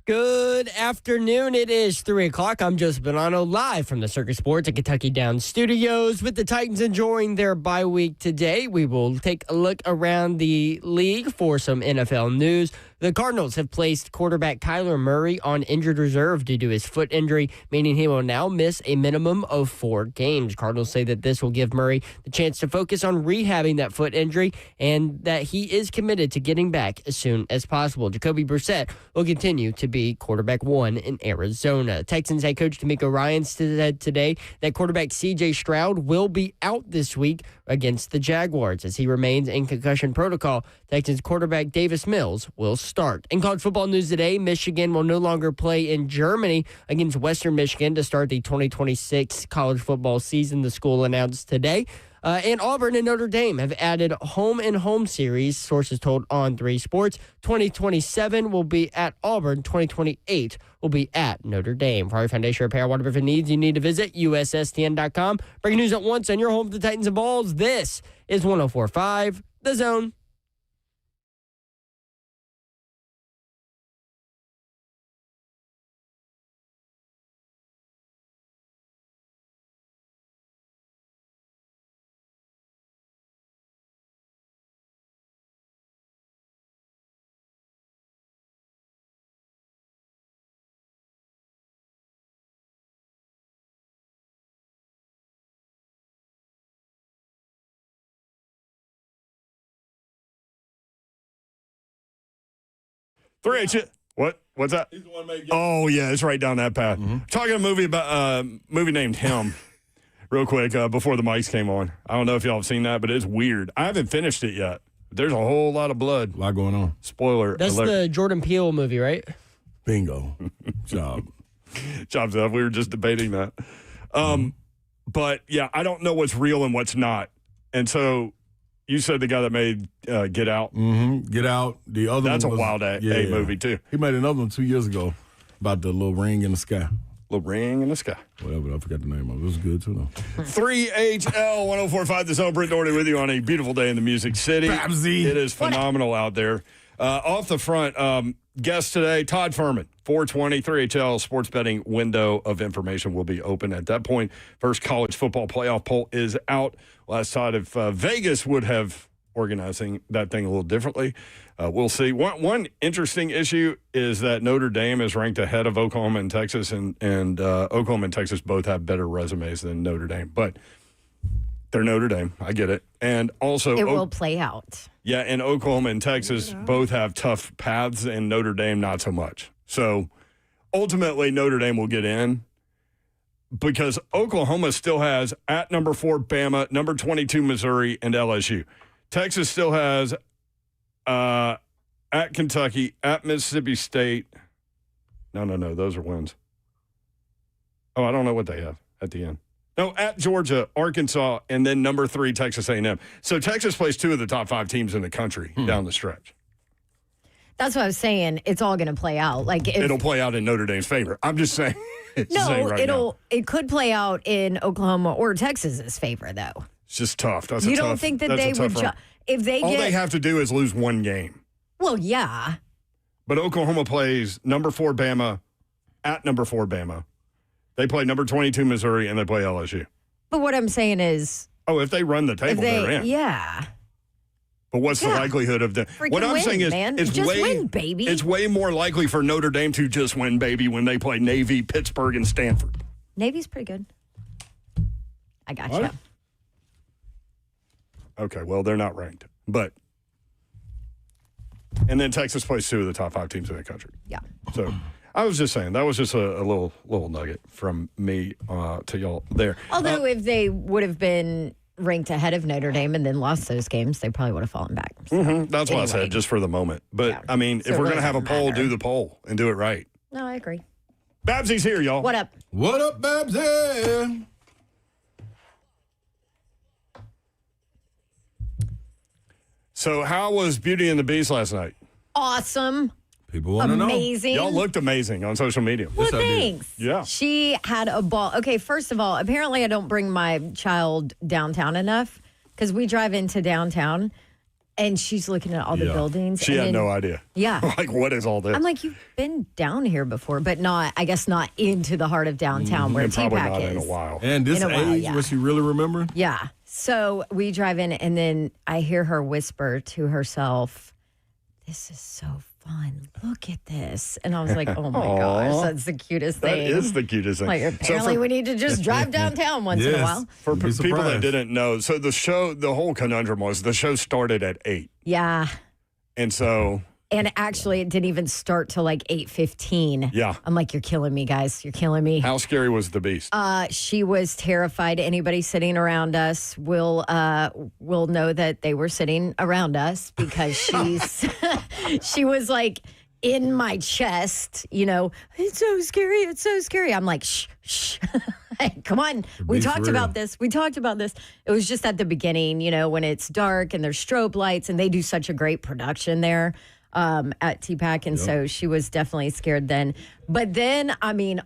Good afternoon. It is 3 o'clock. I'm Joseph Bonanno, live from the Circus Sports at Kentucky Downs Studios. With the Titans enjoying their bye week today, we will take a look around the league for some NFL news. The Cardinals have placed quarterback Kyler Murray on injured reserve due to his foot injury, meaning he will now miss a minimum of 4 games. Cardinals say that this will give Murray the chance to focus on rehabbing that foot injury and that he is committed to getting back as soon as possible. Jacoby Brissett will continue to be quarterback 1 in Arizona. Texans head coach D'Amico Ryans said today that quarterback C.J. Stroud will be out this week against the Jaguars as he remains in concussion protocol. Texans quarterback Davis Mills will start. In college football news today, Michigan will no longer play in Germany against Western Michigan to start the 2026 college football season, the school announced today. And Auburn and Notre Dame have added home-and-home series, sources told On3 Sports. 2027 will be at Auburn. 2028 will be at Notre Dame. For our foundation repair, whatever needs, you need to visit USSTN.com. Breaking news at once on your home for the Titans and Balls. This is 104.5 The Zone. What's that? He's the one made Oh, yeah, it's right down that path. Talking a movie about movie named Him, real quick, before the mics came on. I don't know if y'all have seen that, but it's weird. I haven't finished it yet. There's a whole lot of blood. A lot going on. Spoiler That's alert. the Jordan Peele movie, right? Bingo. Job. Jobs up. We were just debating that. But, yeah, I don't know what's real and what's not. And so you said the guy that made Get Out. Get Out. The other That's one a was, wild A movie, too. He made another one 2 years ago about the little ring in the sky. Little ring in the sky. Whatever, I forgot the name of it. It was good, too, though. 3HL 104.5 The Zone. Brent Doherty with you on a beautiful day in the Music City. Babsy. It is phenomenal out there. Off the front, guest today, Todd Furman, 420, 3HL sports betting window of information will be open at that point. First college football playoff poll is out. Last thought if Vegas would have organizing that thing a little differently. We'll see. One interesting issue is that Notre Dame is ranked ahead of Oklahoma and Texas, and Oklahoma and Texas both have better resumes than Notre Dame. But they're Notre Dame. I get it. And also, it will play out. Yeah, and Oklahoma and Texas both have tough paths, and Notre Dame not so much. So ultimately, Notre Dame will get in because Oklahoma still has at number 4 Bama, number 22 Missouri, and LSU. Texas still has at Kentucky, at Mississippi State. No, those are wins. Oh, I don't know what they have at the end. No, at Georgia, Arkansas, and then number 3, Texas A&M. So Texas plays 2 of the top 5 teams in the country down the stretch. That's what I was saying. It's all going to play out. Like it'll play out in Notre Dame's favor. I'm just saying. It could play out in Oklahoma or Texas's favor, though. It's just tough. You don't think that they would if they all they have to do is lose 1 game. Well, yeah. But Oklahoma plays number 4 Bama at number 4 Bama. They play number 22 Missouri, and they play LSU. But what I'm saying is... Oh, if they run the table, they're in. Yeah. But what's the likelihood of that? What I'm saying is, win, baby. It's way more likely for Notre Dame to just win, baby, when they play Navy, Pittsburgh, and Stanford. Navy's pretty good. I got you. Okay, well, they're not ranked. But, and then Texas plays 2 of the top 5 teams in the country. Yeah. So, I was just saying, that was just a little nugget from me to y'all there. Although if they would have been ranked ahead of Notre Dame and then lost those games, they probably would have fallen back. So, that's what I said, just for the moment. But, yeah. I mean, So if we're it going to have a poll, do the poll and do it right. No, I agree. Babsy's here, y'all. What up? What up, Babsy? So how was Beauty and the Beast last night? Awesome. People want to know. Amazing. Y'all looked amazing on social media. Well, thanks. Yeah. She had a ball. Okay, first of all, apparently I don't bring my child downtown enough because we drive into downtown And she's looking at all the buildings. She had no idea. Yeah. Like, what is all this? I'm like, you've been down here before, but not, I guess not into the heart of downtown where And probably T-Pack not is. in a while. And this In a while, age, yeah. was she really remembering? Yeah. So we drive in, and then I hear her whisper to herself, "This is so fun. Look at this." And I was like, oh my gosh, that's the cutest That thing. is the cutest thing. Like, apparently we need to just drive downtown once in a while. For You'd be people that surprised. didn't know, so the whole conundrum was the show started at 8. Yeah. And so, And actually, it didn't even start till like 8:15. Yeah. I'm like, you're killing me, guys. You're killing me. how scary was the beast? She was terrified. Anybody sitting around us will know that they were sitting around us because she was like in my chest, it's so scary. It's so scary. I'm like, shh. Hey, come on. We beast talked real. about this. It was just at the beginning, when it's dark and there's strobe lights, and they do such a great production there. At T-Pack, and so she was definitely scared then. But then,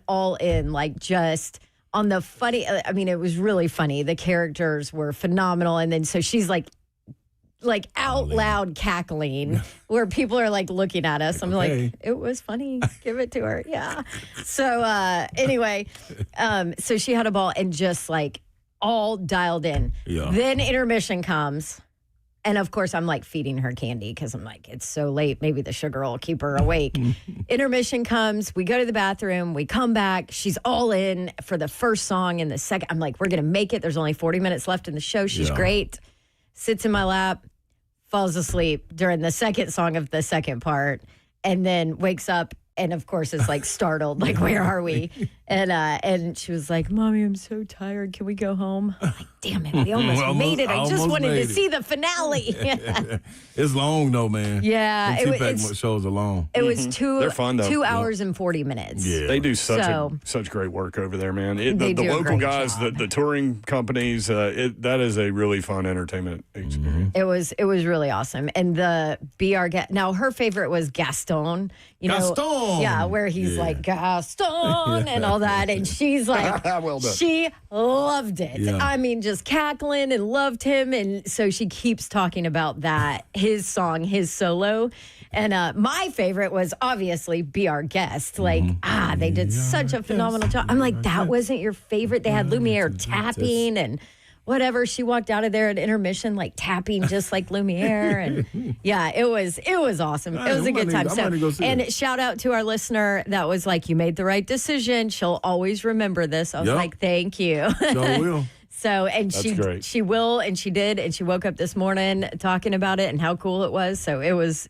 all in, like, just on the funny, it was really funny. The characters were phenomenal, and then so she's like out loud cackling, where people are like looking at us. I'm like, it was funny. Give it to her, yeah. So anyway, so she had a ball and just like all dialed in. Yeah. Then intermission comes. And of course, I'm like feeding her candy because I'm like, it's so late. Maybe the sugar will keep her awake. Intermission comes. We go to the bathroom. We come back. She's all in for the first song and the second. I'm like, we're going to make it. There's only 40 minutes left in the show. She's great. Sits in my lap, falls asleep during the second song of the second part, and then wakes up. And of course, is like startled, like, where are we? And she was like, "Mommy, I'm so tired. Can we go home?" I'm like, damn it, we almost made it. I just almost wanted to made it. see the finale. It's long though, man. Yeah, Them T-Pack it's- shows are long. It was They're fun, though. 2 hours and 40 minutes. Yeah. They do So- such great work over there, man. They The do a local great guys, job. the touring companies, that is a really fun entertainment experience. It was really awesome. And the now her favorite was Gaston. Gaston! Yeah, where he's like, Gaston and all that. And she's like, Well done. she loved it. Yeah. Just cackling and loved him. And so she keeps talking about that, his song, his solo. And my favorite was obviously Be Our Guest. Like, they did such a phenomenal job. I'm like, that wasn't your favorite? They had Lumiere tapping and whatever. She walked out of there at intermission, like tapping just like Lumiere. And yeah, it was awesome. It was a good time. I might go see And it. shout out to our listener that was like, you made the right decision. She'll always remember this. I was Yep. like, thank you. So will. So, and That's great. she will, and she did, and she woke up this morning talking about it and how cool it was. So it was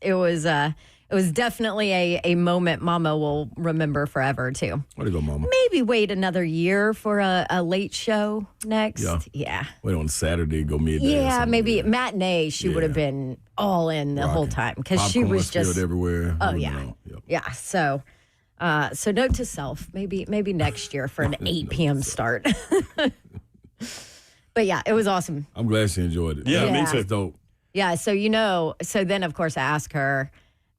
definitely a moment Mama will remember forever too. Way to go, Mama. Maybe wait another year for a late show next. Yeah. Wait on Saturday, go midday. or Yeah, something. maybe matinee. She would have been all in the whole time because she was Popcorn just spilled everywhere. Oh, You yeah. know, yep. yeah. So note to self, maybe next year for an 8 p.m. start. But yeah, it was awesome. I'm glad she enjoyed it. Yeah, me Yeah. too. It's dope. Yeah, so then of course I ask her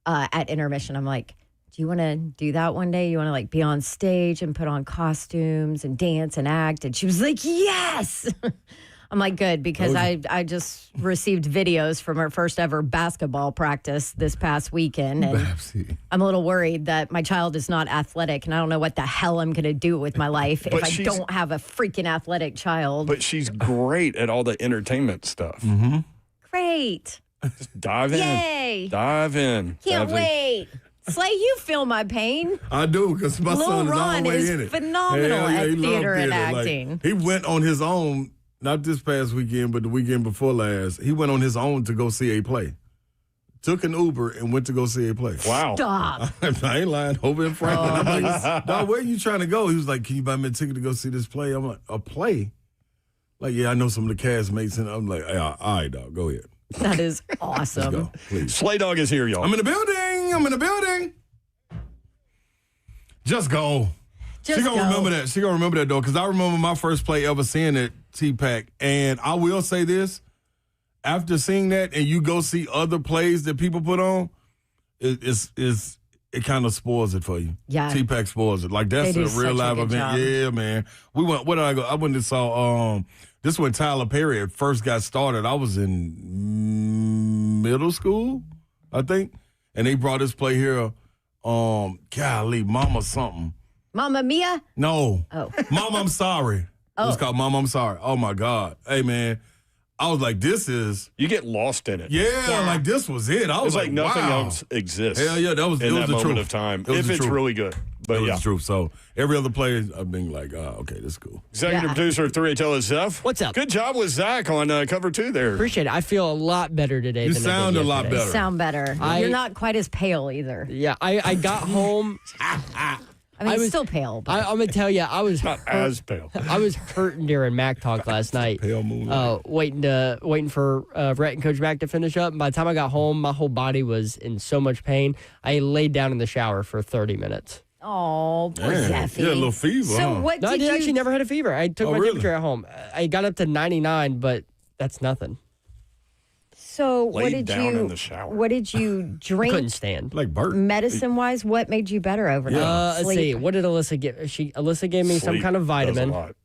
at intermission, I'm like, do you want to do that one day? You want to like be on stage and put on costumes and dance and act? And she was like, yes. I'm like, good, because I just received videos from her first ever basketball practice this past weekend. And Babsy. I'm a little worried that my child is not athletic and I don't know what the hell I'm going to do with my life if I she's- don't have a freaking athletic child. But she's great at all the entertainment stuff. Mm-hmm. Great. Just dive in. Yay. Dive in. Can't Dive in. wait. Slay, you feel my pain. I do, because my Lil son is Ron always is in it. phenomenal at he loved theater and Like, acting. he went on his own, not this past weekend, but the weekend before last. He went on his own to go see a play. Took an Uber and went to go see a play. Wow. Stop. I ain't lying. Over in Franklin. I'm like, dog, where you trying to go? He was like, can you buy me a ticket to go see this play? I'm like, a play? Like, yeah, I know some of the castmates. And I'm like, yeah, all right, dog, go ahead. That is Let's awesome. go, please. Slay Dog is here, y'all. I'm in the building. Just go. Just She gonna go. remember that. She gonna remember that though, because I remember my first play ever seeing at T-Pack, and I will say this: after seeing that, and you go see other plays that people put on, it kind of spoils it for you. Yeah. T-Pack spoils it. Like that's They a do real such a live good event. job. Yeah, man. We went. Where did I go? I went and saw. This when Tyler Perry first got started. I was in middle school, I think. And they brought this play here, golly, Mama something. Mamma Mia? No. Oh. Mama, I'm sorry. It was called Mama, I'm sorry. Oh, my God. Hey, man. I was like, this is. You get lost in it. Yeah, like this was it. I was It's like nothing wow. else exists. Hell yeah, that was in that the moment truth. of time. It was If the it's truth. really good. But That was yeah. the truth. So every other player, I've been like, okay, this is cool. Executive producer of 3HL is Zeph. What's up? Good job with Zach on cover 2 there. Appreciate it. I feel a lot better today. You than I did sound a lot yesterday. better. You sound better. You're not quite as pale either. Yeah, I got home. I mean, I was- still pale, but I'm gonna tell you, I was Not as pale. I was hurting during Mac Talk last night. Pale moonlight. Waiting for Rhett and Coach Mac to finish up. And by the time I got home, my whole body was in so much pain. I laid down in the shower for 30 minutes. oh, poor Man, Zeffy. you had a little fever, So huh? what No, I did did you actually never had a fever. I took Oh, my really? temperature at home. I got up to 99, but that's nothing. So what Laid did down you in the shower. What did you Couldn't drink stand. Like Bert. medicine wise? What made you better overnight? Let's see. What did Alyssa give? Alyssa gave me some Sleep kind of does a vitamin, lot.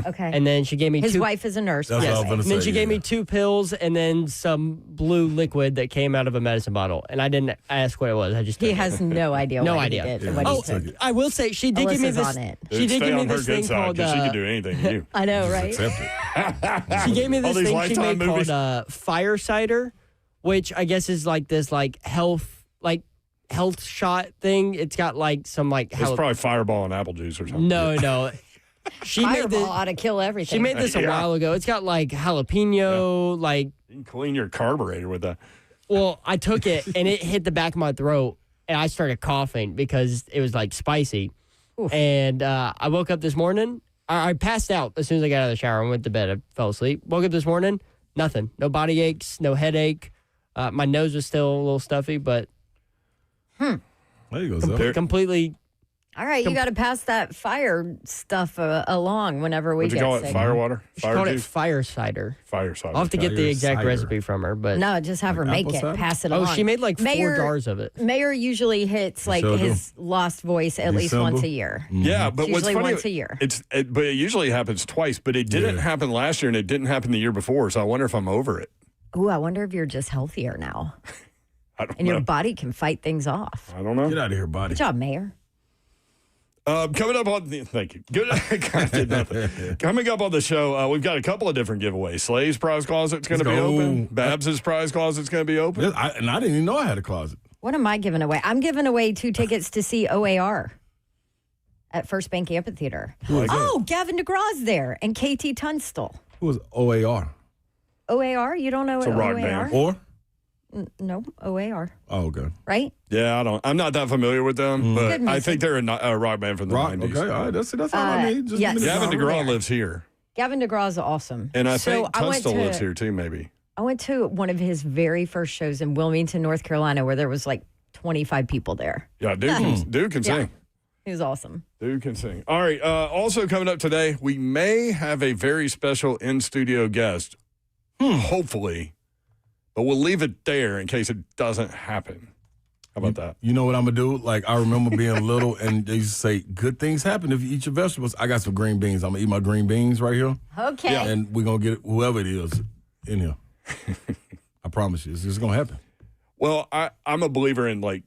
Okay. and then she gave me His two. wife is a nurse. That's by what the I was way. gonna And then say, she gave yeah. me 2 pills and then some blue liquid that came out of a medicine bottle. And I didn't ask what it was. I just He took it. has no idea. No what idea. He did Yeah, and what he he just took took. it. I will say she did give me Alyssa's this. on it. She Dude, did stay give me on her this good thing side called. because she can do anything to you. I know, right? Accept it. She gave me All this these thing she Lifetime made movies. called fire cider, which I guess is like this health shot thing. It's got like some like It's probably Fireball and apple juice or something. no. She made Fireball this. ought to kill everything. She made this a Yeah. while ago. It's got like jalapeno, like. You can clean your carburetor with that. Well, I took it and it hit the back of my throat, and I started coughing because it was like spicy. And I woke up this morning. I passed out as soon as I got out of the shower and went to bed. I fell asleep. Woke up this morning, nothing. No body aches, no headache. My nose was still a little stuffy, but There you go, Zeph. completely. All right, you got to pass that fire stuff along whenever we What'd you get call it? sick. Firewater? She Fire called it juice? fire cider. Fire cider. I'll have to get the Fire exact cider. recipe from her, but No, just have her Like make apple it, cider? pass it along. she made like 4 Mayor- jars of it. Mayor usually hits like Sure do. his lost voice at least December? once a year. Yeah, but what's Usually funny, once a year. But it usually happens twice. But it didn't Yeah. happen last year, and it didn't happen the year before. So I wonder if I'm over it. Ooh, I wonder if you're just healthier now I don't and know. your body can fight things off. I don't know. Get out of here, buddy. Good job, Mayor. Coming up on the thank you. Good. I did nothing. Coming up on the show, we've got a couple of different giveaways. Slay's prize closet's going to be Let's go. open. Babs's prize closet's going to be open. And I didn't even know I had a closet. What am I giving away? I'm giving away 2 tickets to see OAR at First Bank Amphitheater. Like Oh, Gavin DeGraw's there and KT Tunstall. Who was OAR? OAR? You don't know It's a what rock OAR? band. Or? No, OAR, Oh, okay. right? Yeah, I'm not that familiar with them, but Good I music. think they're a rock band from the Rock. 90s. Okay, all right. That's all I need. Just yes. give me the Gavin song. DeGraw lives here, Gavin DeGraw's awesome. and I So think I went Tunstall to- lives here too. Maybe. I went to one of his very first shows in Wilmington, North Carolina, where there was like 25 people there. Yeah, Dude can sing. It was awesome. Dude can sing. All right. Also coming up today, we may have a very special in studio guest. Hopefully, but we'll leave it there in case it doesn't happen. How about that? You know what I'm going to do? Like, I remember being little, and they used to say, good things happen if you eat your vegetables. I got some green beans. I'm going to eat my green beans right here, Okay. and we're going to get whoever it is in here. I promise you. It's just going to happen. Well, I'm a believer in like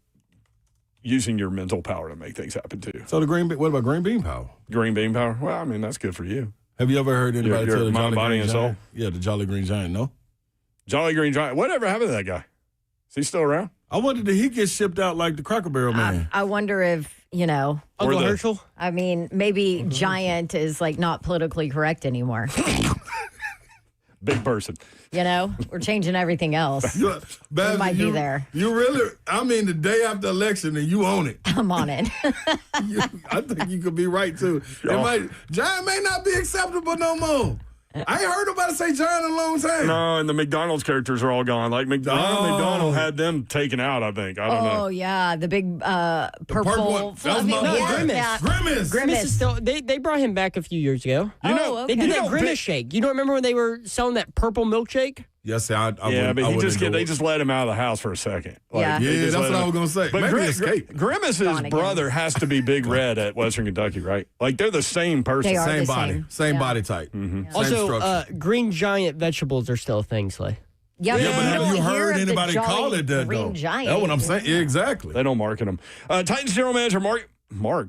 using your mental power to make things happen too. So, what about green bean power? Green bean power. Well, I mean that's good for you. Have you ever heard anybody Your tell the mind, Jolly body, Green and Giant? soul? Yeah, the Jolly Green Giant, no? Jolly Green Giant. Whatever happened to that guy? Is he still around? I wondered, did he get shipped out like the Cracker Barrel man? I wonder if, Or Uncle the- Herschel? I mean, maybe giant is like not politically correct anymore. Big person. You know, we're changing everything else. Babs, might be there. You really, I mean, the day after election, and you own it. I'm on it. I think you could be right, too. Giant may not be acceptable no more. I ain't heard nobody say Giant in a long time. No, and the McDonald's characters are all gone. Like McDonald had them taken out, I think. I don't know. Oh, yeah. The big purple. one. That was my boy. Grimace. Grimace is still. They brought him back a few years ago. You know, okay. They did that know, Grimace big- shake. You don't remember when they were selling that purple milkshake? Yes, I Yeah, but wouldn't do they it. just let him out of the house for a second. Yeah. they Yeah, just that's let what I him- was going to say. But Maybe escape. Grimace's Gone again. brother has to be Big Red at Western Kentucky, right? Like they're the same person. They are. Same the body. same. Same Yeah. body type. Same Also, structure. Green Giant vegetables are still a thing, Slay. Yeah, but you have don't you hear heard of the anybody Jolly call it that, Green though? Giant. That's what I'm saying. Yeah, exactly. They don't market them. Titans general manager Mark.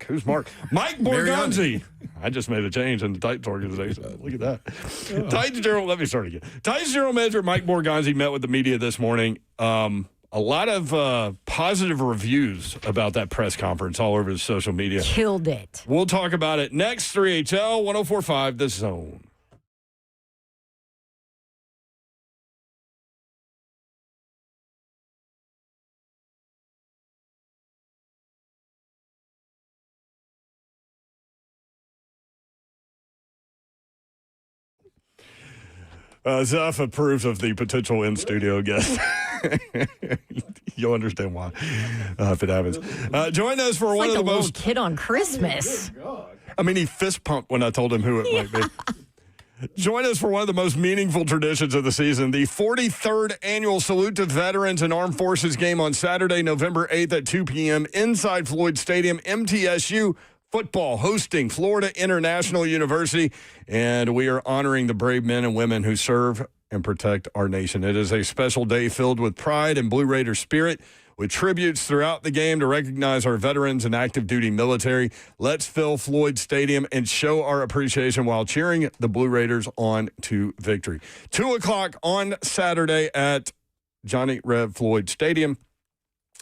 Who's Mark? Mike Borgonzi. I just made a change in the Titans organization. Look at that. Let me start again. Titans general manager Mike Borgonzi met with the media this morning. A lot of positive reviews about that press conference all over the social media. Killed it. We'll talk about it next. 3HL 1045 The Zone. Zeph approves of the potential in-studio guest. You'll understand why if it happens. Join us for one Like of the a little most... kid on Christmas. I mean, he fist pumped when I told him who it might be. Join us for one of the most meaningful traditions of the season, the 43rd annual Salute to Veterans and Armed Forces game on Saturday, November 8th at 2 p.m. inside Floyd Stadium. MTSU football hosting Florida International University, and we are honoring the brave men and women who serve and protect our nation. It is a special day filled with pride and Blue Raider spirit, with tributes throughout the game to recognize our veterans and active duty military. Let's fill Floyd Stadium and show our appreciation while cheering the Blue Raiders on to victory. 2 o'clock on Saturday at Johnny Rev Floyd Stadium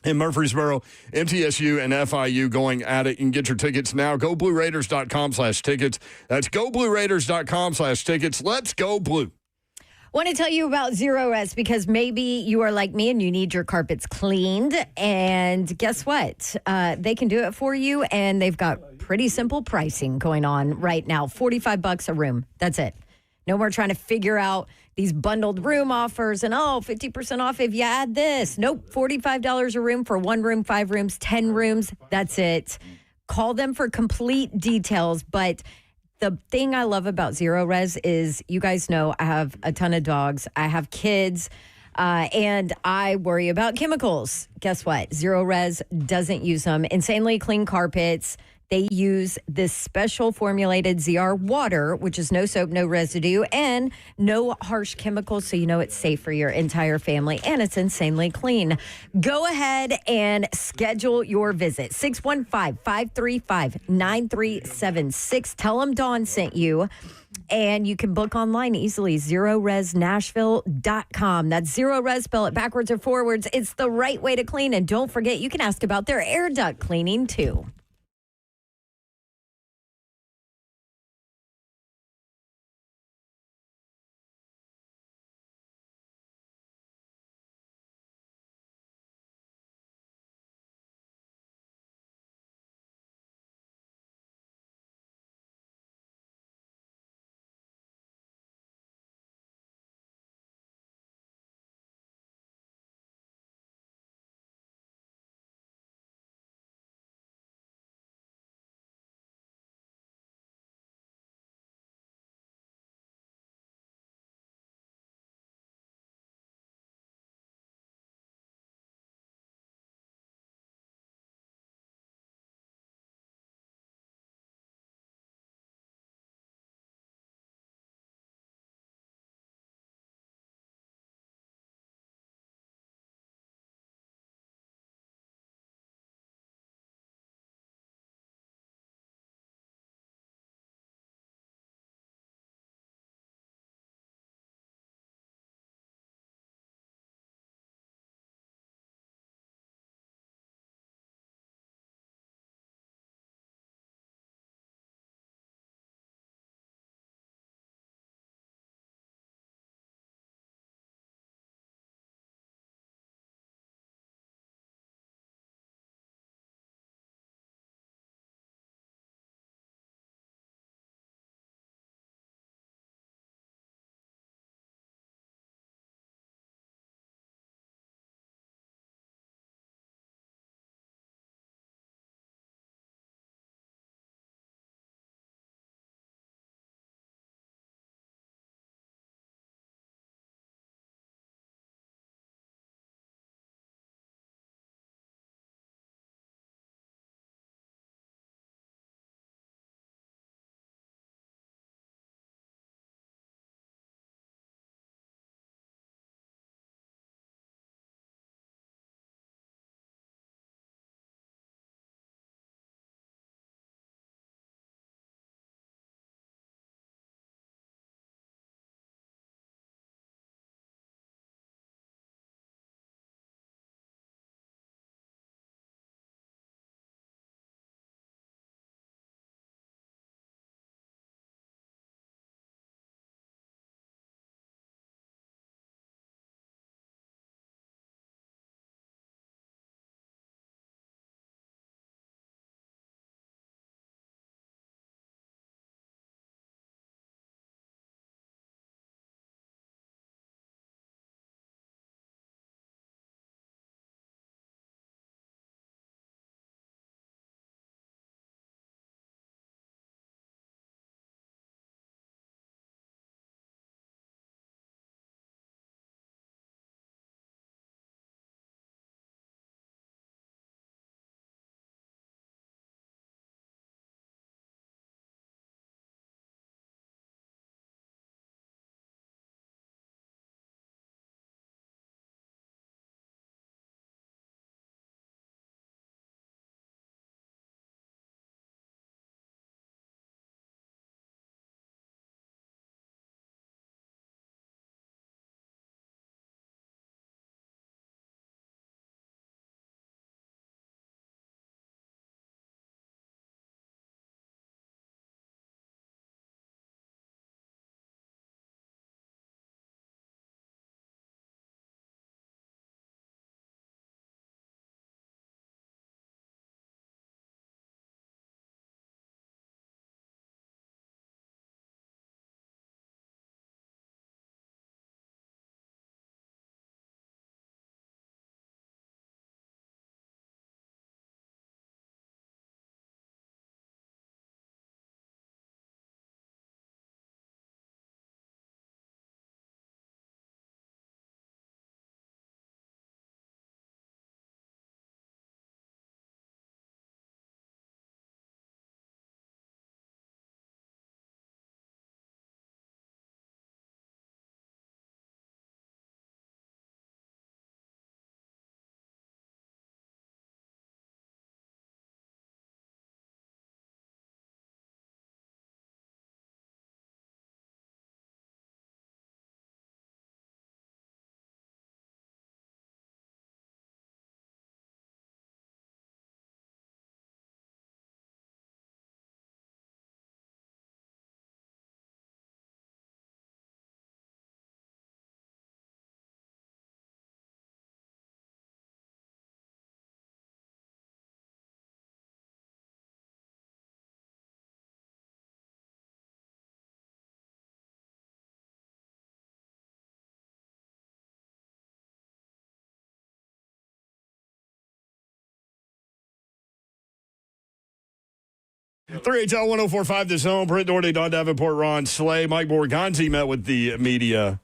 in Murfreesboro. MTSU and FIU going at it. You can get your tickets now. GoBlueRaiders.com/tickets. That's GoBlueRaiders.com/tickets. Let's go Blue. Want to tell you about Zero Res because maybe you are like me and you need your carpets cleaned. And guess what? They can do it for you, and they've got pretty simple pricing going on right now. $45 a room. That's it. No more trying to figure out these bundled room offers and, 50% off if you add this. Nope, $45 a room for 1 room, 5 rooms, 10 rooms. That's it. Call them for complete details, but the thing I love about Zero Res is, you guys know I have a ton of dogs. I have kids, and I worry about chemicals. Guess what? Zero Res doesn't use them. Insanely clean carpets. They use this special formulated ZR water, which is no soap, no residue, and no harsh chemicals, so you know it's safe for your entire family, and it's insanely clean. Go ahead and schedule your visit. 615-535-9376. Tell them Dawn sent you, and you can book online easily, ZeroResNashville.com. That's Zero Res, spell it backwards or forwards. It's the right way to clean, and don't forget, you can ask about their air duct cleaning, too. 3HL 1045 The Zone. Britt Doherty, Don Davenport, Ron Slay. Mike Borgonzi met with the media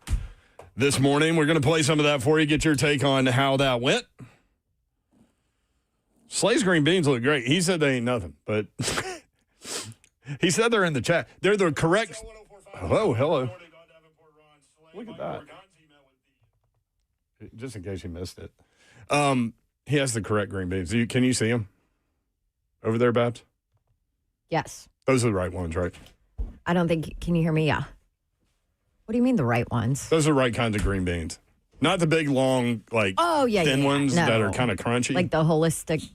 this morning. We're going to play some of that for you, get your take on how that went. Slay's green beans look great. He said they ain't nothing, but he said they're in the chat. They're the correct. Hello. Look at that. Just in case you missed it. He has the correct green beans. Can you see him over there, Babs? Yes. Those are the right ones, right? I don't think. Can you hear me? Yeah. What do you mean the right ones? Those are the right kinds of green beans. Not the big, long, thin ones that are kind of crunchy. Like the holistic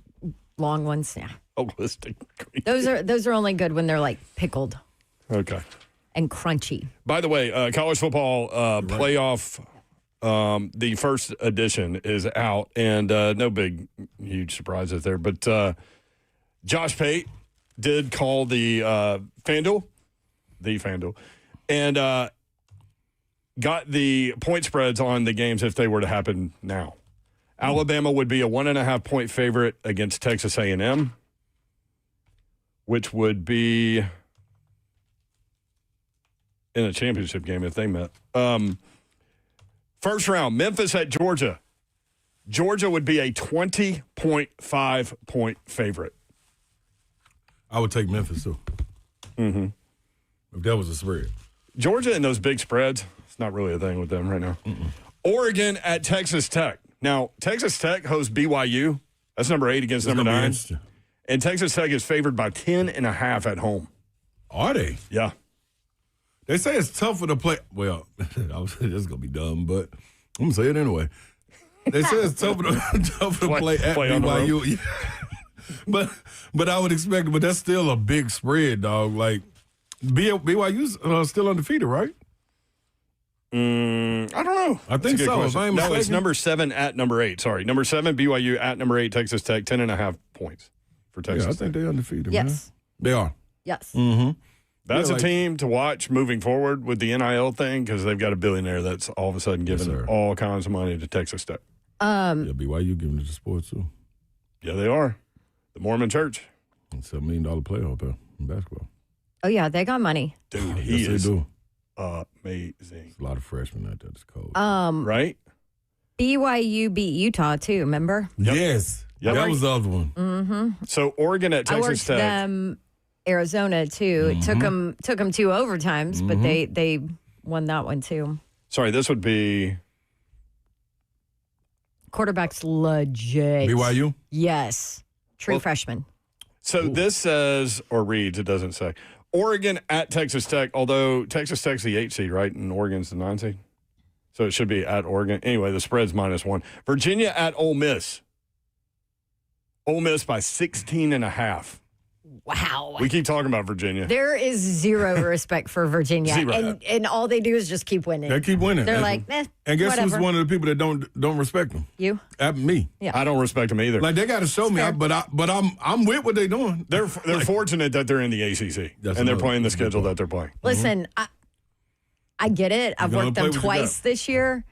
long ones. Yeah. Holistic green Those are only good when they're like pickled. Okay. And crunchy. By the way, college football playoff, the first edition is out, and no big, huge surprises there. But Josh Pate did call the FanDuel, and got the point spreads on the games if they were to happen now. Alabama would be a 1.5-point favorite against Texas A&M, which would be in a championship game if they met. First round, Memphis at Georgia. Georgia would be a 20.5-point favorite. I would take Memphis, too. Mm-hmm. If that was a spread. Georgia and those big spreads, it's not really a thing with them right now. Oregon at Texas Tech. Now, Texas Tech hosts BYU. That's number 8 against number 9. And Texas Tech is favored by 10.5 at home. Are they? Yeah. They say it's tougher to play. Well, this is going to be dumb, but I'm going to say it anyway. They say it's tougher to play at BYU. But I would expect it. But that's still a big spread, dog. Like, BYU's still undefeated, right? I don't know. I think so. If I ain't mistaken. It's number 7 at number 8. Sorry. Number 7, BYU at number 8, Texas Tech, 10.5 points for Texas Tech. I think they're undefeated, yes. man. They are. Yes. Mm-hmm. That's a team to watch moving forward with the NIL thing because they've got a billionaire that's all of a sudden giving all kinds of money to Texas Tech. BYU giving it to sports, too. Yeah, they are. The Mormon Church. It's $7 million playoff in basketball. Oh, yeah, they got money. Dude, he is amazing. There's a lot of freshmen out there. It's cold. Right? BYU beat Utah, too, remember? Yep. Yes. Yep. That was the other one. Mm-hmm. So, Oregon at Texas Tech. them Arizona, too. It took them 2 overtimes, but they won that one, too. Sorry, this would be... Quarterback's legit. BYU? Yes. True freshman. So this says, or reads, it doesn't say. Oregon at Texas Tech, although Texas Tech's the 8 seed, right? And Oregon's the 9 seed. So it should be at Oregon. Anyway, the spread's -1. Virginia at Ole Miss. Ole Miss by 16.5. Wow. We keep talking about Virginia. There is zero respect for Virginia. Zero. And all they do is just keep winning. They keep winning. They're like, and guess whatever. who's one of the people that don't respect them? You? Me. Yeah. I don't respect them either. Like they got to show me, but I'm with what they're doing. They're fortunate that they're in the ACC and they're playing the schedule that they're playing. Listen, I get it. I've worked them twice this year.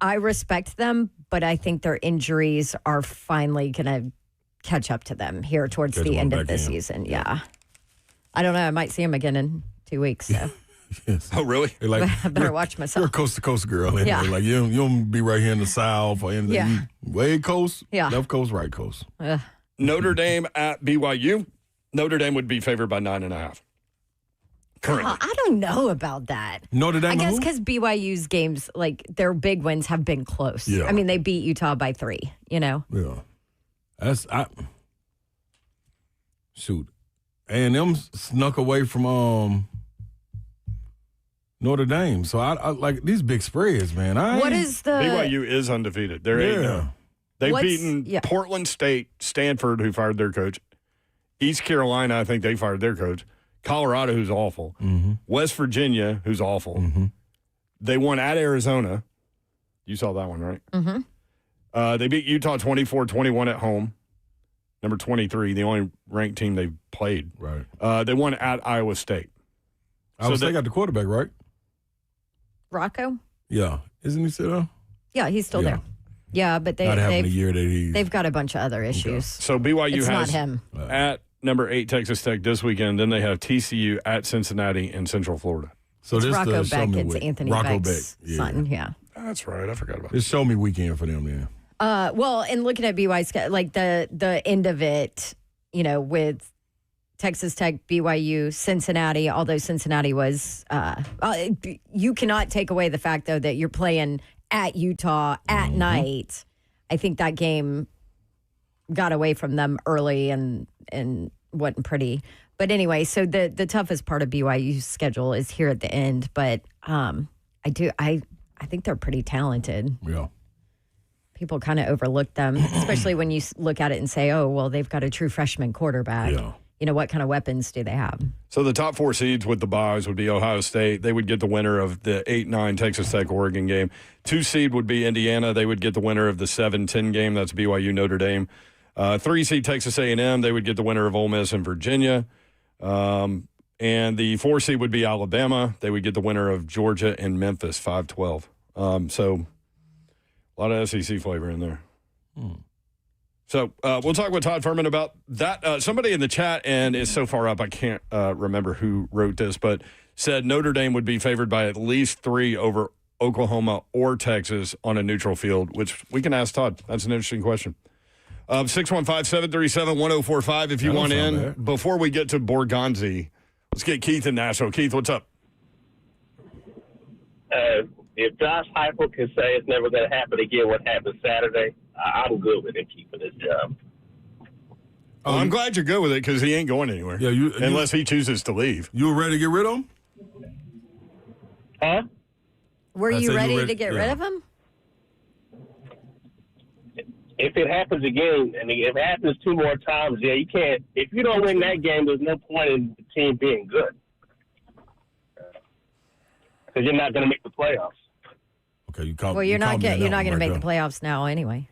I respect them, but I think their injuries are finally going to catch up to them here towards the end of the season. Yeah. I don't know. I might see them again in 2 weeks. So. Yes. Oh, really? I better watch myself. You're a coast-to-coast girl. Anyway. Yeah. Like, you don't be right here in the South or anything. Yeah. Way coast, yeah. left coast, right coast. Notre Dame at BYU. Notre Dame would be favored by 9.5. Currently. I don't know about that. Notre Dame. I guess because BYU's games, like their big wins, have been close. Yeah. I mean, they beat Utah by 3. You know. Yeah. Shoot, A&M snuck away from Notre Dame. So I like these big spreads, man. What is the BYU is undefeated. They're 8-0. They've beaten Portland State, Stanford, who fired their coach, East Carolina, I think they fired their coach, Colorado, who's awful, West Virginia, who's awful. They won at Arizona. You saw that one, right? They beat Utah 24-21 at home. Number 23, the only ranked team they've played. Right. They won at Iowa State. Iowa State got the quarterback, right? Rocco? Yeah. Isn't he still there? Yeah, he's still there. Yeah, but not having the year that they've got a bunch of other issues. So BYU it's has not him. At number 8 Texas Tech this weekend. Then they have TCU at Cincinnati in Central Florida. So this Rocco is Show Me Beckett's Week. Anthony Rocco Beck's Beck. son. Yeah. That's right. I forgot about that. It's Show Me weekend for them, man. Well, and looking at BYU's, like the end of it, with Texas Tech, BYU, Cincinnati, although Cincinnati was, you cannot take away the fact, though, that you're playing at Utah at night. I think that game got away from them early and wasn't pretty. But anyway, so the toughest part of BYU's schedule is here at the end. But I think they're pretty talented. Yeah. People kind of overlook them, especially when you look at it and say, oh, well, they've got a true freshman quarterback. Yeah. What kind of weapons do they have? So the top 4 seeds with the byes would be Ohio State. They would get the winner of the 8-9 Texas Tech-Oregon game. 2 seed would be Indiana. They would get the winner of the 7-10 game. That's BYU Notre Dame. 3 seed Texas A&M. They would get the winner of Ole Miss and Virginia. And the 4 seed would be Alabama. They would get the winner of Georgia and Memphis, 5-12. So a lot of SEC flavor in there. So we'll talk with Todd Furman about that. Somebody in the chat, and it's so far up I can't remember who wrote this, but said Notre Dame would be favored by at least 3 over Oklahoma or Texas on a neutral field, which we can ask Todd. That's an interesting question. 615-737-1045 if you want in. Bad. Before we get to Borgonzi, let's get Keith in Nashville. Keith, what's up? If Josh Heupel can say it's never going to happen again, what happened Saturday, I'm good with him keeping his job. I'm glad you're good with it because he ain't going anywhere. Yeah, unless he chooses to leave. You were ready to get rid of him? Huh? Were I you said you ready were- to get yeah. rid of him? If it happens again, if it happens 2 more times, yeah, you can't. If you don't win that game, there's no point in the team being good because you're not going to make the playoffs. Okay, you called. Well, you're not going to make the playoffs now anyway.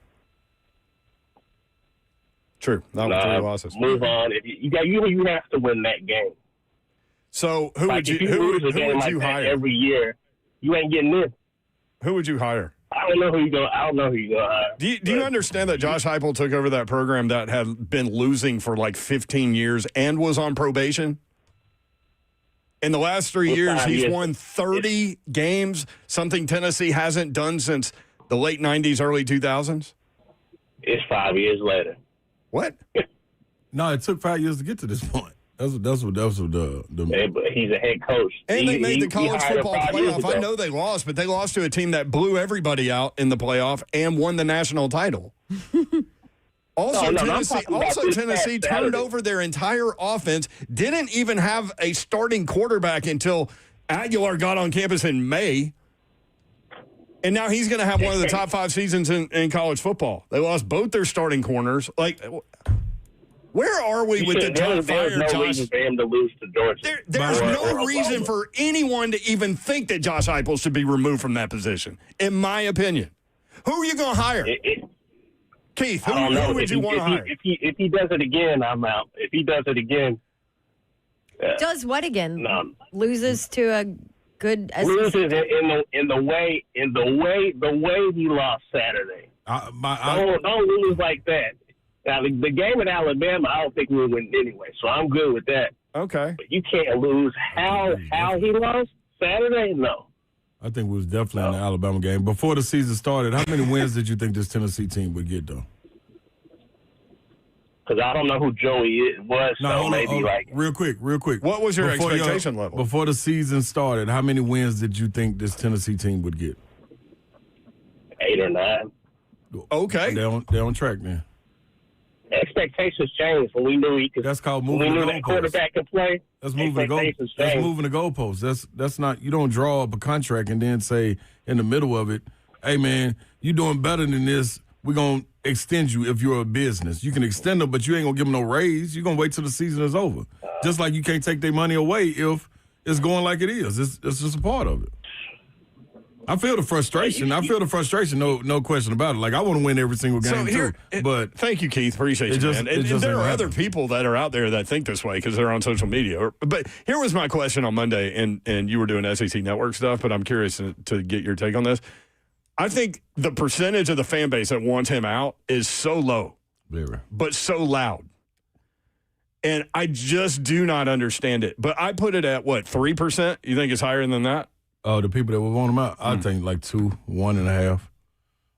True. Not with 3 losses. Move on. If you have to win that game. So who would If you lose a game like that hire? every year, you ain't getting in. Who would you hire? I don't know who you're going to hire. Do you understand that Josh Heupel took over that program that had been losing for like 15 years and was on probation? In the last 3 years, he's won 30 games, something Tennessee hasn't done since the late 90s, early 2000s. It's 5 years later. What? No, it took 5 years to get to this point. That's what the Hey, but he's a head coach. And they made the He college hired him football 5 years playoff. I ago. know they lost, but they lost to a team that blew everybody out in the playoff and won the national title. Also, No, I'm talking about this Tennessee past turned Saturday. over their entire offense, didn't even have a starting quarterback until Aguilar got on campus in May. And now he's going to have one of the top 5 seasons in college football. They lost both their starting corners. Like, where are we with the top There's fire, no Josh? reason for him to lose to Georgia. There's Or no reason Oklahoma. for anyone to even think that Josh Heupel should be removed from that position, in my opinion. Who are you going to hire? Keith, I don't know. who would you want to hire? If he does it again, I'm out. If he does it again, Does what again? no. Loses to a good Loses in the way he lost Saturday. Don't lose like that. Now the game in Alabama, I don't think we would win anyway, so I'm good with that. Okay. But you can't lose how he lost Saturday. No. I think we was definitely in the Alabama game. Before the season started, how many wins did you think this Tennessee team would get, though? Because I don't know who Joey was, so hold maybe on. like Real quick. What was your expectation level? Before the season started, how many wins did you think this Tennessee team would get? 8 or 9. Okay. They're on track, man. Expectations changed when we knew he could. That's called when moving we the knew that goalposts. quarterback could play. That's moving the goal. Expectations That's changed. moving the goalposts. That's not. You don't draw up a contract and then say in the middle of it, "Hey, man, you doing better than this. We're gonna extend you if you're a business. You can extend them, but you ain't gonna give them no raise. You're gonna wait till the season is over. Just like you can't take their money away if it's going like it is. It's just a part of it. I feel the frustration. No question about it. Like I want to win every single game too. But thank you, Keith. Appreciate it you, just- man. it And just there ain't are other happening. people that are out there that think this way because they're on social media. But here was my question on Monday, and you were doing SEC Network stuff, but I'm curious to get your take on this. I think the percentage of the fan base that wants him out is so low, very. but so loud. And I just do not understand it. But I put it at, 3%? You think it's higher than that? Oh, the people that would want him out? I think like 2, 1.5.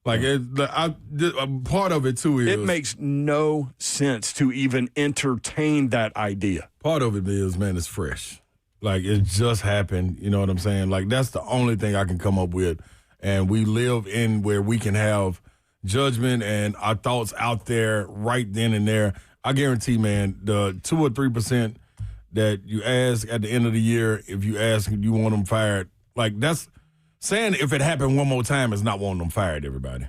Like, part of it, too, is... It makes no sense to even entertain that idea. Part of it is, man, it's fresh. Like, it just happened. You know what I'm saying? Like, that's the only thing I can come up with. And we live in where we can have judgment and our thoughts out there right then and there. I guarantee, man, the 2 or 3% that you ask at the end of the year, if you ask you want them fired, like, that's saying if it happened one more time is not wanting them fired, everybody.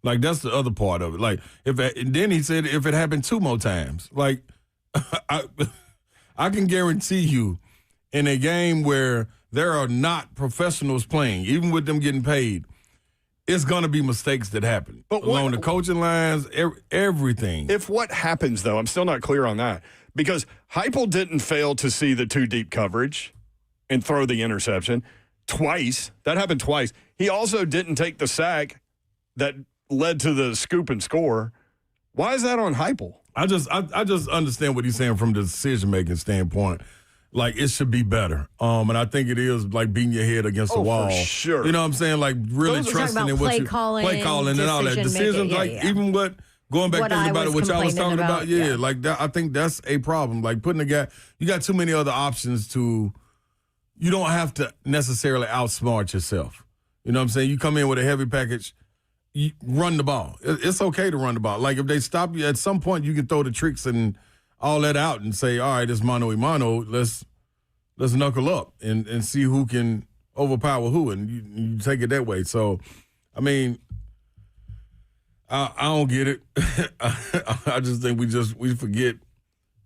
Like, that's the other part of it. Like, and then he said if it happened 2 more times. Like, I can guarantee you in a game where there are not professionals playing, even with them getting paid, it's going to be mistakes that happen. But along the coaching lines, everything. If what happens, though, I'm still not clear on that. Because Heupel didn't fail to see the 2 deep coverage and throw the interception twice. That happened twice. He also didn't take the sack that led to the scoop and score. Why is that on Heupel? I just understand what he's saying from the decision-making standpoint. Like, it should be better. And I think it is like beating your head against the wall. For sure. You know what I'm saying? Like, really trusting in what play calling and all that. Decisions, even what, going back thinking about it, what y'all was talking about, like that, I think that's a problem. Like, putting a guy, you got too many other options to, you don't have to necessarily outsmart yourself. You know what I'm saying? You come in with a heavy package, you run the ball. It's okay to run the ball. Like, if they stop you, at some point you can throw the tricks and all that out and say, all right, it's mano-a-mano, let's knuckle up and see who can overpower who, and you take it that way. So, I mean, I don't get it. I just think we forget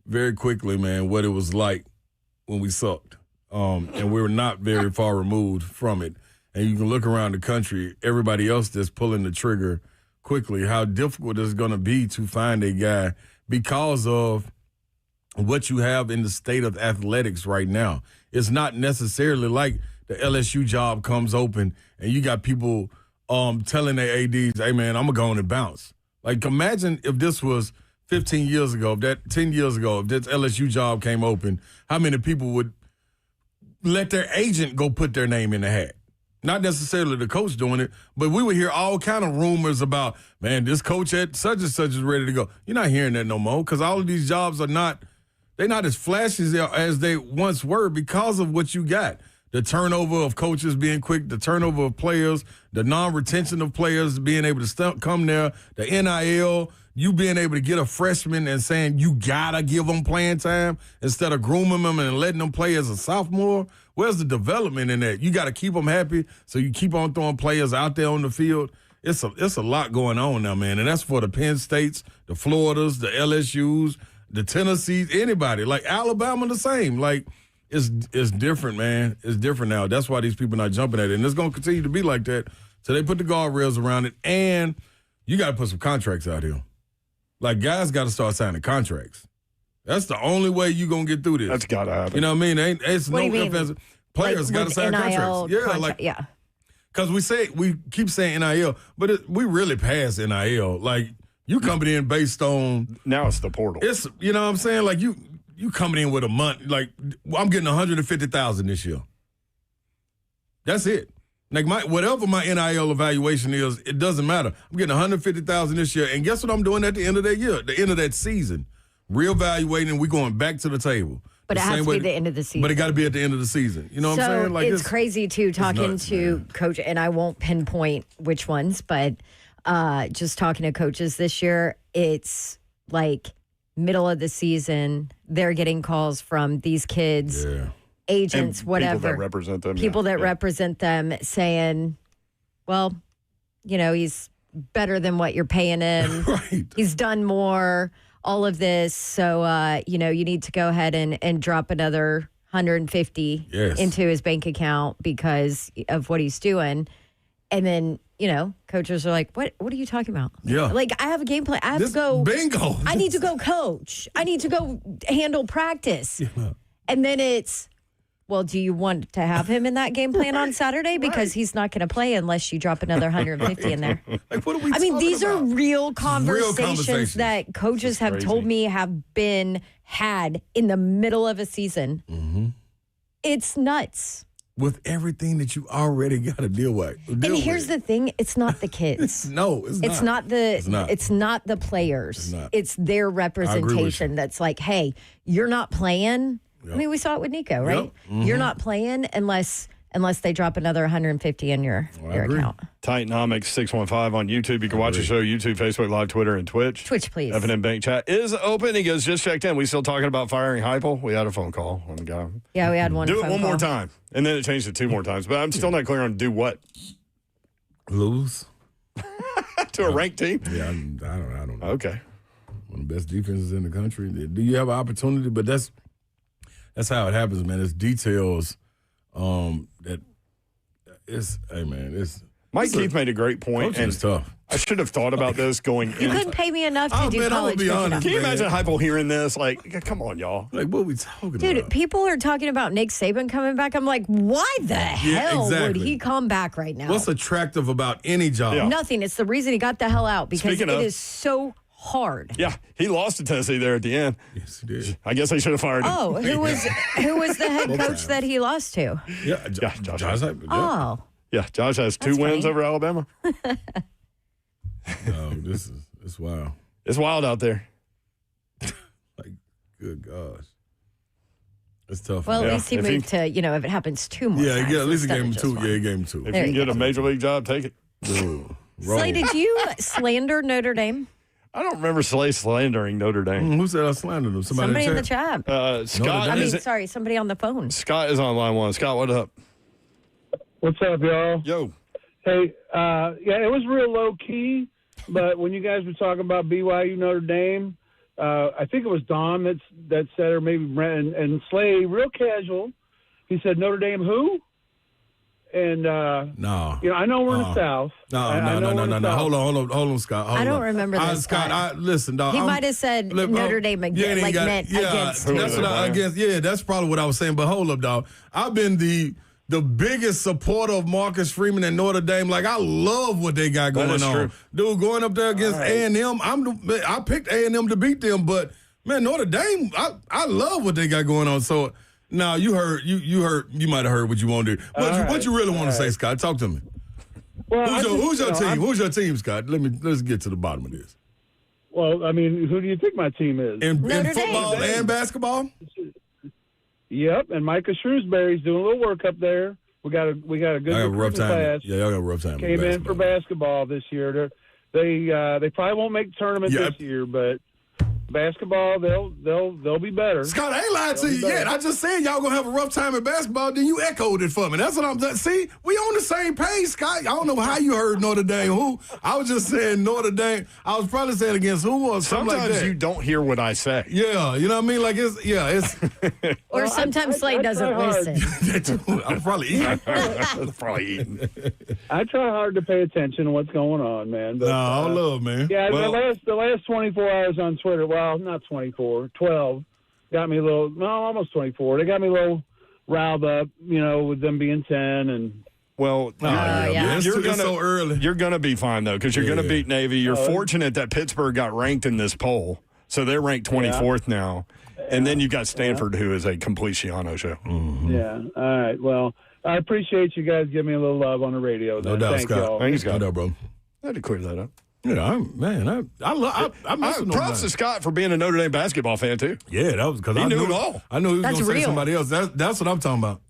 very quickly, man, what it was like when we sucked. And we were not very far removed from it. And you can look around the country, everybody else that's pulling the trigger quickly, how difficult it's going to be to find a guy because of what you have in the state of athletics right now. It's not necessarily like the LSU job comes open and you got people telling their ADs, hey, man, I'm going to go on and bounce. Like, imagine if this was 15 years ago, 10 years ago, if this LSU job came open, how many people would let their agent go put their name in the hat? Not necessarily the coach doing it, but we would hear all kind of rumors about, man, this coach at such and such is ready to go. You're not hearing that no more because all of these jobs are not – they're not as flashy as they once were because of what you got. The turnover of coaches being quick, the turnover of players, the non-retention of players being able to come there, the NIL, you being able to get a freshman and saying you got to give them playing time instead of grooming them and letting them play as a sophomore. Where's the development in that? You got to keep them happy, so you keep on throwing players out there on the field. It's a lot going on now, man, and that's for the Penn States, the Floridas, the LSUs, the Tennessees, anybody. Like Alabama, the same. Like, it's different, man. It's different now. That's why these people are not jumping at it. And it's going to continue to be like that. So they put the guardrails around it. And you got to put some contracts out here. Like, guys got to start signing contracts. That's the only way you're going to get through this. That's got to happen. You know what I mean? It's what no offense. Players got to sign contracts. Yeah, because we keep saying NIL, but we really passed NIL. Like, you coming in based on now it's the portal. It's, you know what I'm saying? Like, you coming in with a month. Like, I'm getting $150,000 this year. That's it. Like, whatever my NIL evaluation is, it doesn't matter. I'm getting $150,000 this year, and guess what I'm doing at the end of that year, the end of that season, reevaluating. We're going back to the table. But it has to be the end of the season. But it got to be at the end of the season. You know what I'm saying? Like, it's crazy too talking to coach, and I won't pinpoint which ones, but. Just talking to coaches this year, it's like middle of the season. They're getting calls from these kids, agents, and whatever. People that represent them. People that represent them saying, well, you know, he's better than what you're paying him. Right. He's done more, all of this. So, you know, you need to go ahead and drop another $150 into his bank account because of what he's doing. And then, you know, coaches are like, what are you talking about? Yeah. Like, I have a game plan. I have to go. Bingo. I need to go coach. I need to go handle practice. Yeah. And then it's, well, do you want to have him in that game plan on Saturday? Because he's not going to play unless you drop another 150 in there. Like, what are we I mean, these about? are real conversations that coaches have crazy. told me have been had in the middle of a season. Mm-hmm. It's nuts. With everything that you already got to deal with. And here's the thing, it's not the kids. No, it's not. It's not the players. It's not. It's their representation that's like, hey, you're not playing. Yep. I mean, we saw it with Nico, right? Yep. Mm-hmm. You're not playing unless they drop another 150 in your account. Titanomics 615 on YouTube. You can watch the show YouTube, Facebook Live, Twitter, and Twitch. Twitch, please. F&M Bank chat is open. He goes, just checked in. We still talking about firing Heupel? We had a phone call on the guy. Yeah, we had one. Do it phone one call. more time. And then it changed it 2 more times. But I'm still not clear on do what. Lose. To a ranked team? Yeah, I don't know. Okay. One of the best defenses in the country. Do you have an opportunity? But that's how it happens, man. It's details that it's. Hey, man, it's. Mike Keith made a great point, Coaching and is tough. I should have thought about this going You in. couldn't pay me enough to do man, I'm gonna college be cricket. honest. Can you imagine Heupel hearing this? Like, come on, y'all. Like, what are we talking Dude, about? people are talking about Nick Saban coming back. I'm like, why the hell would exactly. he come back right now? What's attractive about any job? Yeah. Nothing. It's the reason he got the hell out because Speaking it of- is so hard. Yeah, he lost to Tennessee there at the end. Yes, he did. I guess they should have fired him. Oh, who was the head coach times. that he lost to? Yeah, Josh. Heupel, yeah. Oh, Yeah, Josh has 2 That's wins funny. over Alabama. No, it's wild. It's wild out there. Like, good gosh, it's tough. well, man. at least he if he- moved to, if it happens 2 more yeah, times at least he instead gave of him just 2. one. Yeah, he gave him 2. If There you can you get a major league job, take it. Dude, roll. Slay, did you slander Notre Dame? I don't remember Slay slandering Notre Dame. Who said I slandered him? Somebody in the chat. Scott, Dame. Sorry, somebody on the phone. Scott is on line 1. Scott, what up? What's up, y'all? Yo. Hey, yeah, it was real low key, but when you guys were talking about BYU Notre Dame, I think it was Don that said, or maybe Brent and Slay, real casual. He said Notre Dame who? And No. I know we're in the South. No. Hold on, Scott. Hold I don't on. remember this, Scott. Listen, dog. He might have said Notre Dame again, meant against. That's what against. Yeah, that's probably what I was saying. But hold up, dog. I've been the biggest supporter of Marcus Freeman and Notre Dame. Like, I love what they got going is on. true. Dude, going up there against A&M, I picked A&M to beat them, but man, Notre Dame, I love what they got going on. So now you might have heard what you want to do. What you really want to say, Scott? Talk to me. Well, Who's your team? Who's your team, Scott? Let's get to the bottom of this. Well, I mean, who do you think my team is? In Notre football Dame. and basketball? Yep, and Micah Shrewsbury's doing a little work up there. We got a good I got a rough recruiting time. class. Yeah, y'all got a rough time. Came with in for basketball this year. They probably won't make the tournament this year, but basketball they'll be better. Scott, I ain't lying to you yet. I just said y'all gonna have a rough time at basketball, then you echoed it for me. That's what I'm saying. See, we on the same page, Scott. I don't know how you heard Notre Dame. Who? I was just saying Notre Dame. I was probably saying against who or something like Sometimes that. you don't hear what I say. Yeah, you know what I mean? Like it's Or sometimes Slade I doesn't try hard. listen. I'm probably eating. Probably eating. I try hard to pay attention to what's going on, man. But, No, all love, man. Yeah, Well- the last 24 hours on Twitter, well, not 24, 12, got me a little, no, almost 24. They got me a little riled up, with them being 10 and Well, yeah. It's so early. You're going to be fine, though, because you're going to beat Navy. You're fortunate that Pittsburgh got ranked in this poll. So they're ranked 24th now. And then you got Stanford, who is a Completiono show. Yeah. All right. Well, I appreciate you guys giving me a little love on the radio. No then. doubt, Thank Scott. y'all. Thanks, No Scott. doubt, bro. I had to clear that up. Yeah, I miss Notre Props Dame. to Scott for being a Notre Dame basketball fan, too. Yeah, that was because He I knew knew it all. I knew he was That's going to say real. somebody else. That's what I'm talking about.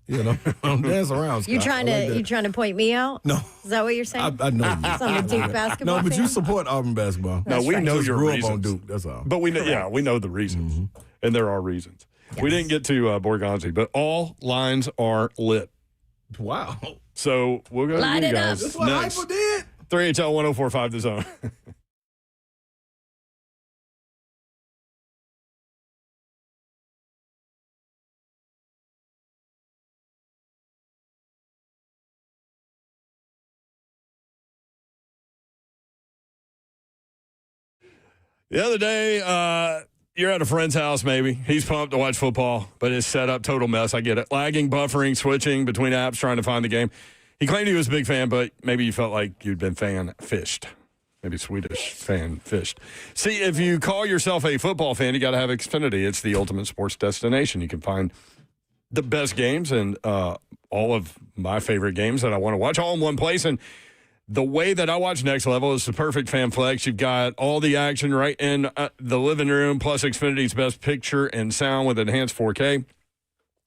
I'm dancing around. Scott. You trying I like to that. point me out? No. Is that what you're saying? I know you. So I'm a Duke basketball No, but fan? you support Auburn basketball. No, we right. know Just your grew reasons. up on Duke. That's all. But we know the reasons. And there are reasons. We didn't get to Borgonzi, but all lines are lit. Wow. So we'll go Light to you it up. guys That's what next. Hyper did. 3HL 1045 The Zone. The other day, you're at a friend's house, maybe. He's pumped to watch football, but his setup, total mess. I get it. Lagging, buffering, switching between apps, trying to find the game. He claimed he was a big fan, but maybe you felt like you'd been fan-fished. Maybe Swedish fan-fished. See, if you call yourself a football fan, you got to have Xfinity. It's the ultimate sports destination. You can find the best games and all of my favorite games that I want to watch all in one place. And the way that I watch Next Level is the perfect fan flex. You've got all the action right in the living room, plus Xfinity's best picture and sound with enhanced 4K.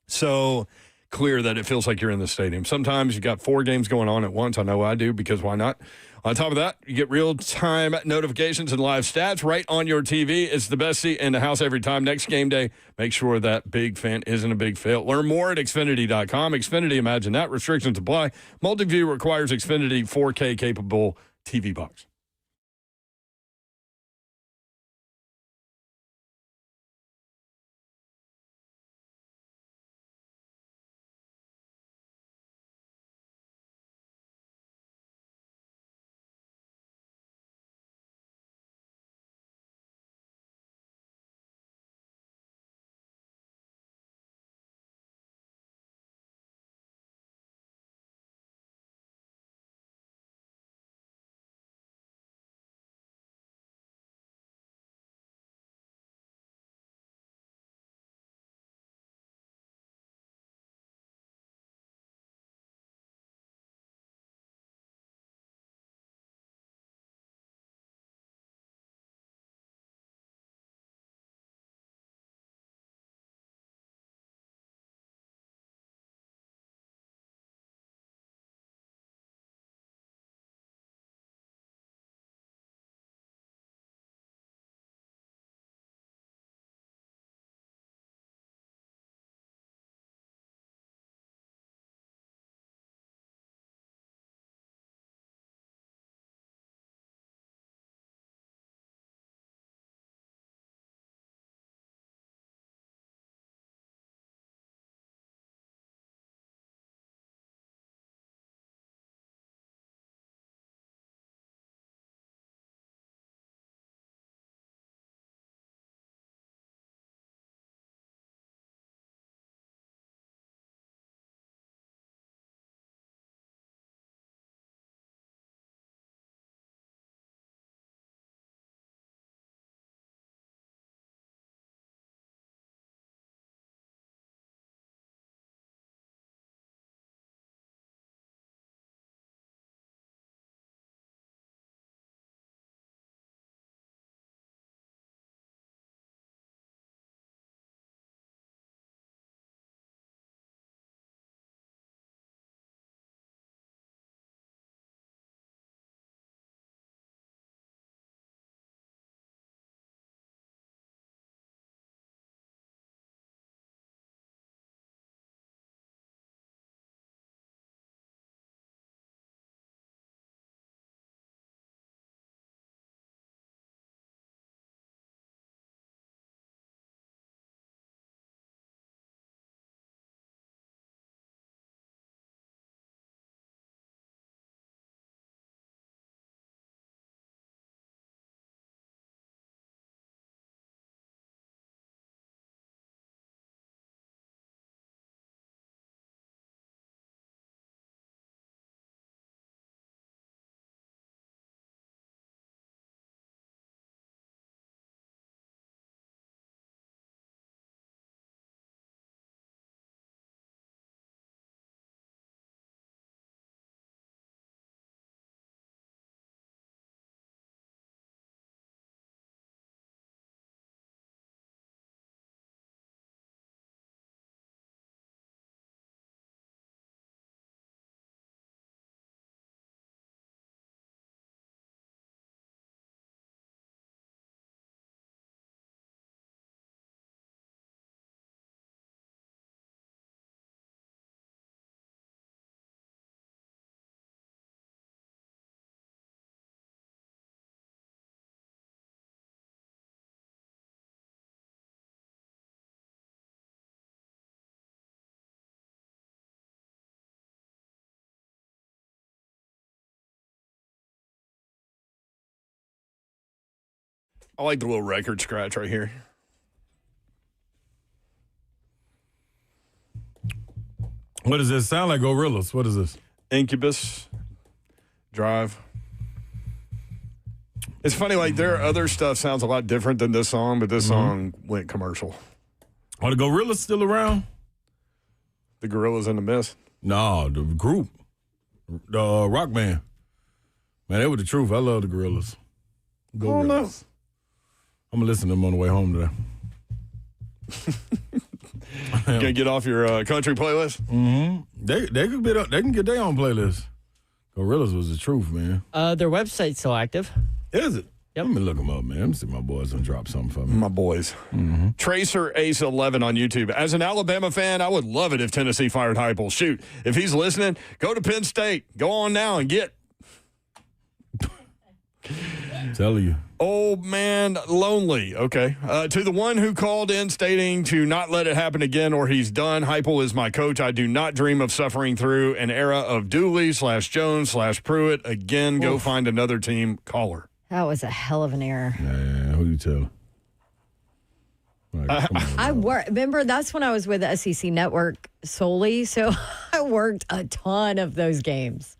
So clear that it feels like you're in the stadium. Sometimes you've got 4 games going on at once. I know I do, because why not? On top of that, you get real-time notifications and live stats right on your TV. It's the best seat in the house every time. Next game day, make sure that big fan isn't a big fail. Learn more at Xfinity.com. Xfinity, imagine that. Restrictions apply. Multiview requires Xfinity 4K capable TV box. I like the little record scratch right here. What does this sound like? Gorillas. What is this? Incubus. Drive. It's funny, like their other stuff sounds a lot different than this song, but this song went commercial. Are the Gorillas still around? The Gorillas in the Mist? No, the group. The rock band. Man, they were the truth. I love the Gorillas. Gorillas. I'm going to listen to them on the way home today. Gonna get off your country playlist? Mm-hmm. They can get their own playlist. Gorillas was the truth, man. Their website's still active. Is it? Yep. Let me look them up, man. Let me see if my boys gonna drop something for me. My boys. Mm-hmm. Tracer Ace 11 on YouTube. As an Alabama fan, I would love it if Tennessee fired Heupel. Shoot, if he's listening, go to Penn State. Go on now and get. Telling you. Old man lonely. Okay. To the one who called in stating to not let it happen again or he's done. Heupel is my coach. I do not dream of suffering through an era of Dooley/Jones/Pruitt. Again, go find another team. Caller. That was a hell of an error. Yeah, who you tell? Like, Remember, that's when I was with the SEC Network solely, so I worked a ton of those games.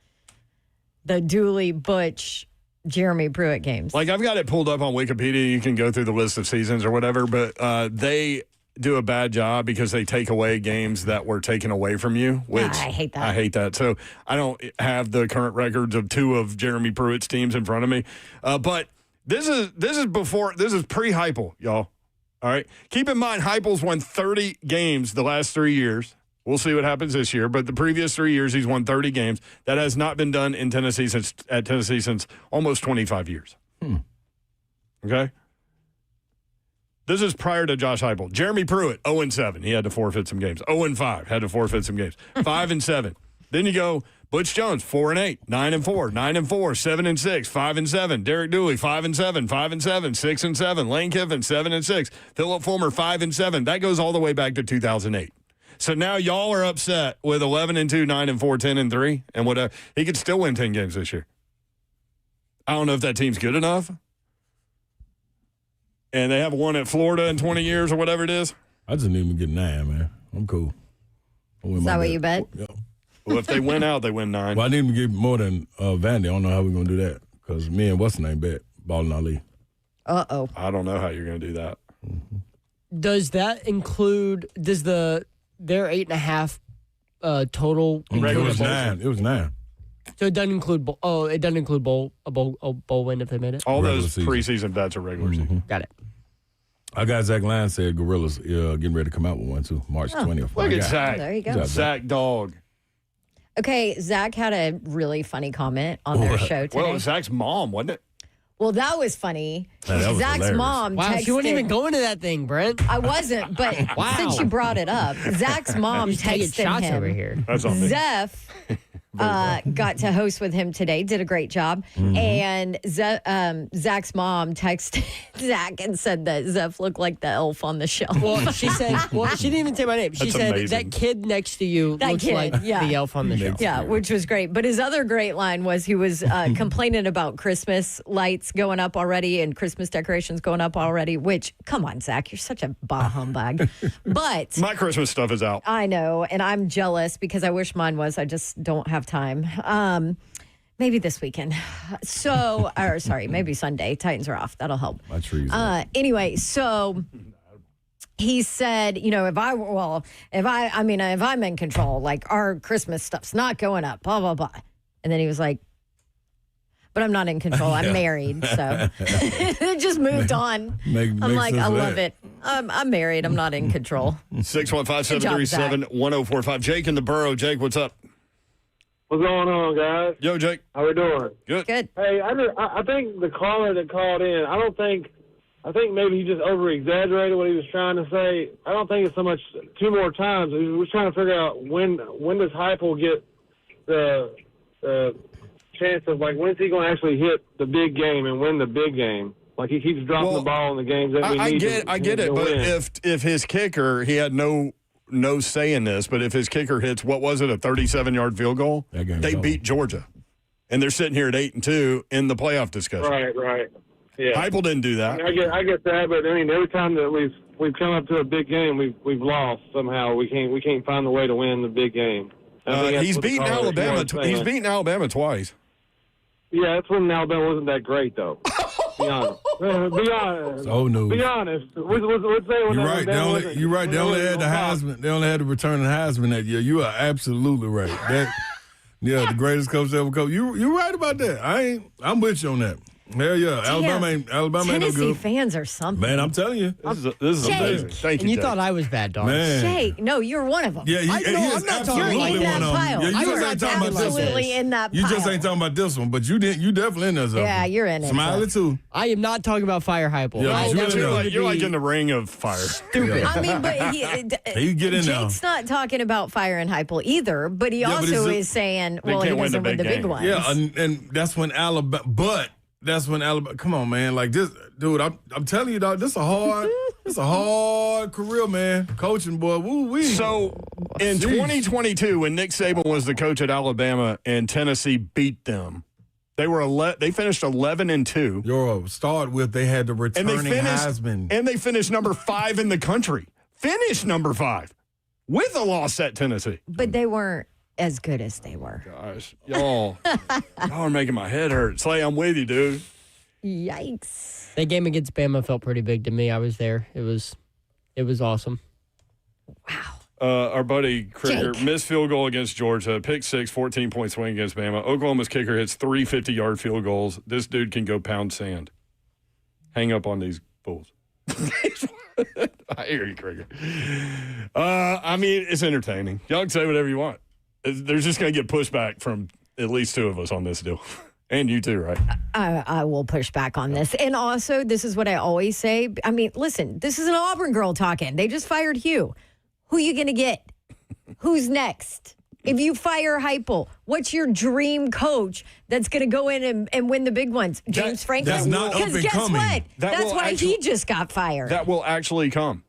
The Dooley, Butch, Jeremy Pruitt games. Like, I've got it pulled up on Wikipedia. You can go through the list of seasons or whatever, but they do a bad job because they take away games that were taken away from you, which I hate that. I hate that. So I don't have the current records of 2 of Jeremy Pruitt's teams in front of me. But this is pre-Heupel, y'all. All right. Keep in mind, Heupel's won 30 games the last 3 years. We'll see what happens this year. But the previous 3 years, he's won 30 games. That has not been done in Tennessee since almost 25 years. Okay? This is prior to Josh Heupel. Jeremy Pruitt, 0-7. He had to forfeit some games. 0-5, had to forfeit some games. 5-7. Then you go Butch Jones, 4-8, 9-4, 9-4, 7-6, 5-7. Derek Dooley, 5-7, 5-7, 6-7. Lane Kiffin, 7-6. Philip Fulmer, 5-7. That goes all the way back to 2008. So now y'all are upset with 11-2, 9-4, 10-3, and whatever. He could still win 10 games this year. I don't know if that team's good enough. And they haven't won at Florida in 20 years or whatever it is. I just need them to get 9, man. I'm cool. Is that what you bet? Yeah. Well, if they win out, they win 9. Well, I need them to get more than Vandy. I don't know how we're going to do that because me and what's-the-name bet Ballin' Ali. Uh-oh. I don't know how you're going to do that. Does that include, their 8.5 total? It was 9. It was 9. So it doesn't include, a bowl win if they made it? All Regular those season. preseason bets are regular season. Got it. I got Zach Lyons said Gorillas getting ready to come out with one, too, March 20th. Look at Oh, Zach. there you go. Good job, Zach Dog. Okay, Zach had a really funny comment on their show today. Well, it was Zach's mom, wasn't it? Well, that was funny. Man, that was Zach's hilarious. mom Wow, texted. she wouldn't even go into that thing, Brent. I wasn't, but Wow. since you brought it up, Zach's mom He's taking texted shots him. over here. That's on me. Zeph got to host with him today, did a great job. Mm-hmm. And Zach's mom texted Zach and said that Zeph looked like the elf on the shelf. Well, she said, she didn't even say my name. She That's said, amazing. that kid next to you That looks kid, like yeah. the elf on the shelf. Yeah, which was great. But his other great line was he was complaining about Christmas lights going up already and Christmas decorations going up already, which, come on, Zach, you're such a bah humbug. But My Christmas stuff is out. I know, and I'm jealous because I wish mine was. I just don't have time. Maybe this weekend. So, or sorry, maybe Sunday. Titans are off. That'll help. My trees. Anyway, so he said, you know, if I'm in control, like our Christmas stuff's not going up, blah, blah, blah. And then he was like, but I'm not in control. I'm married. So it just moved on. I'm like, I love it. I'm married. I'm not in control. 615-737-1045. Jake in the borough. Jake, what's up? What's going on, guys? Yo, Jake. How we doing? Good. Good. Hey, I think the caller that called in, I think maybe he just over-exaggerated what he was trying to say. I don't think it's so much 2 more times. He was trying to figure out when does Heupel get the chance of, like, when's he going to actually hit the big game and win the big game? Like, he keeps dropping the ball in the games that we need I get it, but if his kicker, he had no say in this, but if his kicker hits, what was it, a 37-yard field goal, they beat Georgia. And they're sitting here at 8-2 in the playoff discussion. Right. Yeah. Heupel didn't do that. I get that, but I mean, every time that we've come up to a big game, we've lost somehow. We can't find a way to win the big game. He's beaten Alabama. He's beaten Alabama twice. Yeah, that's when Alabama wasn't that great, though. Be honest. Be honest. So new. Be honest. What's saying? You're right. You're right. They only had the Heisman. They only had the return of Heisman that year. You are absolutely right. The greatest coach ever coached. You're right about that. I'm with you on that. Hell yeah. Alabama ain't no good. Tennessee fans are something. Man, I'm telling you. This is amazing. Thank you, And you Jake. thought I was bad, dog. Man. Jay, no, you're one of them. Yeah, he is absolutely You're in that one of them. pile. Yeah, you just You're ain't talking about this one. absolutely in that pile. You just ain't talking about this one, but you definitely in there. Something. Yeah, you're in it. Smiley too. I am not talking about Fire Hypel. Yeah, I but never you're wanted to You're like be in the ring of fire. stupid. I mean, but He get in there. Jake's not talking about Fire and Hypel either, but he Yeah, but also it's is saying, They well, he can't win the doesn't win big the big game. ones. Yeah, and that's when Alabama. But that's when Alabama. Come on, man. Like this, dude. I'm telling you, dog. This a hard career, man. Coaching, boy. Woo wee. So in 2022, when Nick Saban was the coach at Alabama and Tennessee beat them, they finished 11-2. Yo, start with they had the returning Heisman. And they finished number 5 in the country. Finished number 5 with a loss at Tennessee. But they weren't as good as they were. Gosh, y'all are making my head hurt. Slay, I'm with you, dude. Yikes. That game against Bama felt pretty big to me. I was there. It was awesome. Wow. Our buddy Krieger Jake. missed field goal against Georgia, pick 6, 14-point swing against Bama. Oklahoma's kicker hits 3 50-yard field goals. This dude can go pound sand. Hang up on these fools. I hear you, Krieger. I mean, it's entertaining. Y'all can say whatever you want. There's just going to get pushback from at least 2 of us on this deal. And you too, right? I will push back on this. And also, this is what I always say. I mean, listen, this is an Auburn girl talking. They just fired Hugh. Who you going to get? Who's next? If you fire Heupel, what's your dream coach that's going to go in and win the big ones? James Franklin? that's not up and Because guess coming. what? That That's will why actually- he just got fired. That will actually come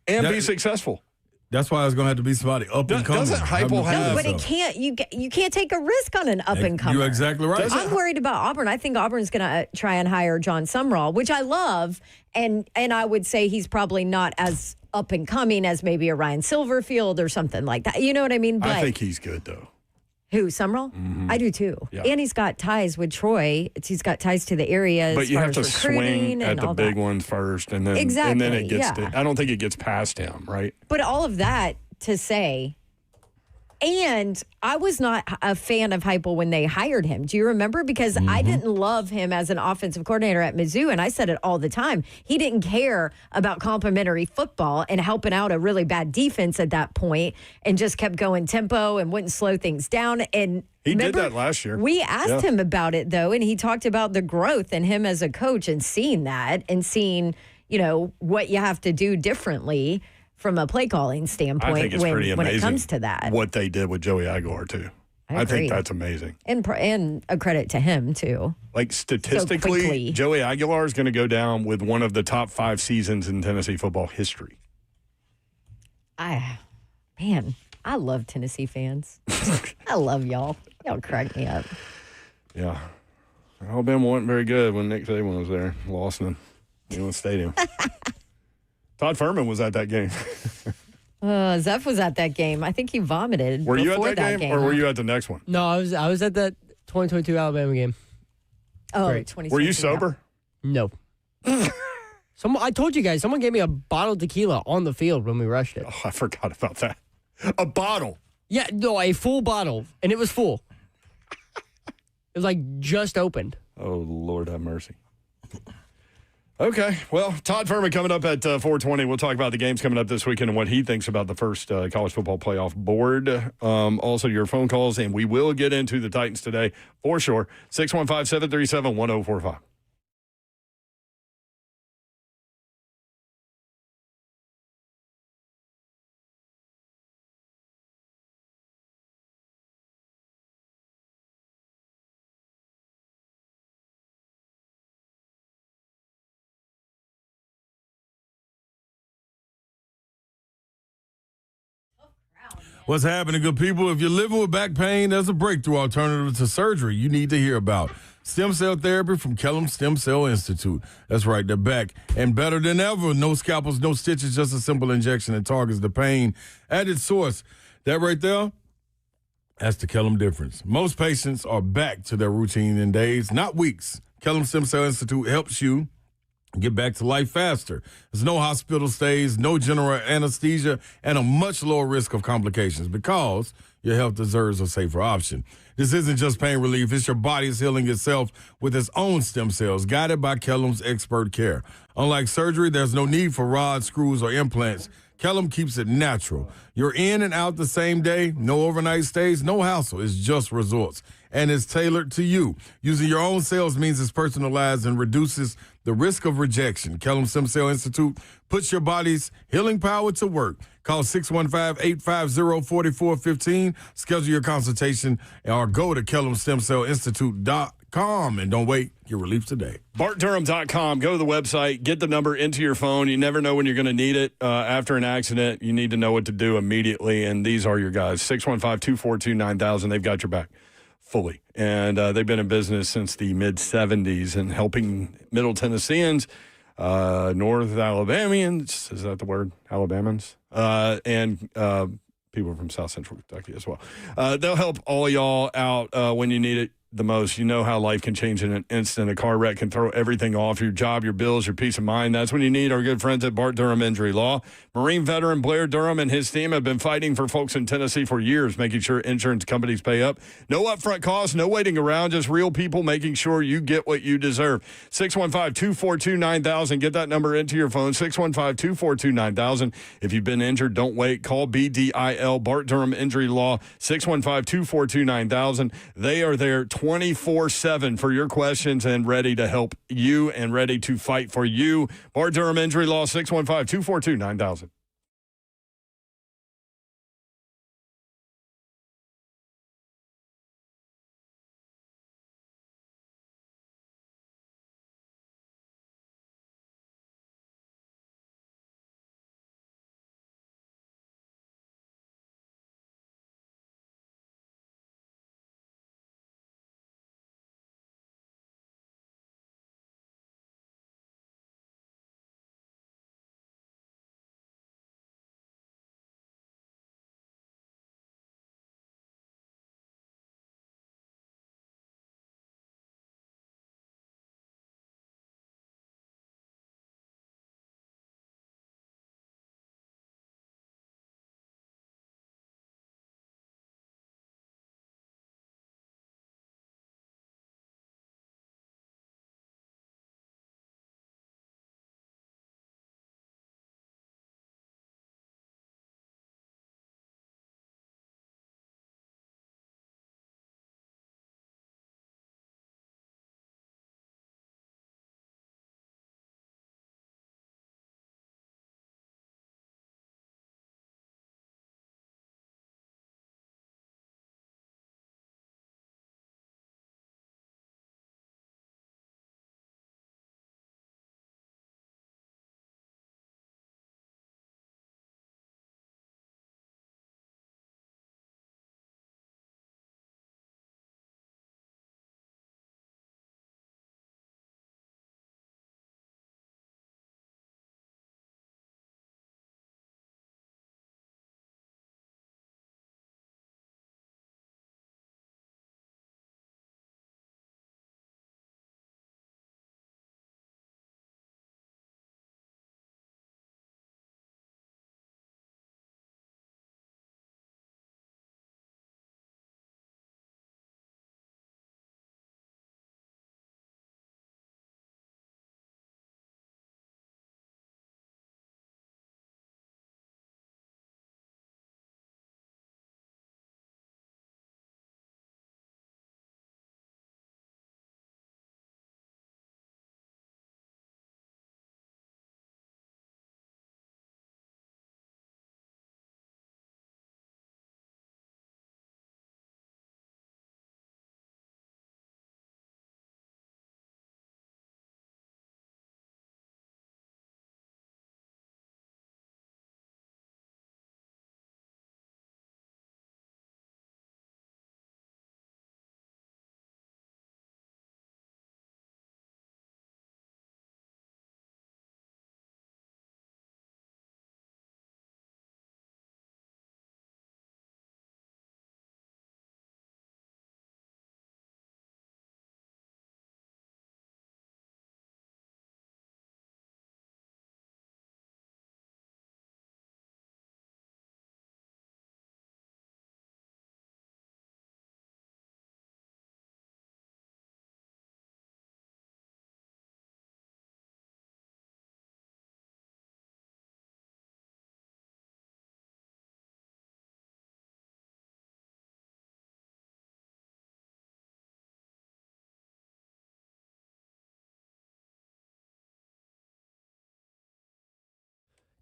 and be That- successful. That's why it's gonna have to be somebody up and coming. Doesn't Heupel have- no, but it can't. You can't take a risk on an up and comer. You're exactly right. I'm worried about Auburn. I think Auburn's going to try and hire John Sumrall, which I love, and I would say he's probably not as up and coming as maybe a Ryan Silverfield or something like that. You know what I mean? But I think he's good, though. who, Sumrall? I do too. Yeah. And he's got ties with Troy. He's got ties to the area. But as you far have to as swing recruiting at and the all big that. ones first, and then Exactly, and then it gets. yeah. I don't think it gets past him, right? But all of that to say, and I was not a fan of Heupel when they hired him. Do you remember? Because I didn't love him as an offensive coordinator at Mizzou, and I said it all the time. He didn't care about complimentary football and helping out a really bad defense at that point, and just kept going tempo and wouldn't slow things down. And He did remember, that last year. We asked him about it, though, and he talked about the growth in him as a coach and seeing that and seeing, what you have to do differently from a play calling I standpoint think it's pretty when amazing it comes to that. what they did with Joey Aguilar too. I I think agree. that's amazing. And a credit to him, too. Like statistically, quickly. Joey Aguilar is going to go down with one of the top 5 seasons in Tennessee football history. I love Tennessee fans. I love y'all. Y'all crack me up. Yeah, Alabama wasn't very good when Nick Saban was there. Lost in the Stadium. Todd Furman was at that game. Zeph was at that game. I think he vomited. Were you at before that game, or were you at the next one? No, I was at that 2022 Alabama game. Oh, Great. 20. Were you sober? No. I told you guys, someone gave me a bottle of tequila on the field when we rushed it. Oh, I forgot about that. A bottle. Yeah, no, a full bottle, and it was full. It was like just opened. Oh, Lord have mercy. Okay, well, Todd Furman coming up at 4:20. We'll talk about the games coming up this weekend and what he thinks about the first college football playoff board. Also, your phone calls, and we will get into the Titans today for sure. 615-737-1045. What's happening, good people? If you're living with back pain, there's a breakthrough alternative to surgery you need to hear about. Stem cell therapy from Kellum Stem Cell Institute. That's right, they're back. And better than ever, no scalpels, no stitches, just a simple injection that targets the pain at its source. That right there, That's the Kellum difference. Most patients are back to their routine in days, not weeks. Kellum Stem Cell Institute helps you get back to life faster. There's no hospital stays, no general anesthesia, and a much lower risk of complications because your health deserves a safer option. This isn't just pain relief. It's your body's healing itself with its own stem cells, guided by Kellum's expert care. Unlike surgery, there's no need for rods, screws, or implants. Kellum keeps it natural. You're in and out the same day, no overnight stays, no hassle. It's just results. And it's tailored to you. Using your own cells means it's personalized and reduces the risk of rejection. Kellum Stem Cell Institute puts your body's healing power to work. Call 615-850-4415. Schedule your consultation or go to KellumStemCellInstitute.com. And don't wait, get relief today. BartDurham.com. Go to the website. Get the number into your phone. You never know when you're going to need it. After an accident, you need to know what to do immediately. And these are your guys. 615-242-9000. They've got your back fully. And they've been in business since the mid-'70s and helping Middle Tennesseans, North Alabamians, is that the word? Alabamans? And people from South Central Kentucky as well. They'll help all y'all out when you need it the most. You know how life can change in an instant. A car wreck can throw everything off, your job, your bills, your peace of mind. That's when you need our good friends at Bart Durham Injury Law. Marine veteran Blair Durham and his team have been fighting for folks in Tennessee for years, making sure insurance companies pay up. No upfront costs, no waiting around, just real people making sure you get what you deserve. 615-242-9000. Get that number into your phone, 615-242-9000. If you've been injured, don't wait. Call BDIL, Bart Durham Injury Law, 615-242-9000. They are there 24/7 for your questions and ready to help you and ready to fight for you. Bart Durham Injury Law, 615-242-9000.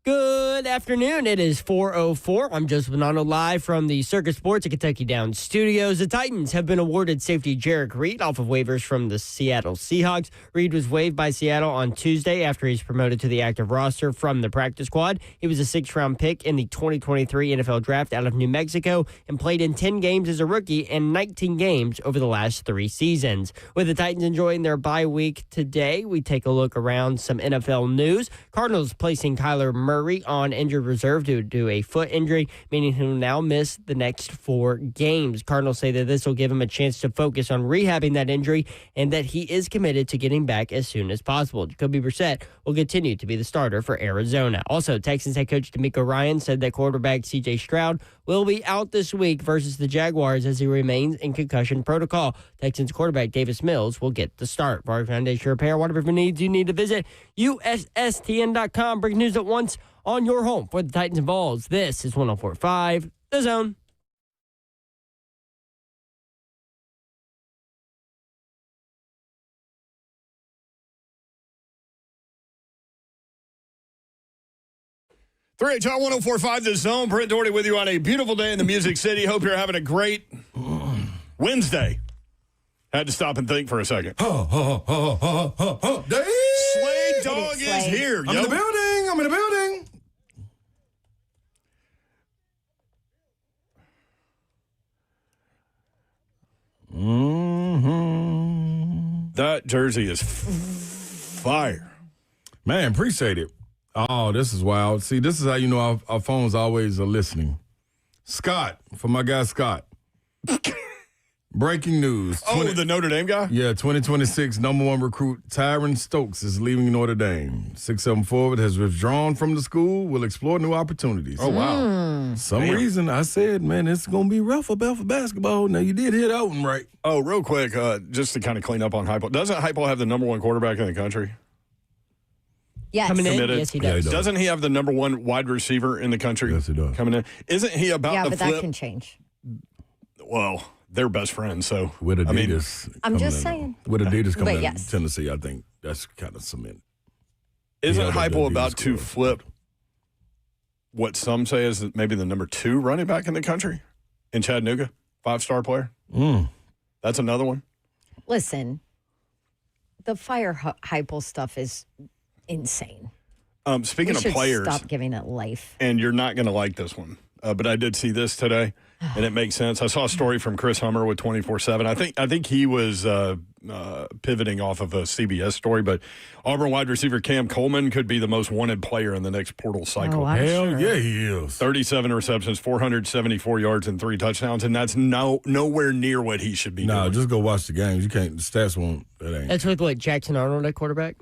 Good afternoon. It is 4:04. I'm Joseph Bonanno live from the Circus Sports at Kentucky Downs Studios. The Titans have been awarded safety Jarek Reed off of waivers from the Seattle Seahawks. Reed was waived by Seattle on Tuesday after he's promoted to the active roster from the practice squad. He was a sixth-round pick in the 2023 NFL Draft out of New Mexico and played in 10 games as a rookie and 19 games over the last 3 seasons. With the Titans enjoying their bye week today, we take a look around some NFL news. Cardinals placing Kyler Murray on injured reserve due to a foot injury, meaning he'll now miss the next 4 games. Cardinals say that this will give him a chance to focus on rehabbing that injury and that he is committed to getting back as soon as possible. Jacoby Brissett will continue to be the starter for Arizona. Also, Texans head coach DeMeco Ryans said that quarterback C.J. Stroud will be out this week versus the Jaguars as he remains in concussion protocol. Texans quarterback Davis Mills will get the start. For our foundation repair, whatever needs you need to visit USSTN.com. Breaking news at once on your home for the Titans and Vols. This is 104.5 The Zone. Three, John 104.5 The Zone. Brent Doherty with you on a beautiful day in the Music City. Hope you're having a great Wednesday. Had to stop and think for a second. Slade Dog is here. I'm in the building. I'm in the building. That jersey is fire. Man, appreciate it. Oh, this is wild. See, this is how you know our phones always are listening. Scott, for my guy Scott. Breaking news. The Notre Dame guy? Yeah, 2026 number 1 recruit Tyron Stokes is leaving Notre Dame. 6'7" forward has withdrawn from the school, will explore new opportunities. Oh, wow. Some reason I said, man, it's going to be rough for basketball. Now, you did hit that one right. Oh, real quick, just to kind of clean up on Heupel. Doesn't Heupel have the number 1 quarterback in the country? Yes. Coming in? Committed? Yes, he Yeah, he does. does. Doesn't he have the number 1 wide receiver in the country? Yes, he does. Coming in. Isn't he about Yeah, to but flip? that can change. Well, they're best friends, so. With Adidas. I'm just coming saying. With Adidas coming But in yes. Tennessee, I think that's kind of cement. Isn't Yeah, that Heupel Adidas about to squad. flip what some say is maybe the number 2 running back in the country in Chattanooga? 5-star player? That's another one. Listen, the fire Heupel stuff is insane. Speaking We of should players, stop giving it life. and you're not going to like this one, but I did see this today, and it makes sense. I saw a story from Chris Hummer with 24/7. I think he was pivoting off of a CBS story, but Auburn wide receiver Cam Coleman could be the most wanted player in the next portal cycle. Oh, I'm Hell sure. yeah, he is. 37 receptions, 474 yards, and 3 touchdowns, and that's nowhere near what he should be Nah, doing. just go watch the games. You can't, the stats won't, that ain't. That's with what, Jackson Arnold at quarterback?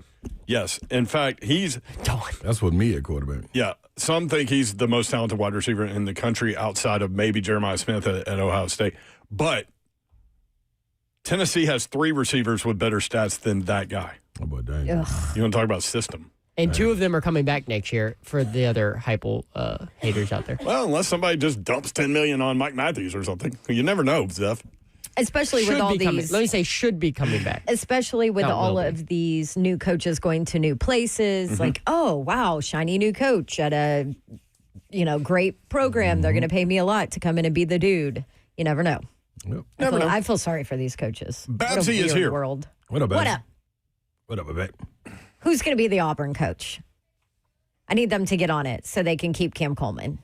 Yes. In fact, That's with me at quarterback. yeah, some think he's the most talented wide receiver in the country outside of maybe Jeremiah Smith at Ohio State. But Tennessee has 3 receivers with better stats than that guy. Oh, boy, dang. Ugh. You want to talk about system? And 2 of them are coming back next year for the other Heupel haters out there. Well, unless somebody just dumps $10 million on Mike Matthews or something. You never know, Zeph. Especially with Should all be coming. these. Let me say should be coming back. Especially with Not all will be. of these new coaches going to new places, like, oh wow, shiny new coach at a, great program. They're going to pay me a lot to come in and be the dude. You never know. Yep. I feel sorry for these coaches. What a Babsy is weird here. World. What up, What baby? up? What up, baby? Who's going to be the Auburn coach? I need them to get on it so they can keep Cam Coleman.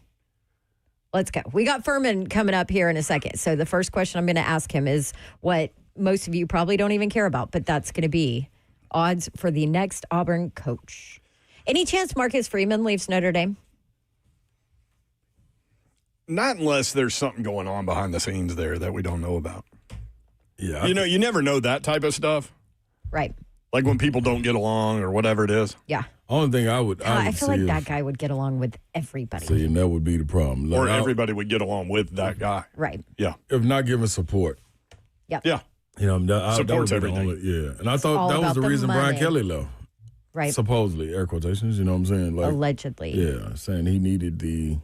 Let's go. We got Furman coming up here in a second. So the first question I'm going to ask him is what most of you probably don't even care about, but that's going to be odds for the next Auburn coach. Any chance Marcus Freeman leaves Notre Dame? Not unless there's something going on behind the scenes there that we don't know about. Yeah. You never know that type of stuff. Right. Like when people don't get along or whatever it is. Yeah. Only thing I would I feel like see that is- guy would get along with everybody. See, and that would be the problem. Or Like, everybody would get along with that guy. Right. Yeah. if not giving support. Yeah. That Supports would be the everything. yeah. And I thought all that was about the the reason Brian money. Kelly left. Right. Supposedly, air quotations, you know what I'm saying? Like, Allegedly. yeah, saying he needed the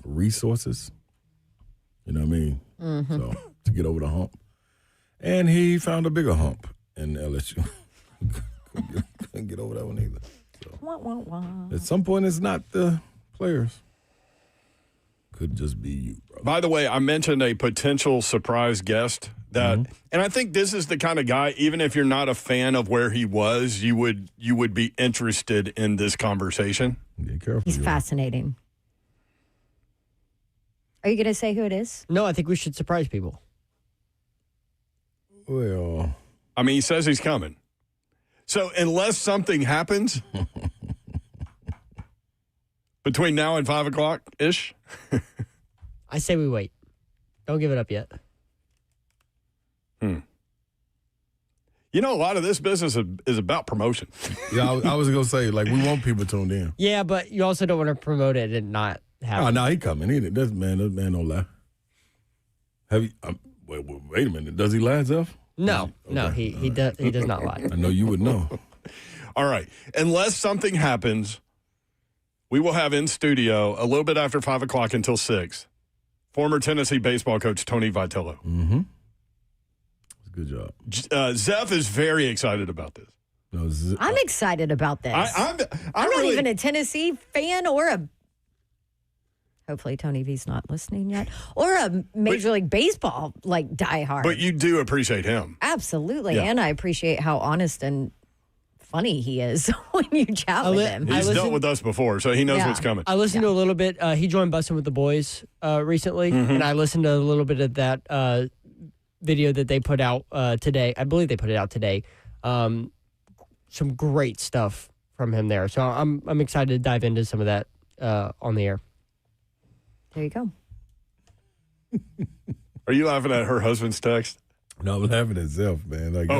resources, you know what I mean? So, to get over the hump. And he found a bigger hump in LSU. Couldn't get over that one either. So, Wah, wah, wah. at some point, it's not the players. Could just be you, bro. By the way, I mentioned a potential surprise guest and I think this is the kind of guy, even if you're not a fan of where he was, you would be interested in this conversation. Be careful. He's fascinating. Are you going to say who it is? No, I think we should surprise people. Well, I mean, he says he's coming. So unless something happens between now and 5 o'clock-ish. I say we wait. Don't give it up yet. You know, a lot of this business is about promotion. yeah, I was going to say, like, we want people tuned in. Yeah, but you also don't want to promote it and not have Oh, no, he coming. This man don't lie. Have you? Wait a minute. Does he lie, Zeph? No, no, he does not lie. I know you would know. All right. Unless something happens, we will have in studio a little bit after 5 o'clock until 6, former Tennessee baseball coach Tony Vitello. Mm-hmm. Good job. Zeph is very excited about this. No, I'm excited about this. I'm not really, even a Tennessee fan or a. Hopefully, Tony V's not listening yet, or a Major League Baseball like diehard. But you do appreciate him. Absolutely, Yeah. and I appreciate how honest and funny he is when you chat with him. He's dealt with us before, so he knows what's coming. I listened to a little bit. He joined Bussin' with the Boys recently, and I listened to a little bit of that video that they put out today. I believe they put it out today. Some great stuff from him there. So I'm excited to dive into some of that on the air. There you go. Are you laughing at her husband's text? No, I'm laughing at Zeph, man. Like,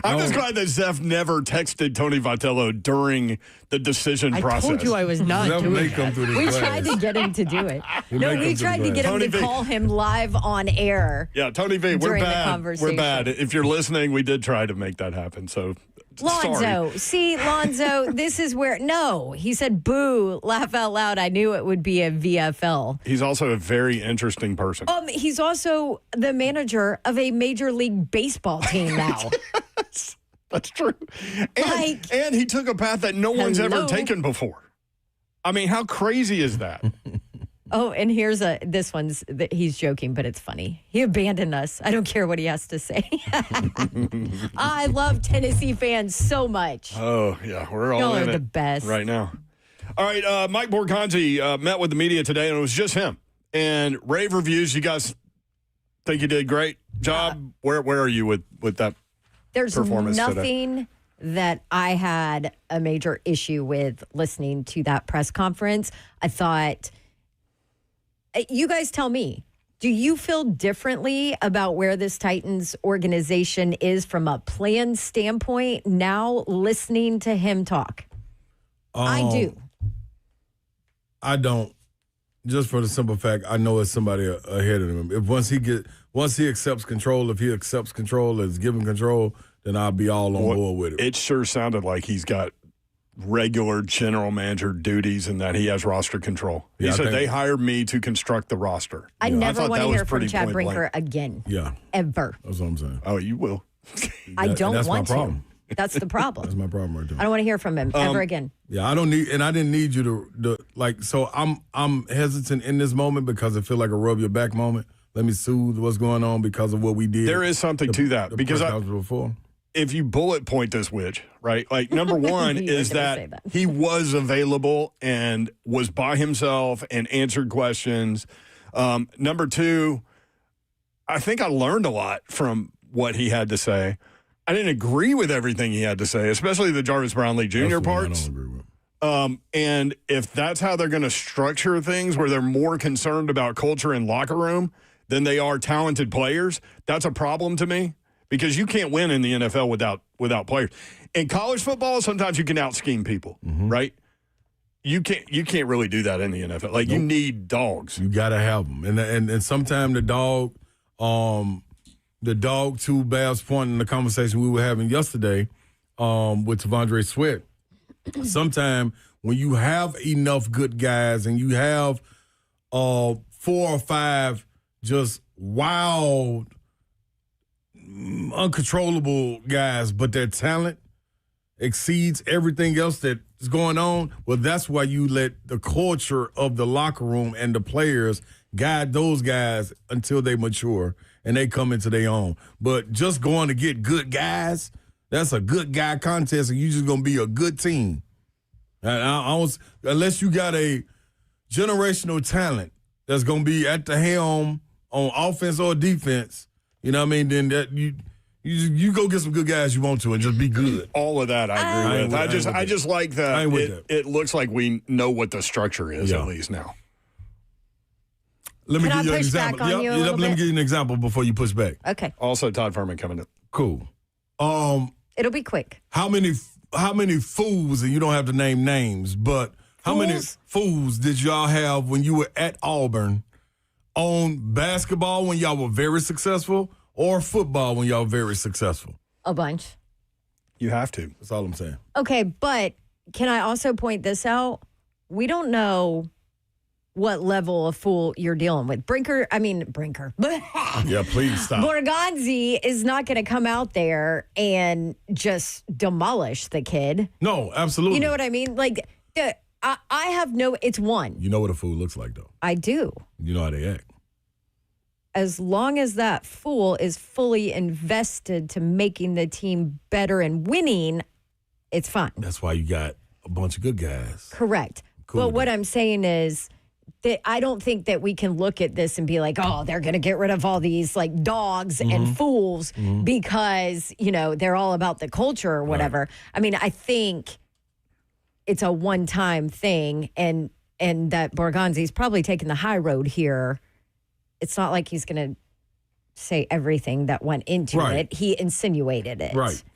I'm just glad that Zeph never texted Tony Vitello during the decision process. I told you I was not Zeph doing may that. come through this We glass. tried to get him to do it. He No, may we come through tried the to get glass. him Tony to V. call him live on air. Yeah, Tony V, we're During the bad. We're conversation. bad. If you're listening, we did try to make that happen. So, Lonzo, sorry. see, Lonzo, this is where, no, he said, boo, laugh out loud. I knew it would be a VFL. He's also a very interesting person. He's also the manager of a Major League Baseball team now. That's true. And he took a path that no one's ever taken before. I mean, how crazy is that? And here's this one's, he's joking, but it's funny. He abandoned us. I don't care what he has to say. I love Tennessee fans so much. Oh, yeah. We're all Y'all in are it the best. right now. All right. Mike Borgonzi met with the media today, and it was just him. And rave reviews, you guys think you did a great job? Where are you with that There's performance nothing that I had a major issue with listening to that press conference. I thought, you guys tell me, do you feel differently about where this Titans organization is from a plan standpoint now listening to him talk? I do. I don't. Just for the simple fact, I know it's somebody ahead of him. If once he accepts control, if he accepts control, is given control, then I'll be all on board with it. It sure sounded like he's got regular general manager duties and that he has roster control. He said they hired me to construct the roster. I never want to hear from Chad Brinker again. Yeah. Ever. That's what I'm saying. Oh, you will. I don't that's want my problem. to. That's the problem. That's my problem right there. I don't want to hear from him ever again. Yeah, I don't need, and I didn't need you to like. So I'm hesitant in this moment because I feel like a rub your back moment. Let me soothe what's going on because of what we did. There is something to that because before. If you bullet point this witch, right? Like number one is that he was available and was by himself and answered questions. Number two, I think I learned a lot from what he had to say. I didn't agree with everything he had to say, especially the Jarvis Brownlee Jr. parts. I don't agree with. And if that's how they're going to structure things, where they're more concerned about culture and locker room than they are talented players, that's a problem to me because you can't win in the NFL without players. In college football, sometimes you can out-scheme people, right? You can't really do that in the NFL. Like, you need dogs. You got to have them. And sometimes the dog, to Bab's point in the conversation we were having yesterday with Tavondre Sweat, sometimes when you have enough good guys and you have 4 or 5 just wild, uncontrollable guys, but their talent exceeds everything else that is going on, well, that's why you let the culture of the locker room and the players guide those guys until they mature and they come into their own. But just going to get good guys, that's a good guy contest, and you're just going to be a good team. And unless you got a generational talent that's going to be at the helm on offense or defense, you know what I mean, then that you go get some good guys you want to and just be good. All of that I agree with. I just like that it looks like we know what the structure is at least now. Let me Can give you I an push example. back on you a little Let me bit? give you an example before you push back. Okay. Also, Todd Furman coming up. Cool. It'll be quick. How many fools, and you don't have to name names, but how many fools did y'all have when you were at Auburn on basketball when y'all were very successful or football when y'all were very successful? A bunch. You have to. That's all I'm saying. Okay, but can I also point this out? We don't know what level of fool you're dealing with. Brinker. Yeah, please stop. Borgonzi is not going to come out there and just demolish the kid. No, absolutely. You know what I mean? Like, I have no, it's one. You know what a fool looks like, though. I do. You know how they act. As long as that fool is fully invested to making the team better and winning, it's fine. That's why you got a bunch of good guys. Correct. Cool. But what I'm saying is that I don't think that we can look at this and be like, oh, they're going to get rid of all these like dogs and fools because, they're all about the culture or whatever. Right. I mean, I think it's a one-time thing and that Borgonzi's probably taking the high road here. It's not like he's going to say everything that went into it. He insinuated it.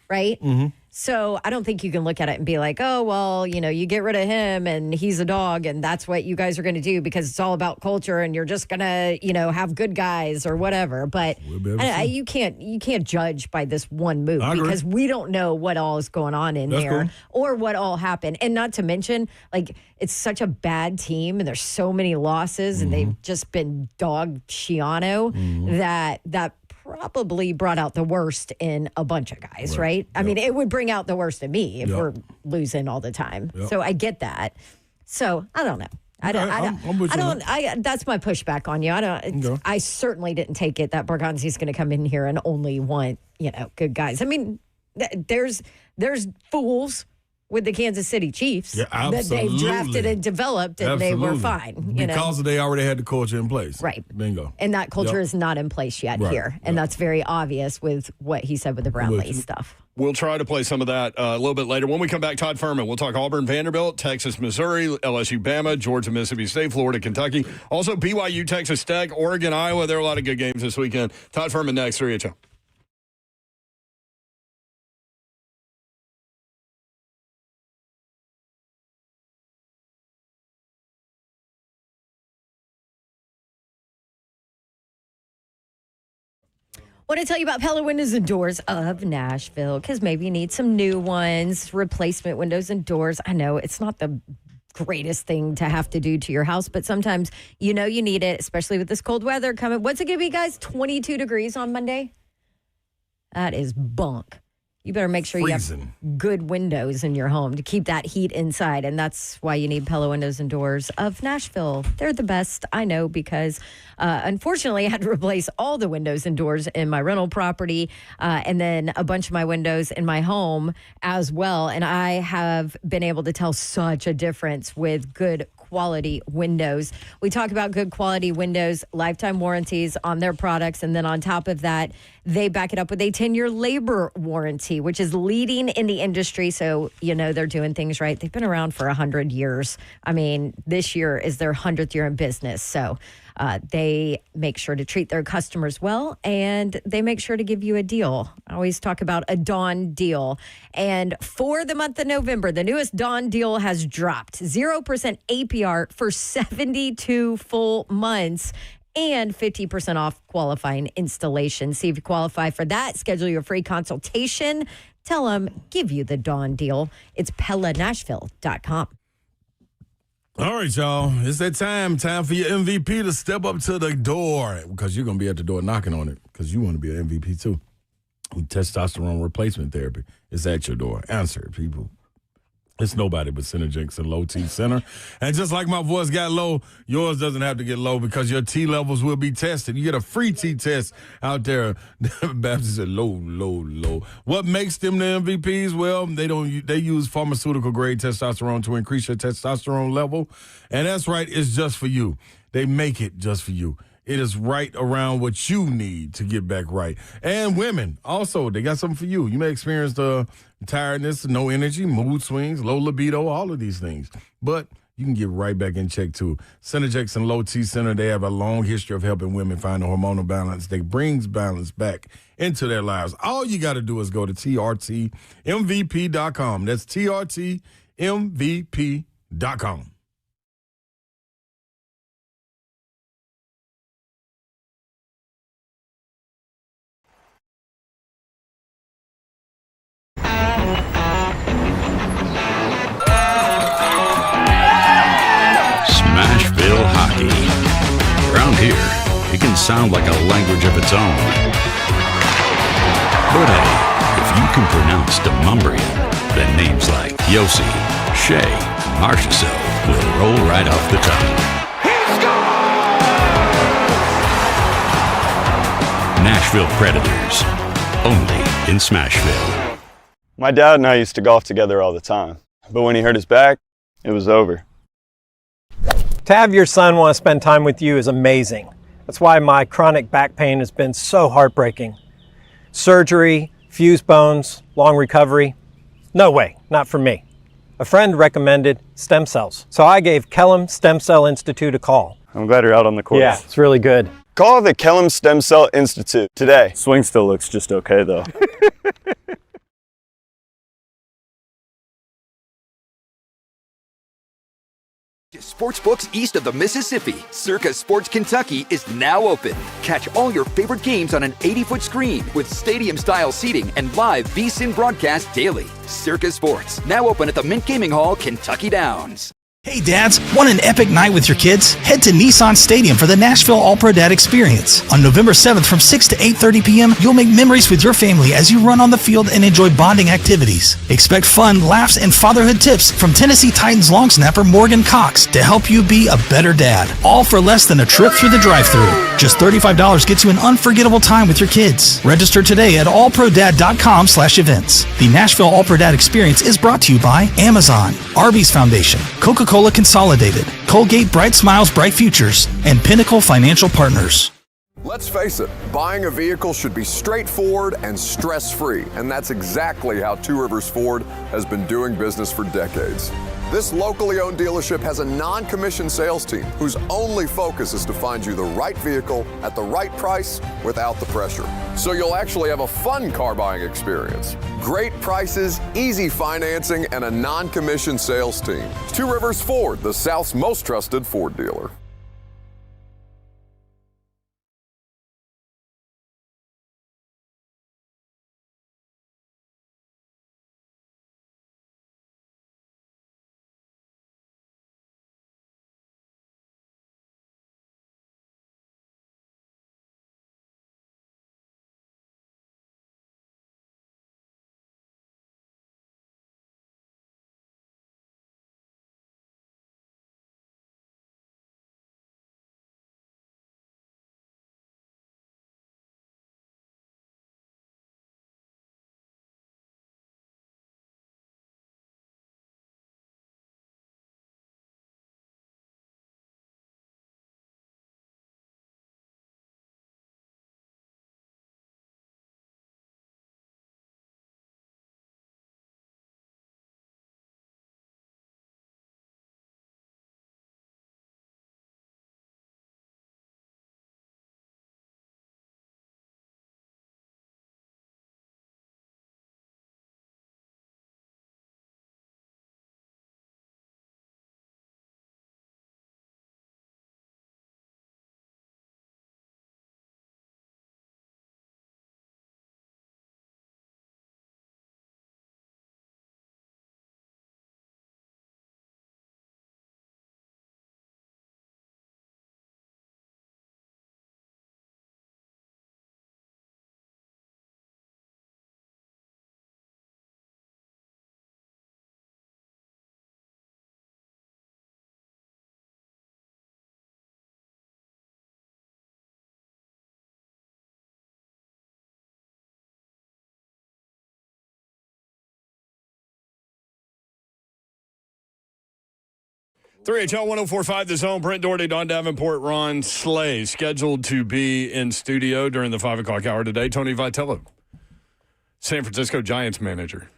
Right? Mm-hmm. So I don't think you can look at it and be like, oh, well, you get rid of him and he's a dog and that's what you guys are going to do because it's all about culture and you're just going to, have good guys or whatever. But you can't judge by this one move because we don't know what all is going on in there or what all happened. And not to mention, like, it's such a bad team and there's so many losses and they've just been dog Shiano that probably brought out the worst in a bunch of guys, right? I mean, it would bring out the worst in me if we're losing all the time. So I get that. So I don't know. That's my pushback on you. I certainly didn't take it that Borgonzi's going to come in here and only want, good guys. I mean, there's fools with the Kansas City Chiefs that they've drafted and developed, and they were fine. Because they already had the culture in place. Right. Bingo. And that culture is not in place yet here. And that's very obvious with what he said with the Brownlee stuff. We'll try to play some of that a little bit later. When we come back, Todd Furman, we'll talk Auburn, Vanderbilt, Texas, Missouri, LSU, Bama, Georgia, Mississippi State, Florida, Kentucky. Also, BYU, Texas Tech, Oregon, Iowa. There are a lot of good games this weekend. Todd Furman next, 3HL. Want to tell you about Pella Windows and Doors of Nashville because maybe you need some new ones, replacement windows and doors. I know it's not the greatest thing to have to do to your house, but sometimes you need it, especially with this cold weather coming. What's it going to be, guys? 22 degrees on Monday? That is bunk. You better make sure you have good windows in your home to keep that heat inside. And that's why you need Pella Windows and Doors of Nashville. They're the best, I know, because unfortunately I had to replace all the windows and doors in my rental property and then a bunch of my windows in my home as well. And I have been able to tell such a difference with good quality windows. We talk about good quality windows, lifetime warranties on their products. And then on top of that, they back it up with a 10-year labor warranty, which is leading in the industry. So, they're doing things right. They've been around for 100 years. I mean, this year is their 100th year in business. So they make sure to treat their customers well, and they make sure to give you a deal. I always talk about a Dawn deal. And for the month of November, the newest Dawn deal has dropped. 0% APR for 72 full months and 50% off qualifying installation. See if you qualify for that. Schedule your free consultation. Tell them, give you the Dawn deal. It's PellaNashville.com. All right, y'all. It's that time for your MVP to step up to the door because you're going to be at the door knocking on it because you want to be an MVP too. Testosterone replacement therapy is at your door. Answer it, people. It's nobody but Synergix and Low T Center. And just like my voice got low, yours doesn't have to get low because your T levels will be tested. You get a free T test out there. Baptist said low, low, low. What makes them the MVPs? Well, they use pharmaceutical grade testosterone to increase your testosterone level. And that's right, it's just for you. They make it just for you. It is right around what you need to get back right. And women, also, they got something for you. You may experience the tiredness, no energy, mood swings, low libido, all of these things. But you can get right back in check, too. Synergex and Low T Center, they have a long history of helping women find a hormonal balance that brings balance back into their lives. All you got to do is go to TRTMVP.com. That's TRTMVP.com. Nashville hockey. Around here, it can sound like a language of its own. But hey, if you can pronounce Demumbrian, then names like Yossi, Shea, Marchessault will roll right off the tongue. Nashville Predators, only in Smashville. My dad and I used to golf together all the time, but when he hurt his back, it was over. To have your son want to spend time with you is amazing. That's why my chronic back pain has been so heartbreaking. Surgery, fused bones, long recovery. No way, not for me. A friend recommended stem cells, so I gave Kellum Stem Cell Institute a call. I'm glad you're out on the course. Yeah, it's really good. Call the Kellum Stem Cell Institute today. Swing still looks just okay, though. Sportsbooks east of the Mississippi, Circa Sports Kentucky is now open. Catch all your favorite games on an 80-foot screen with stadium-style seating and live VSiN broadcast daily. Circa Sports, now open at the Mint Gaming Hall, Kentucky Downs. Hey dads, want an epic night with your kids? Head to Nissan Stadium for the Nashville All-Pro Dad Experience. On November 7th from 6 to 8:30 p.m., you'll make memories with your family as you run on the field and enjoy bonding activities. Expect fun, laughs, and fatherhood tips from Tennessee Titans long snapper Morgan Cox to help you be a better dad. All for less than a trip through the drive-thru. Just $35 gets you an unforgettable time with your kids. Register today at allprodad.com/events. The Nashville All-Pro Dad Experience is brought to you by Amazon, Arby's Foundation, Coca-Cola Consolidated, Colgate Bright Smiles Bright Futures, and Pinnacle Financial Partners. Let's face it, buying a vehicle should be straightforward and stress-free, and that's exactly how Two Rivers Ford has been doing business for decades. This locally owned dealership has a non-commissioned sales team whose only focus is to find you the right vehicle at the right price without the pressure. So you'll actually have a fun car buying experience. Great prices, easy financing, and a non-commissioned sales team. Two Rivers Ford, the South's most trusted Ford dealer. 3HL 104.5 The Zone. Brent Doherty, Don Davenport, Ron Slay scheduled to be in studio during the 5 o'clock hour today. Tony Vitello, San Francisco Giants manager.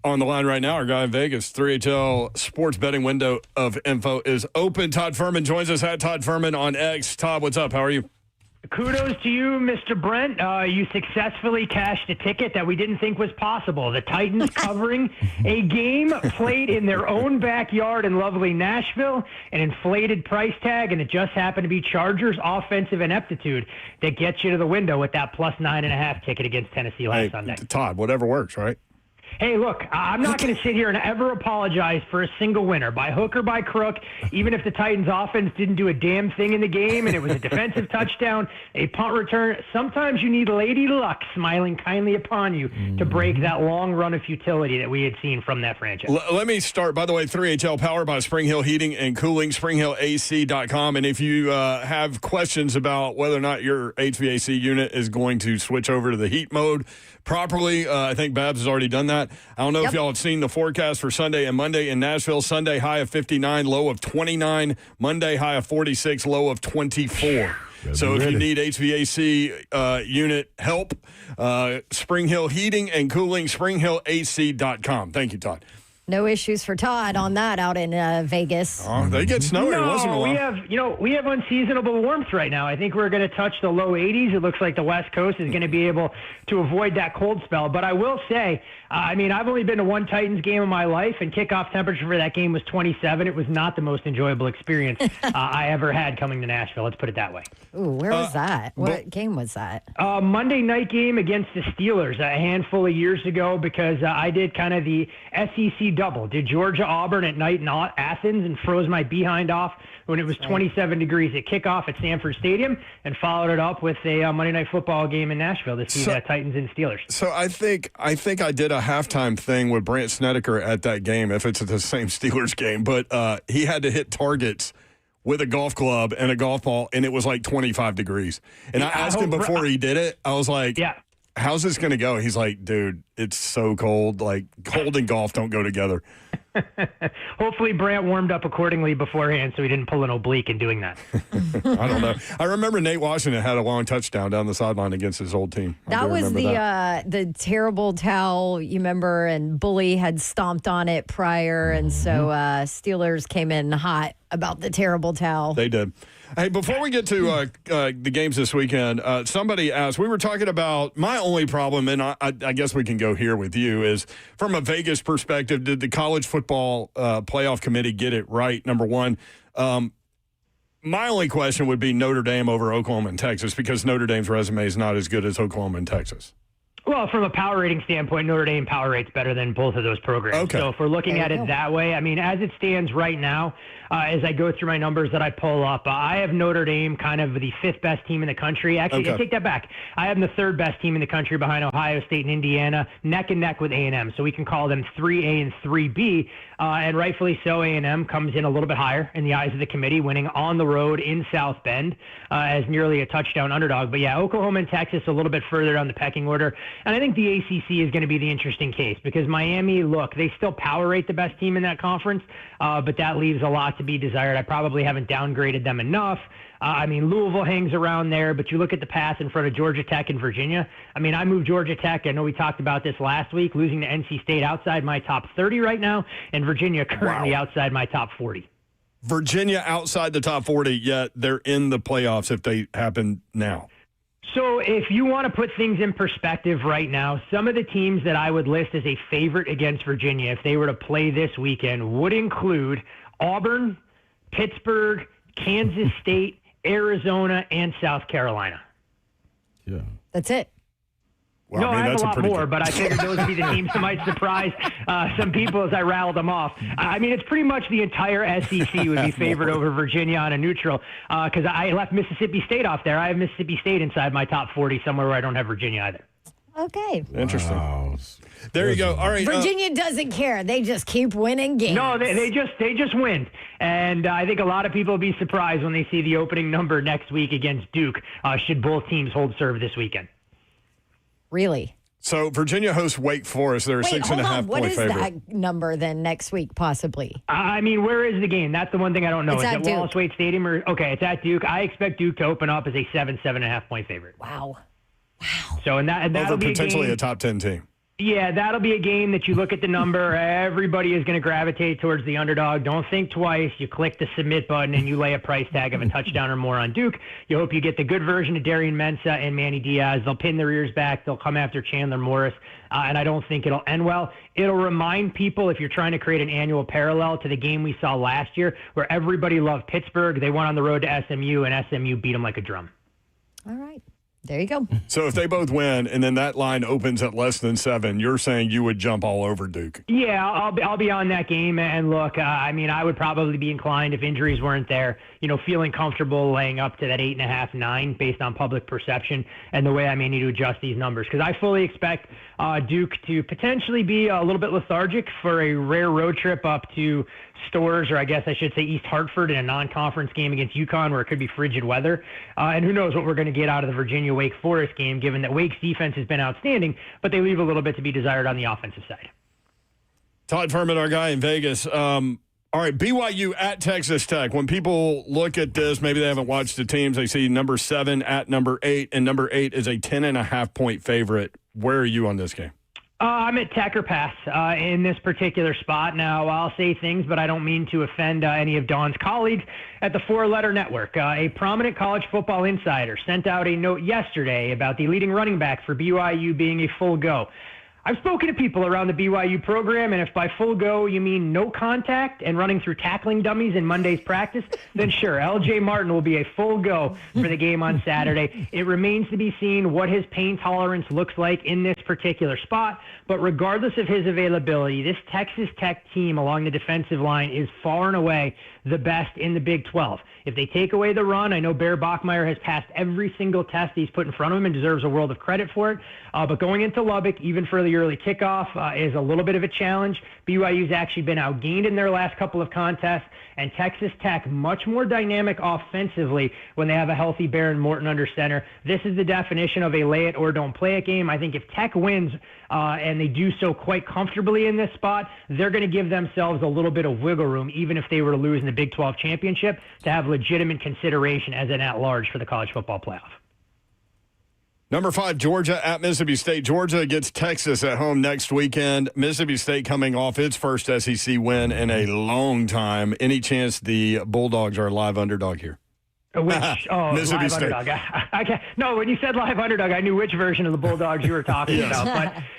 On the line right now, our guy in Vegas, 3HL sports betting window of info is open. Todd Furman joins us at Todd Furman on X. Todd, what's up? How are you? Kudos to you, Mr. Brent. You successfully cashed a ticket that we didn't think was possible. The Titans covering a game played in their own backyard in lovely Nashville, an inflated price tag, and it just happened to be Chargers offensive ineptitude that gets you to the window with that plus 9.5 ticket against Tennessee last Sunday. Todd, whatever works, right? Hey, look, I'm not going to sit here and ever apologize for a single winner, by hook or by crook, even if the Titans offense didn't do a damn thing in the game and it was a defensive touchdown, a punt return. Sometimes you need Lady Luck smiling kindly upon you to break that long run of futility that we had seen from that franchise. Let me start, by the way, 3HL powered by Spring Hill Heating and Cooling, springhillac.com. And if you have questions about whether or not your HVAC unit is going to switch over to the heat mode properly, I think Babs has already done that. I don't know if y'all have seen the forecast for Sunday and Monday in Nashville. Sunday high of 59, low of 29. Monday high of 46, low of 24. So if you need HVAC unit help, Spring Hill Heating and Cooling, springhillac.com. Thank you, Todd. No issues for Todd on that out in Vegas. Oh, they get snowy. No, Once in a while. we have unseasonable warmth right now. I think we're going to touch the low 80s. It looks like the West Coast is going to be able to avoid that cold spell. But I will say, I've only been to one Titans game in my life, and kickoff temperature for that game was 27. It was not the most enjoyable experience I ever had coming to Nashville. Let's put it that way. Ooh, where was that? What game was that? Monday night game against the Steelers a handful of years ago, because I did kind of the SEC double. Did Georgia Auburn at night in Athens and froze my behind off when it was 27 degrees at kickoff at Sanford Stadium, and followed it up with a Monday Night Football game in Nashville to see the Titans and Steelers. So I think I did a halftime thing with Brant Snedeker at that game, if it's the same Steelers game, but he had to hit targets with a golf club and a golf ball, and it was like 25 degrees. And I asked him before he did it, I was like, how's this going to go? He's like, dude, it's so cold. Like, cold and golf don't go together. Hopefully Brant warmed up accordingly beforehand so he didn't pull an oblique in doing that. I don't know. I remember Nate Washington had a long touchdown down the sideline against his old team. That was the terrible towel, you remember, and Bully had stomped on it prior, and so Steelers came in hot about the terrible towel. They did. Hey, before we get to the games this weekend, somebody asked, we were talking about my only problem, and I guess we can go here with you, is from a Vegas perspective, did the college football playoff committee get it right, number one? My only question would be Notre Dame over Oklahoma and Texas, because Notre Dame's resume is not as good as Oklahoma and Texas. Well, from a power rating standpoint, Notre Dame power rates better than both of those programs. Okay. So if we're looking at it that way, as it stands right now, as I go through my numbers that I pull up, I have Notre Dame kind of the fifth best team in the country. Actually, I take that back. I have them the third best team in the country behind Ohio State and Indiana, neck and neck with A&M. So we can call them 3A and 3B. And rightfully so, A&M comes in a little bit higher in the eyes of the committee, winning on the road in South Bend as nearly a touchdown underdog. But yeah, Oklahoma and Texas a little bit further down the pecking order. And I think the ACC is going to be the interesting case, because Miami, look, they still power rate the best team in that conference, but that leaves a lot to be desired. I probably haven't downgraded them enough. Louisville hangs around there, but you look at the path in front of Georgia Tech and Virginia. I moved Georgia Tech. I know we talked about this last week, losing to NC State outside my top 30 right now, and Virginia currently outside my top 40. Virginia outside the top 40, yet they're in the playoffs if they happen now. So if you want to put things in perspective right now, some of the teams that I would list as a favorite against Virginia, if they were to play this weekend, would include Auburn, Pittsburgh, Kansas State, Arizona, and South Carolina. Yeah. That's it. Well, no, I have a lot more, but I figured those would be the teams that might surprise some people as I rattled them off. It's pretty much the entire SEC would be favored over Virginia on a neutral, because I left Mississippi State off there. I have Mississippi State inside my top 40, somewhere where I don't have Virginia either. Okay. Interesting. Wow. There you go. All right. Virginia doesn't care. They just keep winning games. No, they just win. And I think a lot of people will be surprised when they see the opening number next week against Duke, should both teams hold serve this weekend. Really? So Virginia hosts Wake Forest. They're a 6.5 point favorite. What is that number then next week, possibly? I mean, where is the game? That's the one thing I don't know. It's is at it Duke. Wallace Wade Stadium? Okay, it's at Duke. I expect Duke to open up as a 7.5 point favorite. Wow. So, and that'll be potentially a top 10 team. Yeah, that'll be a game that you look at the number. Everybody is going to gravitate towards the underdog. Don't think twice. You click the submit button and you lay a price tag of a touchdown or more on Duke. You hope you get the good version of Darian Mensah and Manny Diaz. They'll pin their ears back. They'll come after Chandler Morris. And I don't think it'll end well. It'll remind people, if you're trying to create an annual parallel to the game we saw last year, where everybody loved Pittsburgh. They went on the road to SMU, and SMU beat them like a drum. All right. There you go. So if they both win and then that line opens at less than 7, you're saying you would jump all over Duke? Yeah, I'll be on that game. And look, I mean, I would probably be inclined, if injuries weren't there, feeling comfortable laying up to that 8.5, 9 based on public perception and the way I may need to adjust these numbers. Because I fully expect Duke to potentially be a little bit lethargic for a rare road trip up to Storrs, or I guess I should say East Hartford, in a non-conference game against UConn where it could be frigid weather. And who knows what we're going to get out of the Virginia-Wake Forest game, given that Wake's defense has been outstanding, but they leave a little bit to be desired on the offensive side. Todd Furman, our guy in Vegas. All right, BYU at Texas Tech. When people look at this, maybe they haven't watched the teams, they see number 7 at number 8, and number 8 is a 10.5 point favorite. Where are you on this game? I'm at Tech or pass in this particular spot. Now, I'll say things, but I don't mean to offend any of Don's colleagues at the Four Letter Network. A prominent college football insider sent out a note yesterday about the leading running back for BYU being a full go. I've spoken to people around the BYU program, and if by full go you mean no contact and running through tackling dummies in Monday's practice, then sure, L.J. Martin will be a full go for the game on Saturday. It remains to be seen what his pain tolerance looks like in this particular spot, but regardless of his availability, this Texas Tech team along the defensive line is far and away the best in the Big 12. If they take away the run, I know Bear Bachmeier has passed every single test he's put in front of him and deserves a world of credit for it. But going into Lubbock, even for the early kickoff, is a little bit of a challenge. BYU's actually been outgained in their last couple of contests, and Texas Tech much more dynamic offensively when they have a healthy Baron Morton under center. This is the definition of a lay it or don't play it game. I think if Tech wins, and they do so quite comfortably in this spot, they're going to give themselves a little bit of wiggle room, even if they were to lose in the Big 12 championship, to have legitimate consideration as an at-large for the college football playoff. Number 5, Georgia at Mississippi State. Georgia gets Texas at home next weekend. Mississippi State coming off its first SEC win in a long time. Any chance the Bulldogs are a live underdog here? Mississippi live State. Underdog. No, when you said live underdog, I knew which version of the Bulldogs you were talking about.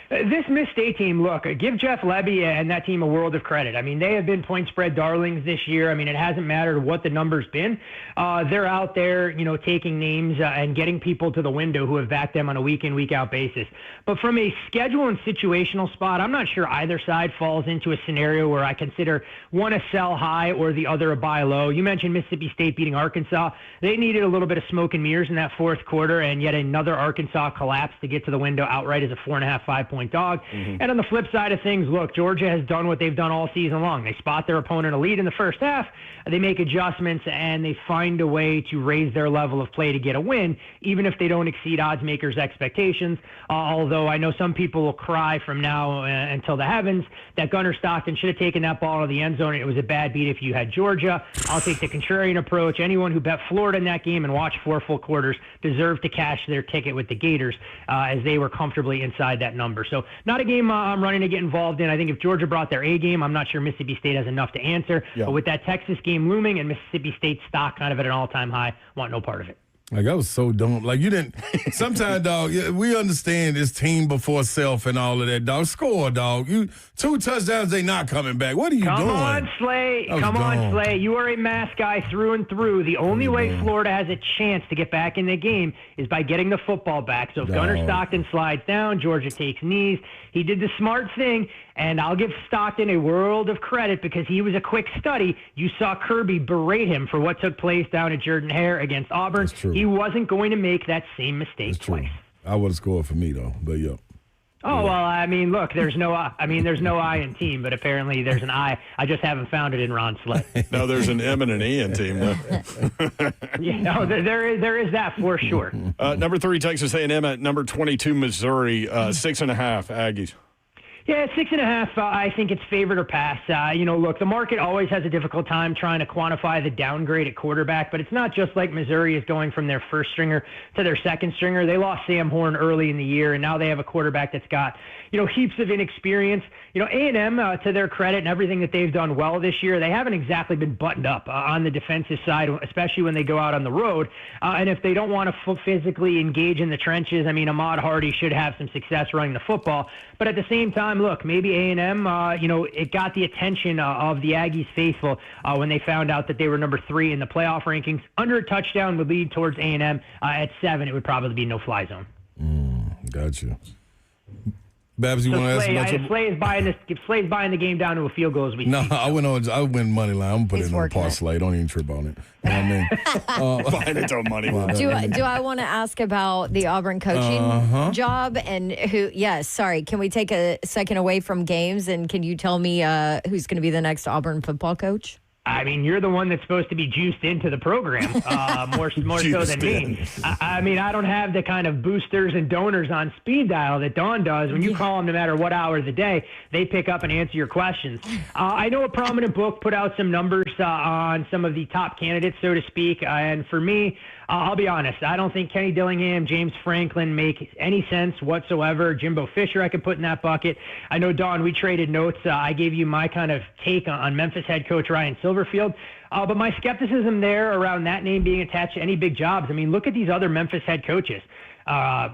But this Miss State team, look, give Jeff Lebby and that team a world of credit. I mean, they have been point spread darlings this year. I mean, it hasn't mattered what the number's been. They're out there, taking names and getting people to the window who have backed them on a week-in, week-out basis. But from a schedule and situational spot, I'm not sure either side falls into a scenario where I consider one a sell high or the other a buy low. You mentioned Mississippi State beating Arkansas. They needed a little bit of smoke and mirrors in that fourth quarter, and yet another Arkansas collapse to get to the window outright as a 4.5, 5-point dog. Mm-hmm. And on the flip side of things, look, Georgia has done what they've done all season long. They spot their opponent a lead in the first half, they make adjustments, and they find a way to raise their level of play to get a win, even if they don't exceed odds makers' expectations. Although I know some people will cry from now until the heavens that Gunnar Stockton should have taken that ball to the end zone. It was a bad beat if you had Georgia. I'll take the contrarian approach. Anyone who bet Florida in that game and watched 4 full quarters deserved to cash their ticket with the Gators as they were comfortably inside that number. So not a game I'm running to get involved in. I think if Georgia brought their A game, I'm not sure Mississippi State has enough to answer. Yeah. But with that Texas game looming and Mississippi State stock kind of at an all-time high, want no part of it. Like, I was so dumb. Like, you didn't – sometimes, dog, we understand it's team before self and all of that, dog. Score, dog. 2 touchdowns, they not coming back. What are you doing? Come on, Slay. Come on, Slay. You are a math guy through and through. The only way Florida has a chance to get back in the game is by getting the football back. So if Gunnar Stockton slides down, Georgia takes knees. He did the smart thing, and I'll give Stockton a world of credit because he was a quick study. You saw Kirby berate him for what took place down at Jordan-Hare against Auburn. He wasn't going to make that same mistake twice. I would have scored for me, though, but yeah. Oh, well, I mean, look, there's no I in team, but apparently there's an I. I just haven't found it in Ron Slay. No, there's an M and an E in team, though. Yeah, no, there is that for sure. Number 3, Texas A&M at number 22, Missouri, 6.5, Aggies. Yeah, 6.5. I think it's favored or pass. Look, the market always has a difficult time trying to quantify the downgrade at quarterback, but it's not just like Missouri is going from their first stringer to their second stringer. They lost Sam Horn early in the year, and now they have a quarterback that's got, heaps of inexperience. A&M, to their credit and everything that they've done well this year, they haven't exactly been buttoned up on the defensive side, especially when they go out on the road. And if they don't want to physically engage in the trenches, Ahmad Hardy should have some success running the football. But at the same time, look, maybe A&M, it got the attention of the Aggies faithful when they found out that they were number 3 in the playoff rankings. Under a touchdown would lead towards A&M. At 7, it would probably be no-fly zone. Gotcha. Babs, you want to ask about if Slay's buying the game down to a field goal as we No, speak. I went money line. I'm going to put it on a parlay. Don't even trip on it. You know what I mean? Buying it on money line. Do I want to ask about the Auburn coaching job and who? Yes, sorry. Can we take a second away from games and can you tell me who's going to be the next Auburn football coach? You're the one that's supposed to be juiced into the program more so than me. I don't have the kind of boosters and donors on speed dial that Dawn does. When you call them, no matter what hour of the day, they pick up and answer your questions. I know a prominent book put out some numbers on some of the top candidates, so to speak. And for me, I'll be honest, I don't think Kenny Dillingham, James Franklin make any sense whatsoever. Jimbo Fisher I could put in that bucket. I know, Dawn, we traded notes. I gave you my kind of take on Memphis head coach Ryan Silverfield. But my skepticism there around that name being attached to any big jobs, look at these other Memphis head coaches.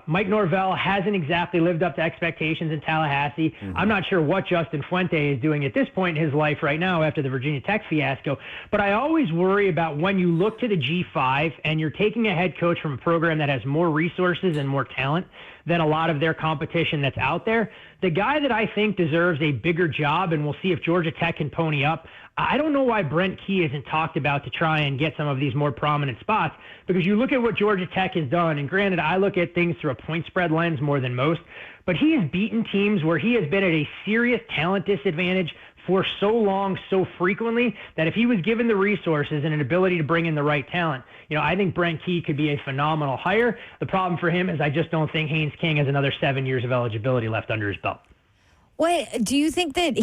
Mike Norvell hasn't exactly lived up to expectations in Tallahassee. Mm-hmm. I'm not sure what Justin Fuente is doing at this point in his life right now after the Virginia Tech fiasco, but I always worry about when you look to the G5 and you're taking a head coach from a program that has more resources and more talent than a lot of their competition that's out there. The guy that I think deserves a bigger job, and we'll see if Georgia Tech can pony up, I don't know why Brent Key isn't talked about to try and get some of these more prominent spots, because you look at what Georgia Tech has done, and granted, I look at things through a point spread lens more than most, but he has beaten teams where he has been at a serious talent disadvantage for so long, so frequently, that if he was given the resources and an ability to bring in the right talent, I think Brent Key could be a phenomenal hire. The problem for him is I just don't think Haynes King has another 7 years of eligibility left under his belt. What do you think that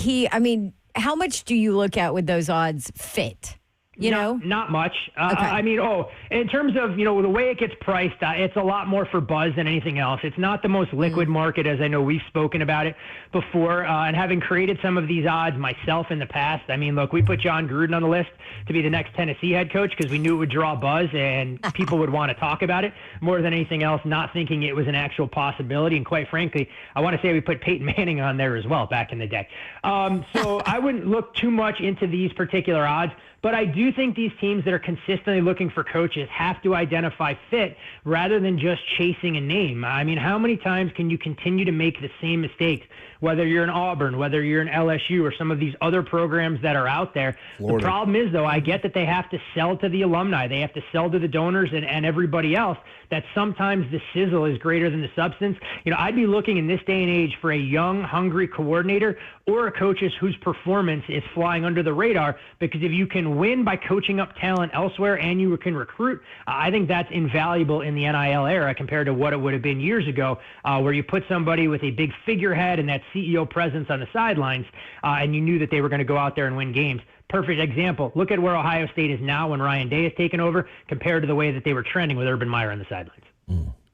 how much do you look at with those odds fit? Not much. Okay. In terms of, the way it gets priced, it's a lot more for buzz than anything else. It's not the most liquid market, as I know we've spoken about it before. And having created some of these odds myself in the past, look, we put John Gruden on the list to be the next Tennessee head coach because we knew it would draw buzz and people would want to talk about it more than anything else, not thinking it was an actual possibility. And quite frankly, I want to say we put Peyton Manning on there as well back in the day. So I wouldn't look too much into these particular odds. But I do think these teams that are consistently looking for coaches have to identify fit rather than just chasing a name. How many times can you continue to make the same mistakes, whether you're in Auburn, whether you're in LSU or some of these other programs that are out there? Florida. The problem is, though, I get that they have to sell to the alumni. They have to sell to the donors and everybody else, that sometimes the sizzle is greater than the substance. I'd be looking in this day and age for a young, hungry coordinator or a coach whose performance is flying under the radar, because if you can win by coaching up talent elsewhere and you can recruit, I think that's invaluable in the NIL era compared to what it would have been years ago, where you put somebody with a big figurehead and that CEO presence on the sidelines, and you knew that they were going to go out there and win games. Perfect example. Look at where Ohio State is now when Ryan Day has taken over compared to the way that they were trending with Urban Meyer on the sidelines.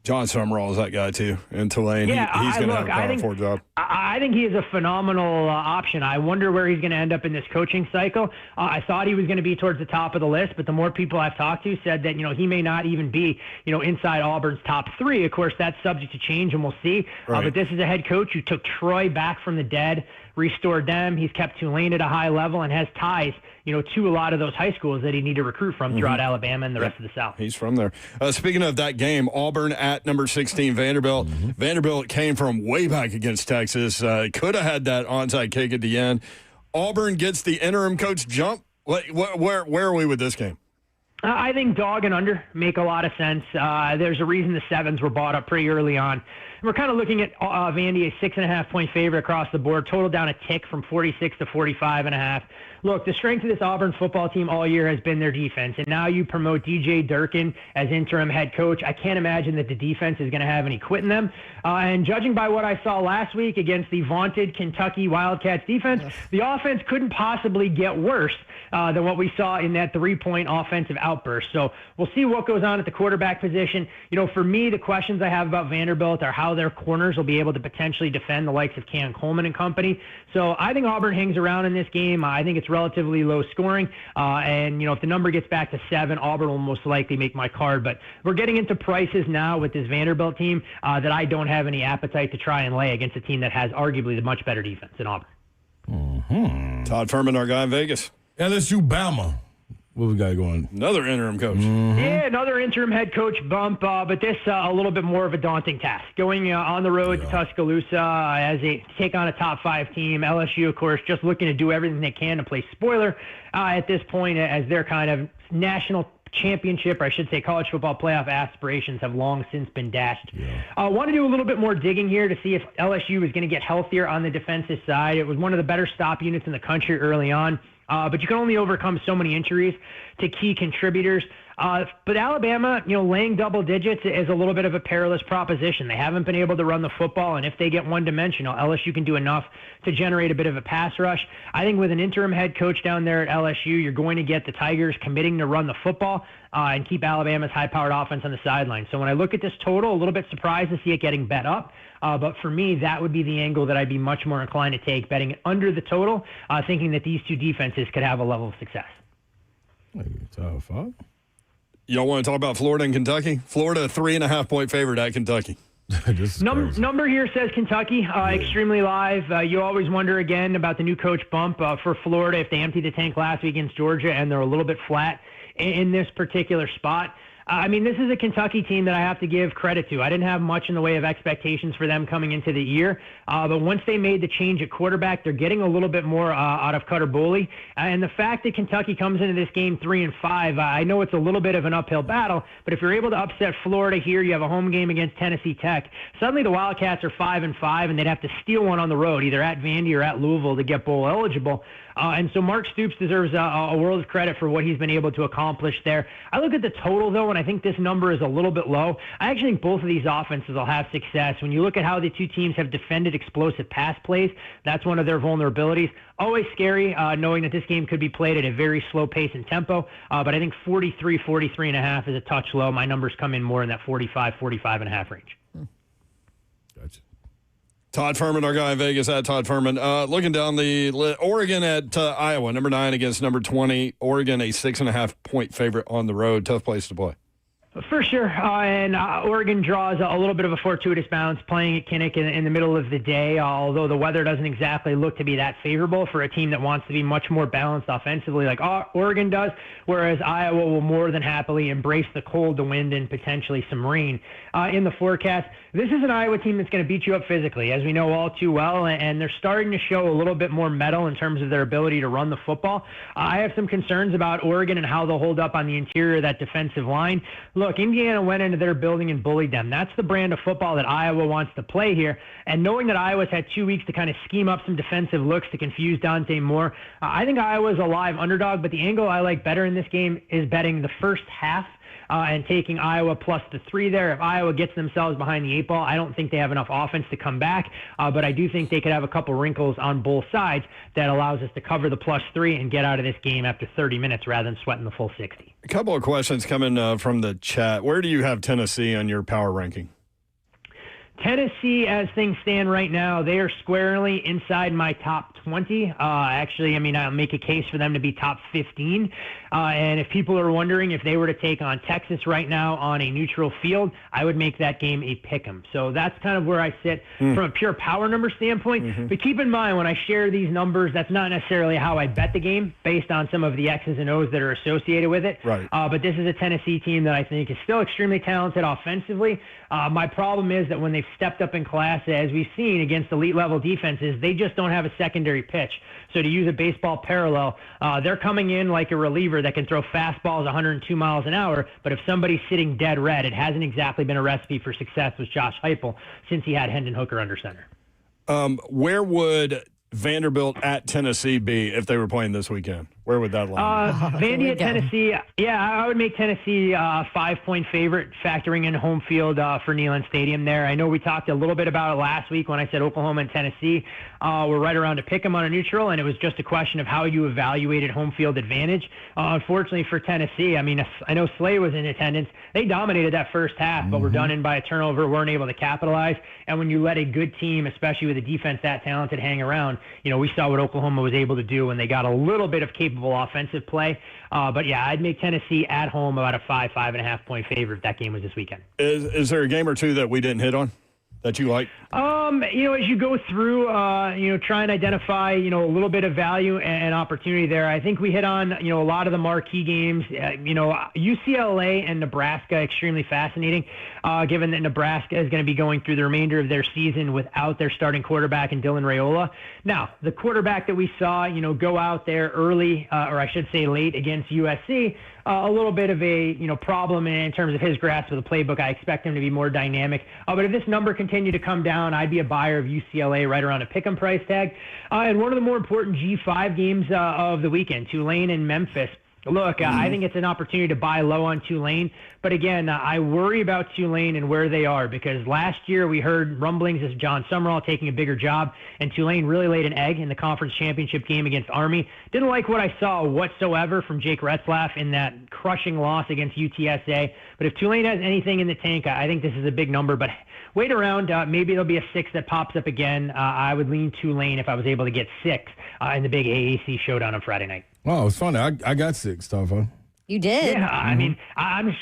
John Summerall is that guy, too, in Tulane. Yeah, he's going to have a powerful job. I think he is a phenomenal option. I wonder where he's going to end up in this coaching cycle. I thought he was going to be towards the top of the list, but the more people I've talked to said that, he may not even be, inside Auburn's top 3. Of course, that's subject to change, and we'll see. Right. But this is a head coach who took Troy back from the dead, restored them. He's kept Tulane at a high level and has ties, to a lot of those high schools that he need to recruit from throughout Alabama and the rest of the South. He's from there. Speaking of that game, Auburn at number 16, Vanderbilt. Vanderbilt came from way back against Texas. Could have had that onside kick at the end. Auburn gets the interim coach jump. Where are we with this game? I think dog and under make a lot of sense. There's a reason the 7s were bought up pretty early on. we're kind of looking at Vandy, a 6.5-point favorite across the board, total down a tick from 46 to 45.5. Look, the strength of this Auburn football team all year has been their defense, and now you promote DJ Durkin as interim head coach. I can't imagine that the defense is going to have any quit in them. And judging by what I saw last week against the vaunted Kentucky Wildcats defense, the offense couldn't possibly get worse than what we saw in that 3-point offensive outburst. So we'll see what goes on at the quarterback position. You know, for me, the questions I have about Vanderbilt are how their corners will be able to potentially defend the likes of Cam Coleman and company. So I think Auburn hangs around in this game. I think it's relatively low scoring. And, you know, if the number gets back to 7, Auburn will most likely make my card. But we're getting into prices now with this Vanderbilt team that I don't have any appetite to try and lay against a team that has arguably the much better defense than Auburn. Mm-hmm. Todd Furman, our guy in Vegas. LSU Bama. What we got going? Another interim coach. Mm-hmm. Yeah, another interim head coach bump, but this a little bit more of a daunting task. Going on the road to Tuscaloosa as they take on a top 5 team. LSU, of course, just looking to do everything they can to play spoiler at this point as their kind of national championship, or I should say college football playoff aspirations have long since been dashed. I want to do a little bit more digging here to see if LSU is going to get healthier on the defensive side. It was one of the better stop units in the country early on. But you can only overcome so many injuries to key contributors. But Alabama, you know, laying double digits is a little bit of a perilous proposition. They haven't been able to run the football, and if they get one-dimensional, LSU can do enough to generate a bit of a pass rush. I think with an interim head coach down there at LSU, you're going to get the Tigers committing to run the football and keep Alabama's high-powered offense on the sideline. So when I look at this total, a little bit surprised to see it getting bet up. But for me, that would be the angle that I'd be much more inclined to take, betting it under the total, thinking that these two defenses could have a level of success. Y'all want to talk about Florida and Kentucky? Florida, 3.5-point favorite at Kentucky. Number here says Kentucky, extremely live. You always wonder again about the new coach bump for Florida if they emptied the tank last week against Georgia and they're a little bit flat in this particular spot. I mean, this is a Kentucky team that I have to give credit to. I didn't have much in the way of expectations for them coming into the year, but once they made the change at quarterback, they're getting a little bit more out of Cutter Boley. And the fact that Kentucky comes into this game 3-5, I know it's a little bit of an uphill battle, but if you're able to upset Florida here, you have a home game against Tennessee Tech. Suddenly the Wildcats are 5-5, and they'd have to steal one on the road, either at Vandy or at Louisville to get bowl eligible. And so Mark Stoops deserves a world of credit for what he's been able to accomplish there. I look at the total, though, and I think this number is a little bit low. I actually think both of these offenses will have success. When you look at how the two teams have defended explosive pass plays, that's one of their vulnerabilities. Always scary knowing that this game could be played at a very slow pace and tempo, but I think 43.5 is a touch low. My numbers come in more in that 45.5 range. Gotcha. Todd Furman, our guy in Vegas, at Todd Furman. Looking down the list, Oregon at Iowa, number 9 against number 20. Oregon, a 6.5-point favorite on the road. Tough place to play. For sure, and Oregon draws a little bit of a fortuitous bounce playing at Kinnick in the middle of the day, although the weather doesn't exactly look to be that favorable for a team that wants to be much more balanced offensively like Oregon does, whereas Iowa will more than happily embrace the cold, the wind, and potentially some rain in the forecast. This is an Iowa team that's going to beat you up physically, as we know all too well, and they're starting to show a little bit more mettle in terms of their ability to run the football. I have some concerns about Oregon and how they'll hold up on the interior of that defensive line. Look, Indiana went into their building and bullied them. That's the brand of football that Iowa wants to play here. And knowing that Iowa's had 2 weeks to kind of scheme up some defensive looks to confuse Dante Moore, I think Iowa's a live underdog, but the angle I like better in this game is betting the first half and taking Iowa plus the 3 there. If Iowa gets themselves behind the 8 ball, I don't think they have enough offense to come back, but I do think they could have a couple wrinkles on both sides that allows us to cover the plus 3 and get out of this game after 30 minutes rather than sweating the full 60. A couple of questions coming from the chat. Where do you have Tennessee on your power ranking? Tennessee, as things stand right now, they are squarely inside my top 20. Actually, I mean, I'll make a case for them to be top 15. And if people are wondering if they were to take on Texas right now on a neutral field, I would make that game a pick-em. So that's kind of where I sit from a pure power number standpoint. But keep in mind, when I share these numbers, that's not necessarily how I bet the game based on some of the X's and O's that are associated with it. Right. But this is a Tennessee team that I think is still extremely talented offensively. My problem is that when they stepped up in class, as we've seen against elite-level defenses. They just don't have a secondary pitch. So to use a baseball parallel, they're coming in like a reliever that can throw fastballs 102 miles an hour, but if somebody's sitting dead red, it hasn't exactly been a recipe for success with Josh Heupel since he had Hendon Hooker under center. Where would Vanderbilt at Tennessee be if they were playing this weekend? Where would that line be? Vandy at Tennessee, I would make Tennessee a 5-point favorite, factoring in home field for Neyland Stadium there. I know we talked a little bit about it last week when I said Oklahoma and Tennessee were right around to pick them on a neutral, and it was just a question of how you evaluated home field advantage. Unfortunately for Tennessee, I mean, I know Slay was in attendance. They dominated that first half, but were done in by a turnover, weren't able to capitalize. And when you let a good team, especially with a defense that talented, hang around, we saw what Oklahoma was able to do when they got a little bit of capable offensive play. But yeah, I'd make Tennessee at home about a 5.5 point favorite if that game was this weekend. Is there a game or two that we didn't hit on that you like? As you go through, try and identify, a little bit of value and opportunity there. I think we hit on, a lot of the marquee games. UCLA and Nebraska, extremely fascinating, given that Nebraska is going to be going through the remainder of their season without their starting quarterback in Dylan Raiola. Now, the quarterback that we saw, go out there early, or I should say late against USC, a little bit of a problem in terms of his grasp of the playbook. I expect him to be more dynamic. But if this number continued to come down, I'd be a buyer of UCLA right around a pick'em price tag. And one of the more important G5 games of the weekend, Tulane and Memphis. Look, I think it's an opportunity to buy low on Tulane. But again, I worry about Tulane and where they are, because last year we heard rumblings of John Summerall taking a bigger job, and Tulane really laid an egg in the conference championship game against Army. Didn't like what I saw whatsoever from Jake Retzlaff in that crushing loss against UTSA. But if Tulane has anything in the tank, I think this is a big number. But wait around. Maybe there'll be a 6 that pops up again. I would lean Tulane if I was able to get 6 in the big AAC showdown on Friday night. Wow, it's funny. I got 6, Tafo. You did? Yeah, I mean, I'm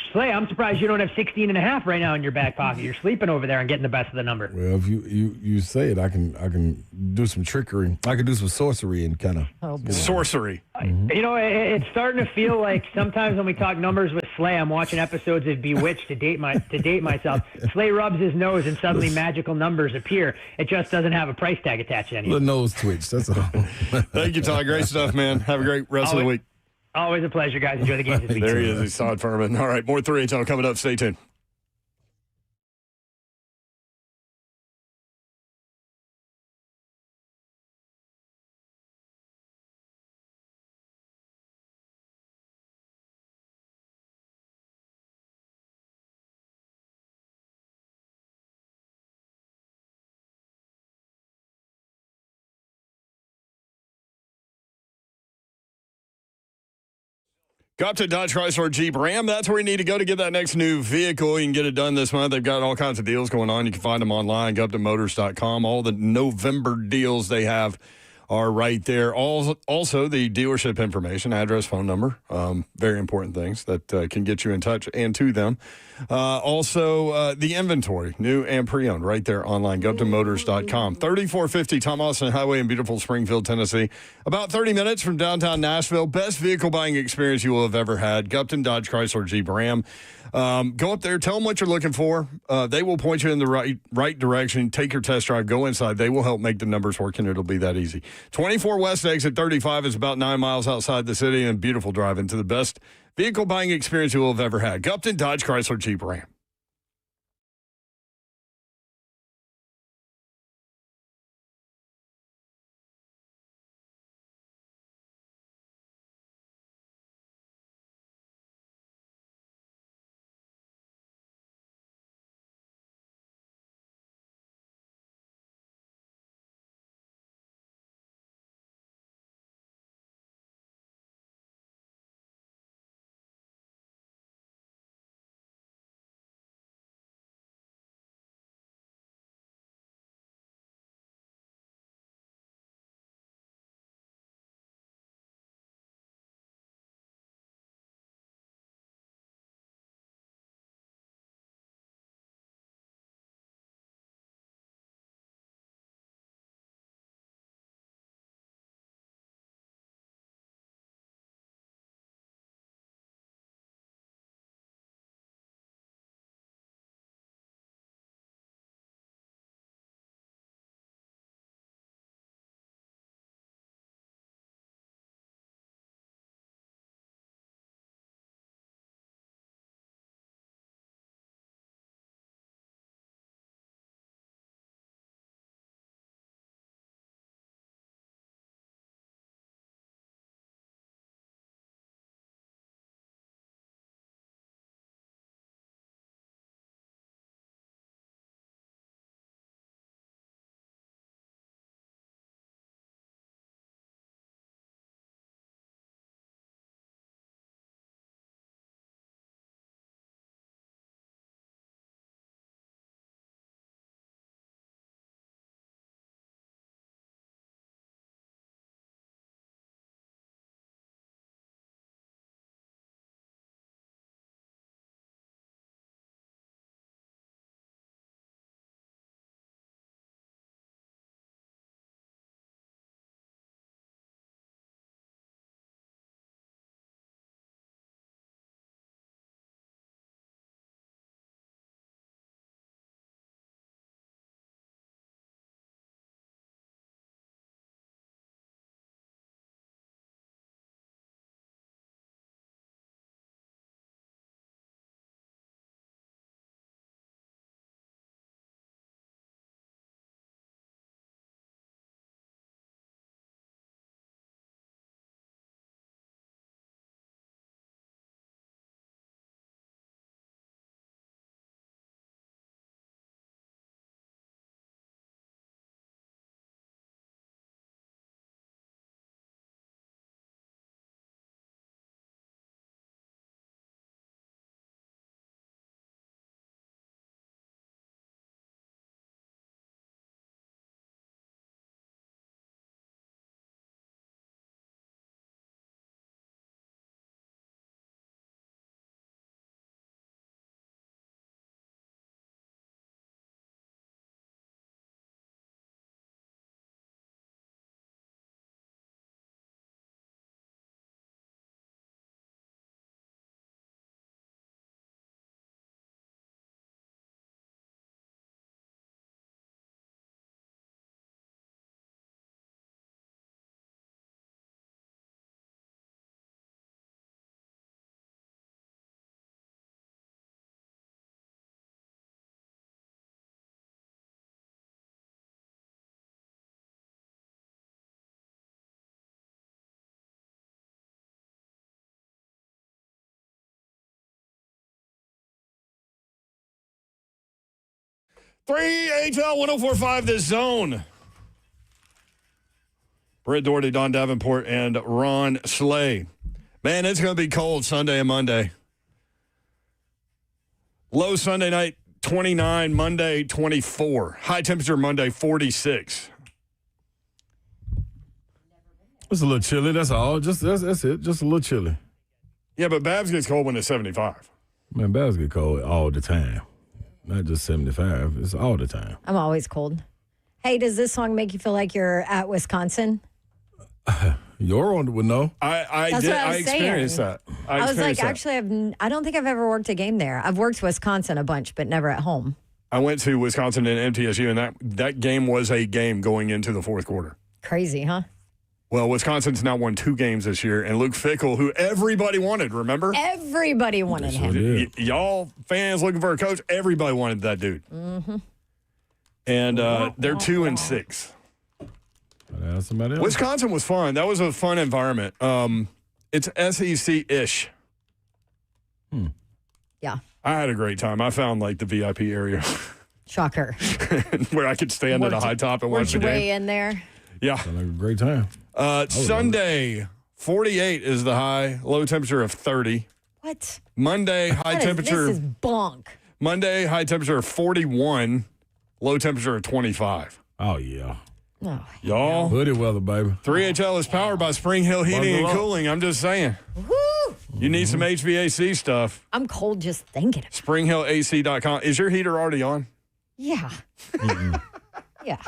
surprised you don't have 16.5 right now in your back pocket. You're sleeping over there and getting the best of the number. Well, if you say it, I can do some trickery. I can do some sorcery and kind of sorcery. It's starting to feel like sometimes when we talk numbers with Slay, I'm watching episodes of Bewitched to date myself. Slay rubs his nose and suddenly magical numbers appear. It just doesn't have a price tag attached to anything. The nose twitch. That's all. Thank you, Todd. Great stuff, man. Have a great rest of the week. Always a pleasure, guys. Enjoy the games this week. There he is. He's Todd Furman. All right, more 3HL coming up. Stay tuned. Go up to Dodge Chrysler Jeep Ram. That's where you need to go to get that next new vehicle. You can get it done this month. They've got all kinds of deals going on. You can find them online. Go up to motors.com. All the November deals they have are right there. Also, the dealership information, address, phone number, very important things that can get you in touch and to them. Also, the inventory, new and pre-owned, right there online. Go up to motors.com. 3450 Tom Austin Highway in beautiful Springfield, Tennessee. About 30 minutes from downtown Nashville. Best vehicle buying experience you will have ever had. Gupton Dodge Chrysler Jeep Ram. Go up there, tell them what you're looking for. They will point you in the right direction. Take your test drive, go inside. They will help make the numbers work, and it'll be that easy. 24 West Exit 35 is about 9 miles outside the city, and beautiful drive into the best vehicle buying experience you will have ever had. Gupton Dodge Chrysler Jeep Ram. 3HL 1045 The Zone. Britt Doherty, Don Davenport, and Ron Slay. Man, it's going to be cold Sunday and Monday. Low Sunday night, 29. Monday, 24. High temperature Monday, 46. It's a little chilly. That's all. That's it. Just a little chilly. Yeah, but Babs gets cold when it's 75. Man, Babs get cold all the time. Not just 75. It's all the time. I'm always cold. Hey, does this song make you feel like you're at Wisconsin? Your one would know. I That's did. what I was experienced saying. that. I was like, actually, I don't think I've ever worked a game there. I've worked Wisconsin a bunch, but never at home. I went to Wisconsin and MTSU, and that game was a game going into the fourth quarter. Crazy, huh? Well, Wisconsin's now won 2 games this year, and Luke Fickell, who everybody wanted, remember? Everybody wanted him. Y'all fans looking for a coach, everybody wanted that dude. Mm-hmm. And they're 2-6. Somebody else. Wisconsin was fun. That was a fun environment. It's SEC-ish. Yeah. I had a great time. I found like the VIP area. Shocker. Where I could stand at a high top and watch the game. Way in there. Yeah. Sound like a great time. Sunday, 48 is the high. Low temperature of 30. What? Monday, high temperature. This is bonk. Monday, high temperature of 41. Low temperature of 25. Oh, yeah. No. Y'all. Hoodie weather, baby. 3HL is powered by Spring Hill Heating and Cooling. I'm just saying. Woo! You need some HVAC stuff. I'm cold just thinking about it. SpringHillAC.com. Is your heater already on? Yeah. Yeah.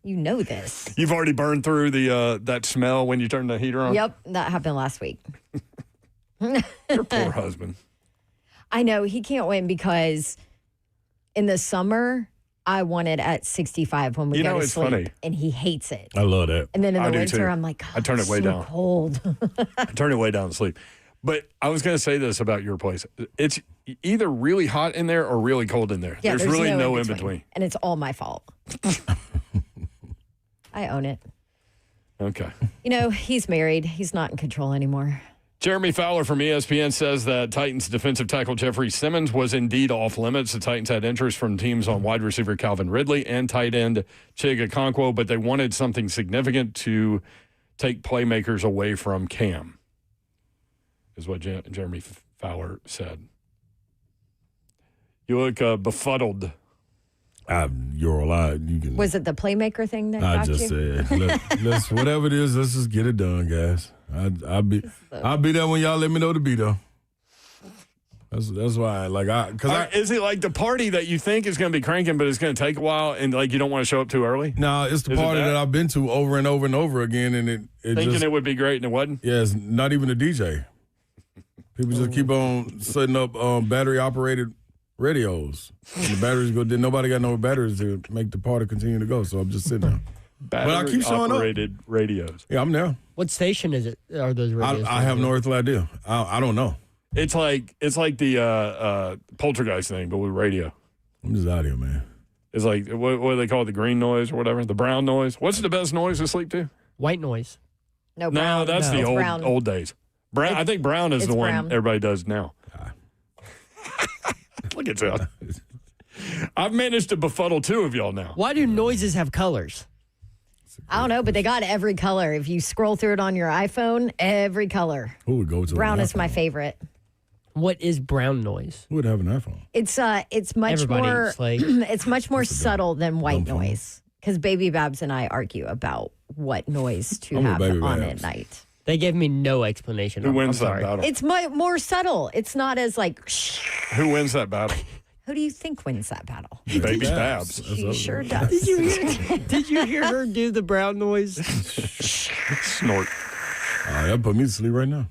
You know this. You've already burned through the that smell when you turn the heater on? Yep. That happened last week. Your poor husband. I know. He can't win because in the summer, I want it at 65 when we go to sleep. Funny. And he hates it. I love that. And then in the winter, too. I'm like, God, I turn it way so down. cold. I turn it way down to sleep. But I was going to say this about your place. It's either really hot in there or really cold in there. Yeah, there's really no in between. And it's all my fault. I own it. Okay. You know, he's married. He's not in control anymore. Jeremy Fowler from ESPN says that Titans defensive tackle Jeffrey Simmons was indeed off limits. The Titans had interest from teams on wide receiver Calvin Ridley and tight end Chig Okonkwo, but they wanted something significant to take playmakers away from Cam, is what Jeremy Fowler said. You look befuddled. You're a lot. You can. Was it the playmaker thing that I got just you? said, let's whatever it is, let's just get it done, guys. I'll be there when y'all let me know to be there. That's why, is it like the party that you think is going to be cranking, but it's going to take a while, and like you don't want to show up too early? No, it's the party that I've been to over and over and over again, and it thinking it would be great, and it wasn't. Yeah, it's not even a DJ. People just keep on setting up battery operated radios. And the batteries go. Then nobody got no batteries to make the party continue to go. So I'm just sitting there. But I keep showing operated radios. Yeah, I'm there. What station is it? Are those radios? I have no earthly idea. I don't know. It's like the poltergeist thing, but with radio. I'm just out here, man. It's like what do they call it? The green noise or whatever? The brown noise. What's the best noise to sleep to? White noise. No, brown. No, that's the old days. Brown. I think brown is the one everybody does now. Look at that. I've managed to befuddle 2 of y'all now. Why do noises have colors? I don't know, but they got every color. If you scroll through it on your iPhone, every color. Who would go to brown is my favorite. What is brown noise? Who would have an iPhone? It's much Everybody, more it's like- it's much more subtle than white noise. Because Baby Babs and I argue about what noise to have on at night. They gave me no explanation. Who wins I'm that sorry. battle? It's more subtle. It's not as like. Who wins that battle? Who do you think wins that battle? Baby Babs. She sure does. Did you hear her do the brown noise? Snort. That put me to sleep right now.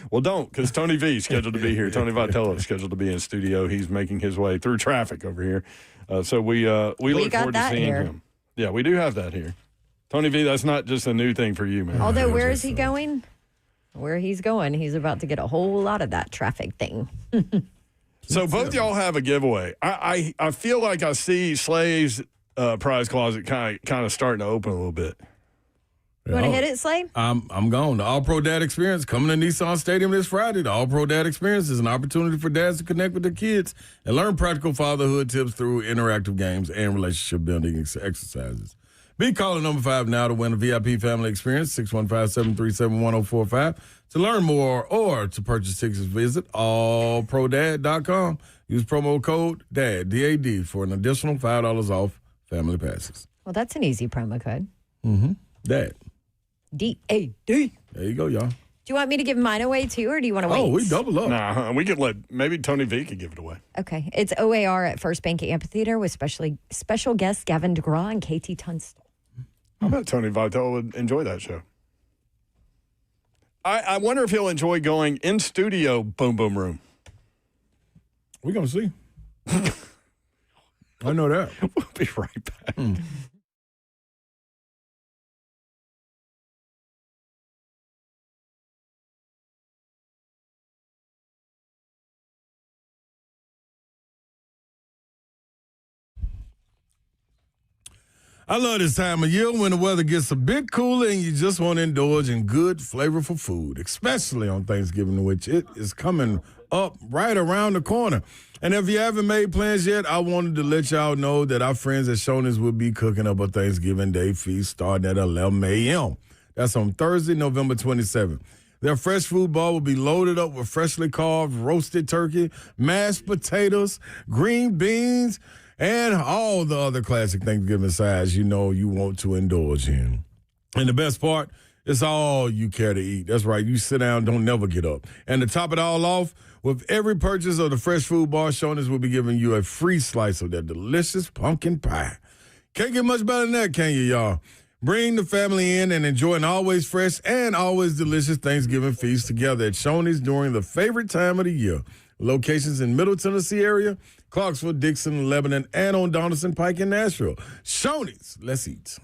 Well, don't, because Tony V is scheduled to be here. Tony Vitello is scheduled to be in studio. He's making his way through traffic over here. So we look forward to seeing him. Yeah, we do have that here. Tony V, that's not just a new thing for you, man. Although, where is he going? Where he's going, he's about to get a whole lot of that traffic thing. So both y'all have a giveaway. I feel like I see Slay's prize closet kind of starting to open a little bit. You want to hit it, Slade? I'm gone. The All-Pro Dad Experience coming to Nissan Stadium this Friday. The All-Pro Dad Experience is an opportunity for dads to connect with their kids and learn practical fatherhood tips through interactive games and relationship building exercises. Be caller number 5 now to win a VIP family experience, 615-737-1045. To learn more or to purchase tickets, visit allprodad.com. Use promo code DAD, D-A-D, for an additional $5 off family passes. Well, that's an easy promo code. Mm-hmm. DAD. D-A-D. There you go, y'all. Do you want me to give mine away too, or do you want to wait? Oh, we double up. Nah, we could maybe Tony V could give it away. Okay. It's OAR at First Bank Amphitheater with special guests Gavin DeGraw and KT Tunstall. I bet Tony Vitello would enjoy that show. I wonder if he'll enjoy going in studio boom boom room. We're going to see. I know that. We'll be right back. I love this time of year when the weather gets a bit cooler and you just want to indulge in good, flavorful food, especially on Thanksgiving, which it is coming up right around the corner. And if you haven't made plans yet, I wanted to let y'all know that our friends at Shoney's will be cooking up a Thanksgiving Day feast starting at 11 a.m. That's on Thursday, November 27th. Their fresh food bar will be loaded up with freshly carved roasted turkey, mashed potatoes, green beans, and all the other classic Thanksgiving sides you know you want to indulge in. And the best part, it's all you care to eat. That's right. You sit down, don't never get up. And to top it all off, with every purchase of the fresh food bar, Shoney's will be giving you a free slice of their delicious pumpkin pie. Can't get much better than that, can you, y'all? Bring the family in and enjoy an always fresh and always delicious Thanksgiving feast together at Shoney's during the favorite time of the year. Locations in Middle Tennessee area, Clarksville, Dixon, Lebanon, and on Donaldson Pike in Nashville. Shoney's, let's eat.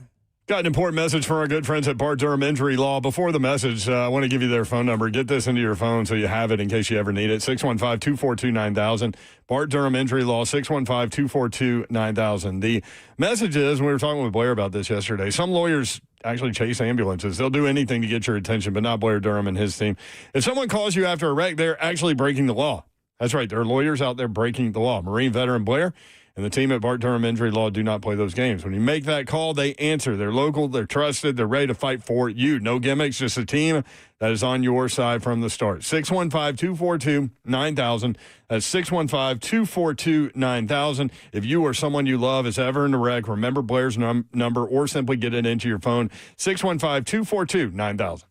Got an important message from our good friends at Bart Durham Injury Law. Before the message, I want to give you their phone number. Get this into your phone so you have it in case you ever need it. 615-242-9000. Bart Durham Injury Law, 615-242-9000. The message is, and we were talking with Blair about this yesterday, some lawyers actually chase ambulances. They'll do anything to get your attention, but not Blair Durham and his team. If someone calls you after a wreck, they're actually breaking the law. That's right. There are lawyers out there breaking the law. Marine veteran Blair and the team at Bart Durham Injury Law do not play those games. When you make that call, they answer. They're local. They're trusted. They're ready to fight for you. No gimmicks, just a team that is on your side from the start. 615-242-9000. That's 615-242-9000. If you or someone you love is ever in a wreck, remember Blair's number or simply get it into your phone. 615-242-9000.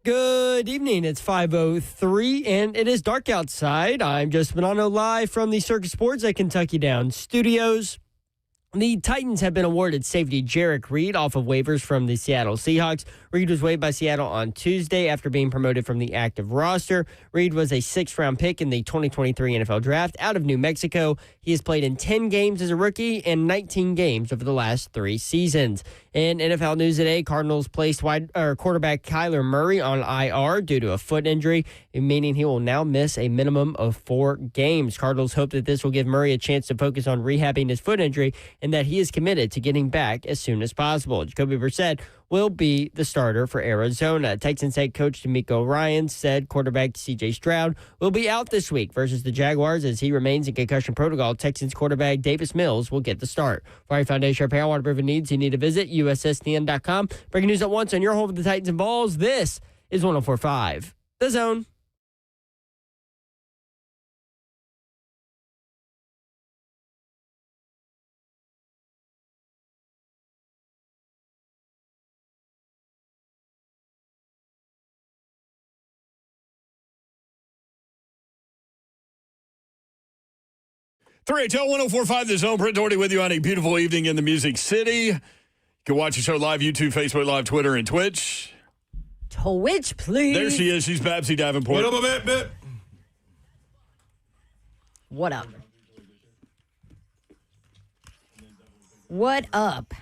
Good evening. It's 5:03, and it is dark outside. I'm Joseph Bonanno, live from the Circus Sports at Kentucky Downs Studios. The Titans have been awarded safety Jarek Reed off of waivers from the Seattle Seahawks. Reed was waived by Seattle on Tuesday after being promoted from the active roster. Reed was a 6th-round pick in the 2023 NFL Draft out of New Mexico. He has played in 10 games as a rookie and 19 games over the last 3 seasons. In NFL news today, Cardinals placed quarterback Kyler Murray on IR due to a foot injury, meaning he will now miss a minimum of 4 games. Cardinals hope that this will give Murray a chance to focus on rehabbing his foot injury and that he is committed to getting back as soon as possible. Jacoby Brissett will be the starter for Arizona. Texans head coach DeMeco Ryans said quarterback C.J. Stroud will be out this week versus the Jaguars as he remains in concussion protocol. Texans quarterback Davis Mills will get the start. For our foundation repair, waterproofing needs, you need to visit USSTN.com. Breaking news at once on your home of the Titans and Balls. This is 104.5 The Zone. HL 104.5 The Zone. Brent Doherty with you on a beautiful evening in the Music City. You can watch the show live, YouTube, Facebook Live, Twitter, and Twitch. Twitch, please. There she is. She's Babsy Davenport. What up, bit? What up? What up?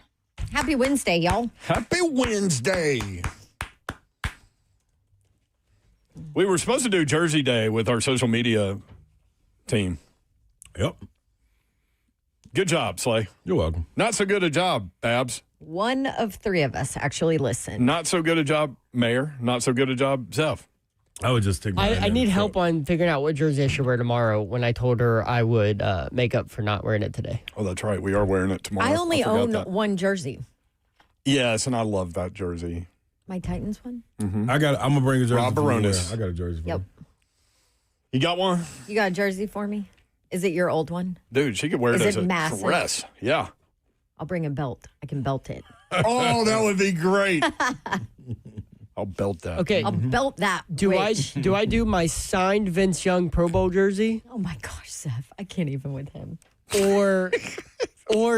Happy Wednesday, y'all. Happy Wednesday. We were supposed to do Jersey Day with our social media team. Yep. Good job, Slay. You're welcome. Not so good a job, Babs. One of 3 of us actually listened. Not so good a job, Mayor. Not so good a job, Zeph. I would just take my I need help on figuring out what jersey I should wear tomorrow when I told her I would make up for not wearing it today. Oh, that's right. We are wearing it tomorrow. I only own that. one jersey. Yes, and I love that jersey. My Titans one? Mm-hmm. I'm going to bring a jersey. Rob Baronis. I got a jersey for Yep. you. You got one? You got a jersey for me? Is it your old one? Dude, she could wear it Is as it a massive? dress. Yeah. I'll bring a belt. I can belt it. Oh, that would be great. I'll belt that. Okay. I'll belt that. Do I do my signed Vince Young Pro Bowl jersey? Oh my gosh, Seth. I can't even with him. Or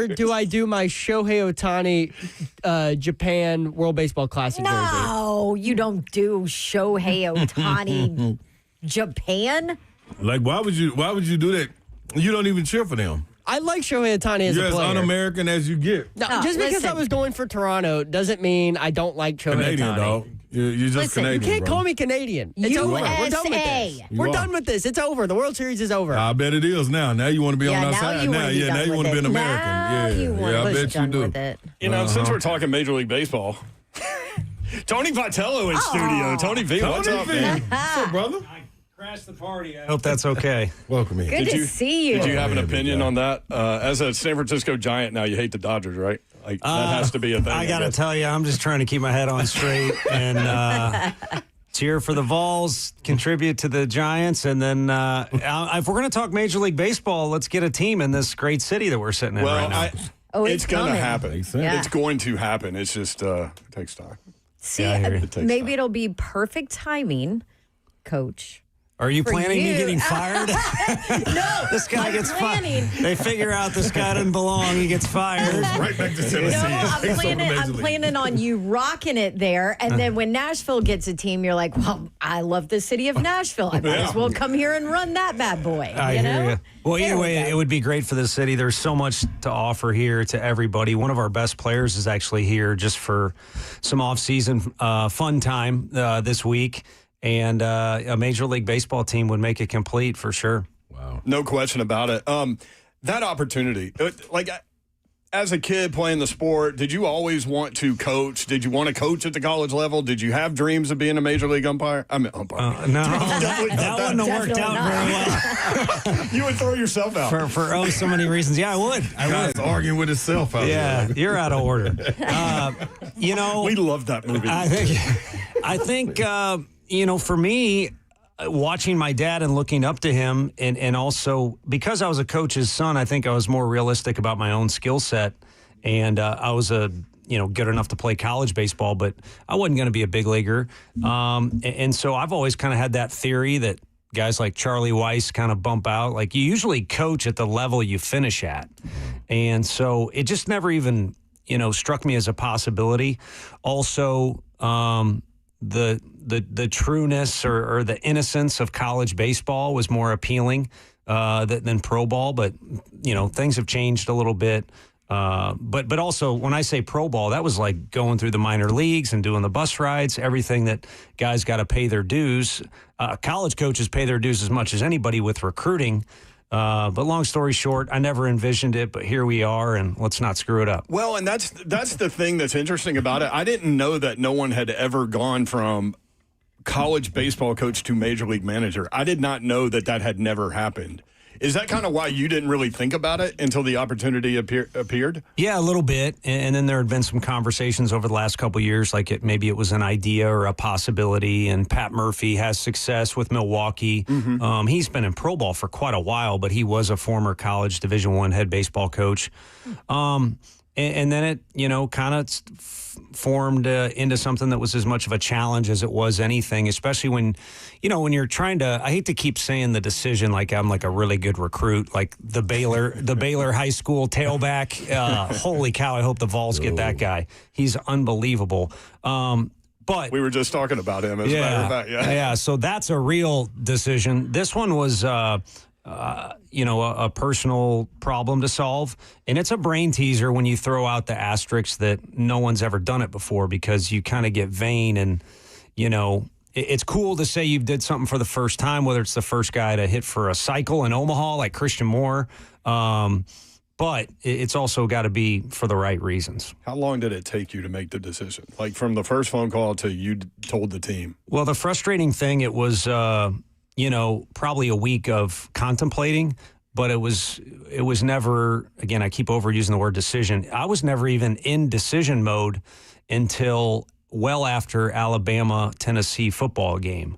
do I do my Shohei Ohtani Japan World Baseball Classic jersey? No, you don't do Shohei Ohtani Japan. Like, why would you do that? You don't even cheer for them. I like Shohei Ohtani as You're a player. as un-American as you get. No, just because I was going for Toronto doesn't mean I don't like Shohei Canadian, Ohtani. dog. You're just Canadian, you can't bro. call me Canadian. It's over. We're done with this. We're done with this. It's over. The World Series is over. I bet it is now. Now you want to be on our side. Now you want to be an American. I bet you do. You know, since we're talking Major League Baseball, Tony Vitello in studio. Tony V, what's up, man? What's up, brother? Crashed the party. I hope that's okay. Welcome in. Good to see you. Did you have an opinion on that? As a San Francisco Giant now, you hate the Dodgers, right? Like, that has to be a thing. I got to tell you, I'm just trying to keep my head on straight and cheer for the Vols, contribute to the Giants, and then if we're going to talk Major League Baseball, let's get a team in this great city that we're sitting in right now. It's going to happen. Yeah. It's going to happen. It's just it takes time. See, It takes maybe time. it'll be perfect timing, Coach. Are you For planning you. me getting fired? No, This guy I'm gets planning. fired. They figure out this guy doesn't belong. He gets fired. Right back to Tennessee. No, I'm planning on you rocking it there. And then when Nashville gets a team, you're like, well, I love the city of Nashville. I might as well come here and run that bad boy. I hear you. Well, either way, it would be great for the city. There's so much to offer here to everybody. One of our best players is actually here just for some off-season fun time this week. And a Major League Baseball team would make it complete for sure. Wow. No question about it. That opportunity, like as a kid playing the sport, did you always want to coach? Did you want to coach at the college level? Did you have dreams of being a Major League umpire? I mean, umpire. No, that wouldn't have worked out very well. You would throw yourself out. For so many reasons. Yeah, I would. Guy's arguing with himself out Yeah, there. you're out of order. You know, we love that movie. I think you know, for me, watching my dad and looking up to him, and also because I was a coach's son, I think I was more realistic about my own skill set. And I was a good enough to play college baseball, but I wasn't going to be a big leaguer. And so I've always kind of had that theory that guys like Charlie Weiss kind of bump out. Like, you usually coach at the level you finish at. And so it just never even, struck me as a possibility. Also, the trueness or the innocence of college baseball was more appealing than pro ball. But, things have changed a little bit. But also, when I say pro ball, that was like going through the minor leagues and doing the bus rides, everything that guys got to pay their dues. College coaches pay their dues as much as anybody with recruiting. But long story short, I never envisioned it, but here we are, and let's not screw it up. Well, and that's the thing that's interesting about it. I didn't know that no one had ever gone from college baseball coach to major league manager. I did not know that had never happened. Is that kind of why you didn't really think about it until the opportunity appeared? Yeah, a little bit. And then there had been some conversations over the last couple of years, like maybe it was an idea or a possibility. And Pat Murphy has success with Milwaukee. Mm-hmm. He's been in pro ball for quite a while, but he was a former college Division I head baseball coach. And then it, kind of formed into something that was as much of a challenge as it was anything, especially when you're trying to, I hate to keep saying the decision like I'm like a really good recruit, like the Baylor high school tailback. Holy cow, I hope the Vols get that guy. He's unbelievable. But we were just talking about him, as a matter of fact. Yeah, so that's a real decision. This one was a personal problem to solve. And it's a brain teaser when you throw out the asterisks that no one's ever done it before, because you kind of get vain and, it's cool to say you did something for the first time, whether it's the first guy to hit for a cycle in Omaha like Christian Moore. But it's also got to be for the right reasons. How long did it take you to make the decision? Like from the first phone call to you told the team? Well, the frustrating thing, it was probably a week of contemplating, but it was never, again, I keep overusing the word decision. I was never even in decision mode until well after Alabama-Tennessee football game.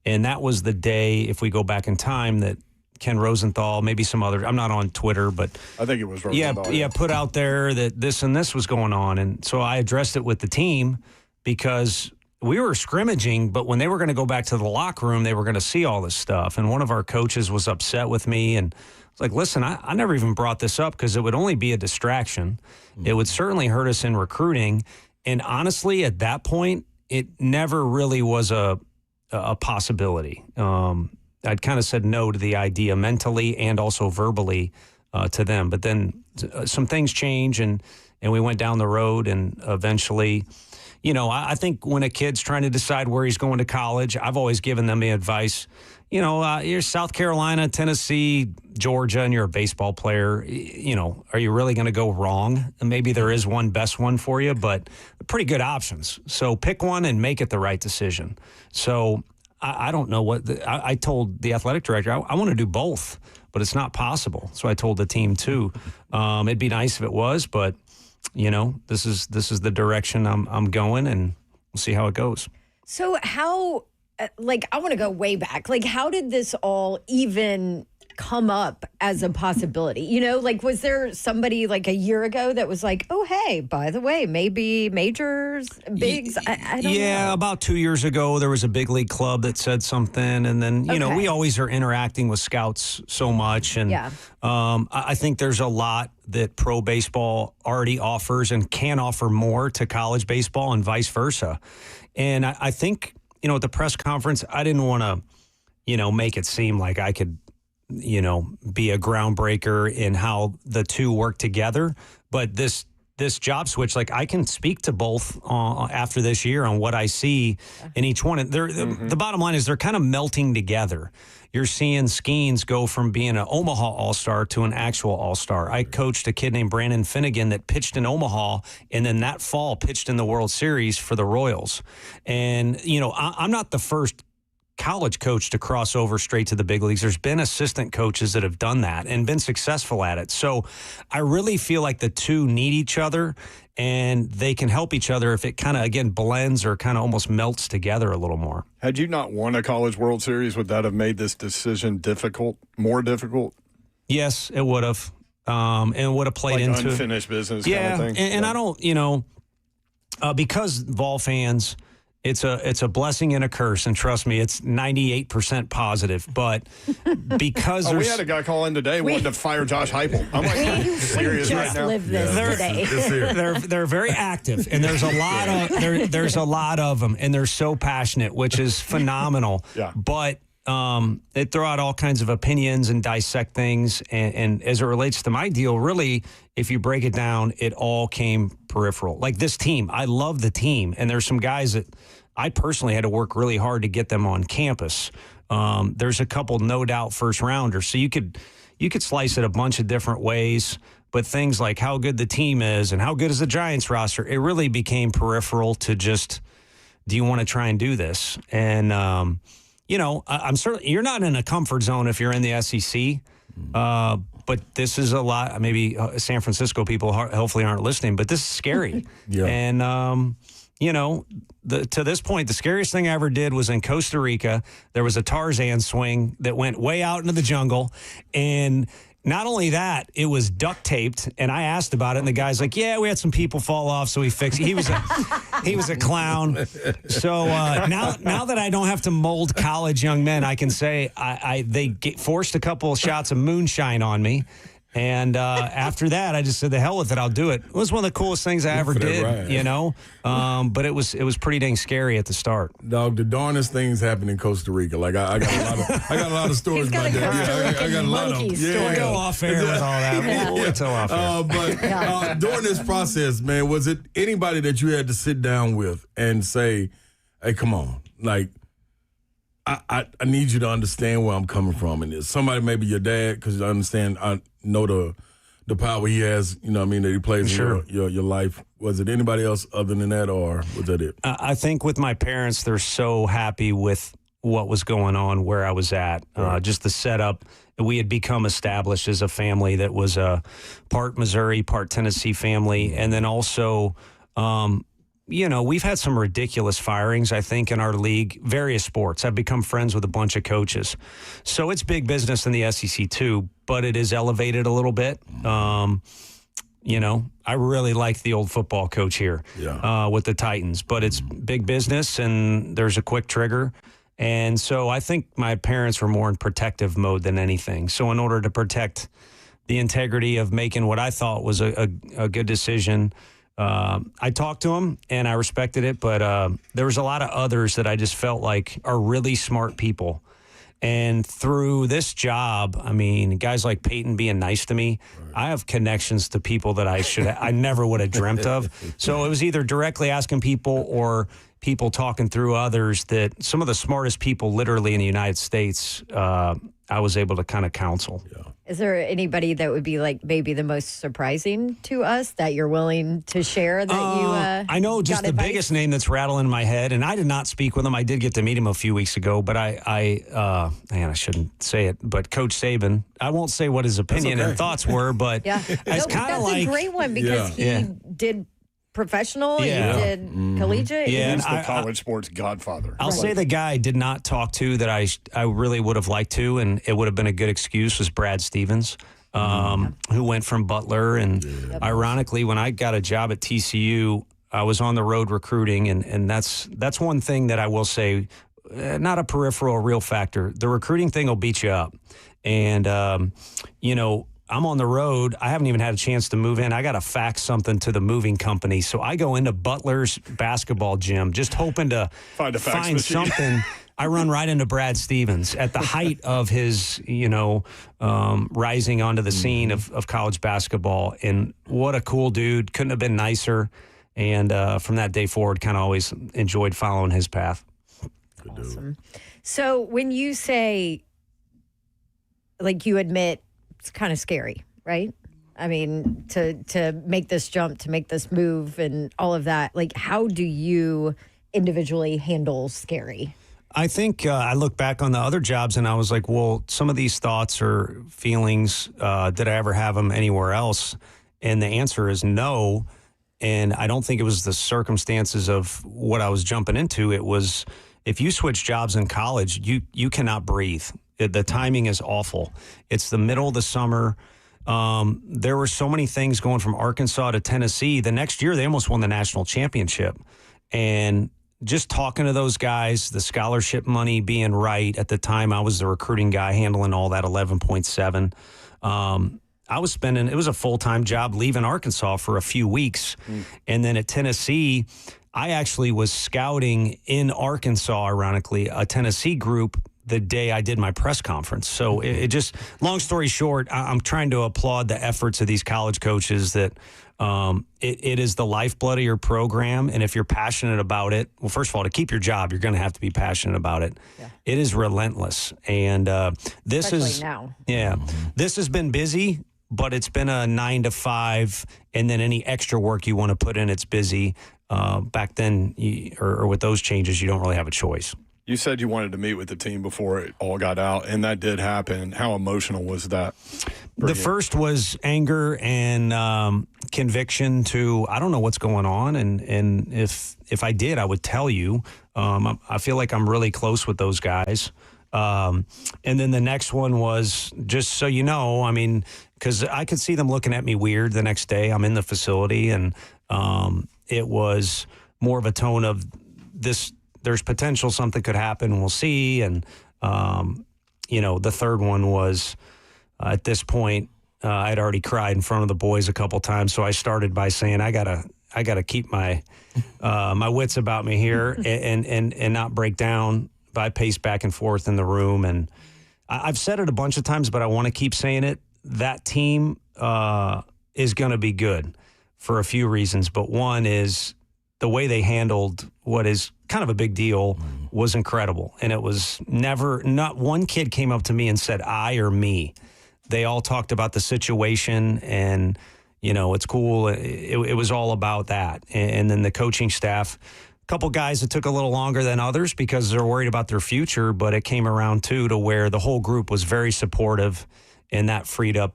And that was the day, if we go back in time, that Ken Rosenthal, maybe some other, I'm not on Twitter, but I think it was Rosenthal. Put out there that this and this was going on. And so I addressed it with the team because we were scrimmaging, but when they were going to go back to the locker room, they were going to see all this stuff. And one of our coaches was upset with me and was like, listen, I never even brought this up because it would only be a distraction. It would certainly hurt us in recruiting. And honestly, at that point, it never really was a possibility. I'd kind of said no to the idea mentally and also verbally to them. But then some things change and we went down the road and eventually, I think when a kid's trying to decide where he's going to college, I've always given them the advice, you're South Carolina, Tennessee, Georgia, and you're a baseball player. Are you really going to go wrong? And maybe there is one best one for you, but pretty good options. So pick one and make it the right decision. So I don't know what I told the athletic director. I want to do both, but it's not possible. So I told the team too. It'd be nice if it was, but this is the direction I'm going, and we'll see how it goes. So how, I want to go way back. How did this all even come up as a possibility? Was there somebody a year ago that was like, oh, hey, by the way, maybe majors, bigs? I don't know. Yeah, about 2 years ago, there was a big league club that said something. And then, we always are interacting with scouts so much. And I think there's a lot that pro baseball already offers and can offer more to college baseball and vice versa. And I think, at the press conference, I didn't want to, make it seem like I could, be a groundbreaker in how the two work together. But this job switch, I can speak to both after this year on what I see in each one. The bottom line is they're kind of melting together. You're seeing Skeens go from being an Omaha All-Star to an actual All-Star. I coached a kid named Brandon Finnegan that pitched in Omaha, and then that fall pitched in the World Series for the Royals. And, I'm not the first college coach to cross over straight to the big leagues. There's been assistant coaches that have done that and been successful at it. So I really feel like the two need each other and they can help each other if it kind of, again, blends or kind of almost melts together a little more. Had you not won a College World Series, would that have made this decision more difficult? Yes, it would have. And it would have played into unfinished business kind of thing. And I don't, Because Vol fans, it's a blessing and a curse, and trust me, it's 98% positive. But because we had a guy call in today wanting to fire Josh Heupel. I'm like, serious right now? Live this today. They're very active, and there's a lot of them, and they're so passionate, which is phenomenal. Yeah. But they throw out all kinds of opinions and dissect things. And as it relates to my deal, really, if you break it down, it all came peripheral. Like this team, I love the team. And there's some guys that I personally had to work really hard to get them on campus. There's a couple, no doubt, first rounders. So you could slice it a bunch of different ways. But things like how good the team is and how good is the Giants roster, it really became peripheral to just, do you want to try and do this? And, I'm certainly, you're not in a comfort zone if you're in the SEC, but this is a lot. Maybe San Francisco people hopefully aren't listening, but this is scary. Yeah. And, to this point, the scariest thing I ever did was in Costa Rica. There was a Tarzan swing that went way out into the jungle, and not only that, it was duct taped, and I asked about it, and the guy's like, "Yeah, we had some people fall off, so we fixed it." He was a clown. So now that I don't have to mold college young men, I can say they forced a couple of shots of moonshine on me. And after that, I just said, the hell with it, I'll do it. It was one of the coolest things I ever did, but it was pretty dang scary at the start. Dog, the darnest things happen in Costa Rica. Like I got a lot of stories about that. Yeah, I got a lot of them. We'll go off air with all that. We'll wait till off air. But during this process, man, was it anybody that you had to sit down with and say, "Hey, come on, like I need you to understand where I'm coming from in this." Somebody, maybe your dad, because I know the power he has, that he plays in your life. Was it anybody else other than that, or was that it? I think with my parents, they're so happy with what was going on where I was at. Right. Just the setup. We had become established as a family that was a part Missouri, part Tennessee family. And then also, we've had some ridiculous firings, I think, in our league, various sports. I've become friends with a bunch of coaches. So it's big business in the SEC too, but it is elevated a little bit. I really like the old football coach here with the Titans, but it's big business and there's a quick trigger. And so I think my parents were more in protective mode than anything. So in order to protect the integrity of making what I thought was a good decision, I talked to him and I respected it, but there was a lot of others that I just felt like are really smart people. And through this job, I mean, guys like Peyton being nice to me, I have connections to people that I never would have dreamt of. So it was either directly asking people or people talking through others that some of the smartest people literally in the United States, I was able to kind of counsel. Yeah. Is there anybody that would be like maybe the most surprising to us that you're willing to share that you I know just the advice? biggest name that's rattling in my head, and I did not speak with him. I did get to meet him a few weeks ago, but I shouldn't say it, but Coach Saban, I won't say what his opinion and thoughts were, but it's kind of like... That's a great one because he did professional, he did collegiate. Yeah, he's the college sports godfather. I'll say the guy I did not talk to that I really would have liked to, and it would have been a good excuse, was Brad Stevens, who went from Butler. And ironically, when I got a job at TCU, I was on the road recruiting, and that's one thing that I will say, not a peripheral, a real factor. The recruiting thing will beat you up. And, I'm on the road. I haven't even had a chance to move in. I got to fax something to the moving company. So I go into Butler's basketball gym just hoping to find something. I run right into Brad Stevens at the height of his, rising onto the scene of college basketball. And what a cool dude. Couldn't have been nicer. And from that day forward, kind of always enjoyed following his path. Awesome. So when you say, like you admit, it's kind of scary, right? I mean, to make this jump, to make this move and all of that, like how do you individually handle scary? I think I look back on the other jobs and I was like, well, some of these thoughts or feelings, did I ever have them anywhere else? And the answer is no. And I don't think it was the circumstances of what I was jumping into. It was, if you switch jobs in college, you cannot breathe. The timing is awful. It's the middle of the summer. there were so many things going from Arkansas to Tennessee. The next year, they almost won the national championship. And just talking to those guys, the scholarship money being right at the time, I was the recruiting guy handling all that 11.7. I was spending, it was a full-time job leaving Arkansas for a few weeks. And then at Tennessee, I actually was scouting in Arkansas, ironically, a Tennessee group the day I did my press conference. So it just, long story short, I'm trying to applaud the efforts of these college coaches that it is the lifeblood of your program. And if you're passionate about it, well, first of all, to keep your job, you're going to have to be passionate about it. Yeah. It is relentless. And this Especially is now. Yeah. This has been busy, but it's been a 9 to 5. And then any extra work you want to put in, it's busy. Back then, or with those changes, you don't really have a choice. You said you wanted to meet with the team before it all got out, and that did happen. How emotional was that? The first was anger and conviction to, I don't know what's going on, and if I did, I would tell you. I feel like I'm really close with those guys. And then the next one was, just so you know, I mean, because I could see them looking at me weird the next day. I'm in the facility, and it was more of a tone of this. There's potential something could happen, and we'll see. And, the third one was at this point, I'd already cried in front of the boys a couple times. So I started by saying, I gotta keep my wits about me here and not break down. But I paced back and forth in the room. And I've said it a bunch of times, but I want to keep saying it. That team is going to be good for a few reasons. But one is the way they handled what is kind of a big deal was incredible. And it was not one kid came up to me and said, I or me. They all talked about the situation and, it's cool. It was all about that. And then the coaching staff, a couple guys that took a little longer than others because they're worried about their future, but it came around too to where the whole group was very supportive, and that freed up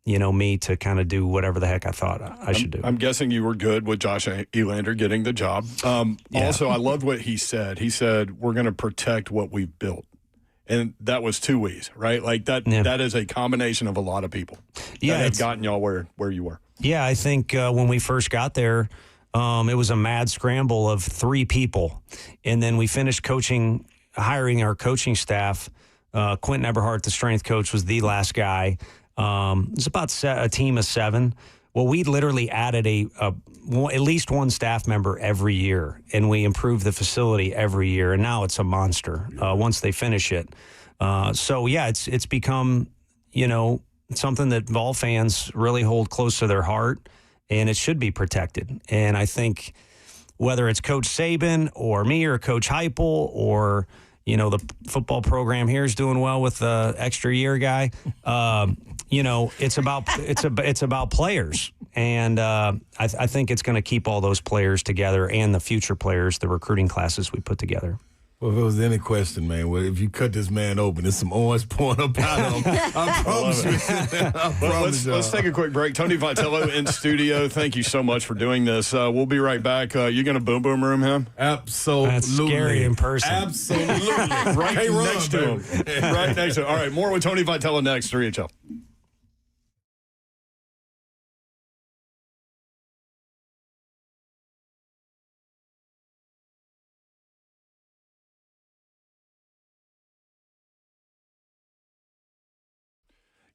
me to kind of do whatever the heck I thought I should do. I'm guessing you were good with Josh Elander getting the job. Also, I loved what he said. He said, we're going to protect what we've built. And that was two ways, right? Like that. Yeah. That is a combination of a lot of people that have gotten y'all where you were. Yeah, I think when we first got there, it was a mad scramble of 3 people. And then we finished hiring our coaching staff. Quentin Eberhardt, the strength coach, was the last guy. It's about a team of 7. Well, we literally added at least one staff member every year, and we improved the facility every year, and now it's a monster once they finish it. It's become, something that Vol fans really hold close to their heart, and it should be protected. And I think whether it's Coach Saban or me or Coach Heupel or the football program here is doing well with the extra year guy. It's about players, and I think it's going to keep all those players together and the future players, the recruiting classes we put together. Well, if it was any question, man, if you cut this man open, there's some orange pouring up out of him. I promise you. Let's take a quick break. Tony Vitello in studio. Thank you so much for doing this. We'll be right back. You going to boom room him? Absolutely. That's scary in person. Absolutely. Right next to him. Right next to him. All right, more with Tony Vitello next. 3HL.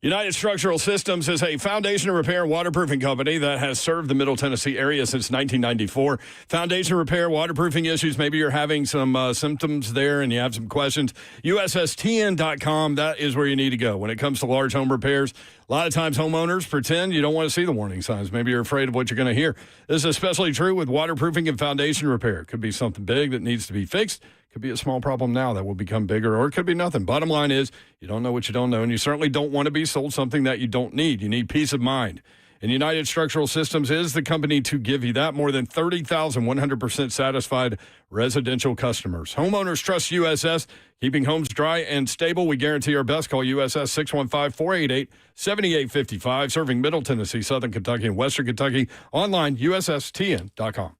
United Structural Systems is a foundation repair waterproofing company that has served the Middle Tennessee area since 1994. Foundation repair waterproofing issues, maybe you're having some symptoms there and you have some questions. USSTN.com, that is where you need to go. When it comes to large home repairs, a lot of times homeowners pretend you don't want to see the warning signs. Maybe you're afraid of what you're going to hear. This is especially true with waterproofing and foundation repair. It could be something big that needs to be fixed. Could be a small problem now that will become bigger, or it could be nothing. Bottom line is, you don't know what you don't know, and you certainly don't want to be sold something that you don't need. You need peace of mind. And United Structural Systems is the company to give you that. More than 30,000 100% satisfied residential customers. Homeowners trust USS, keeping homes dry and stable. We guarantee our best. Call USS 615-488-7855, serving Middle Tennessee, Southern Kentucky, and Western Kentucky. Online, USSTN.com.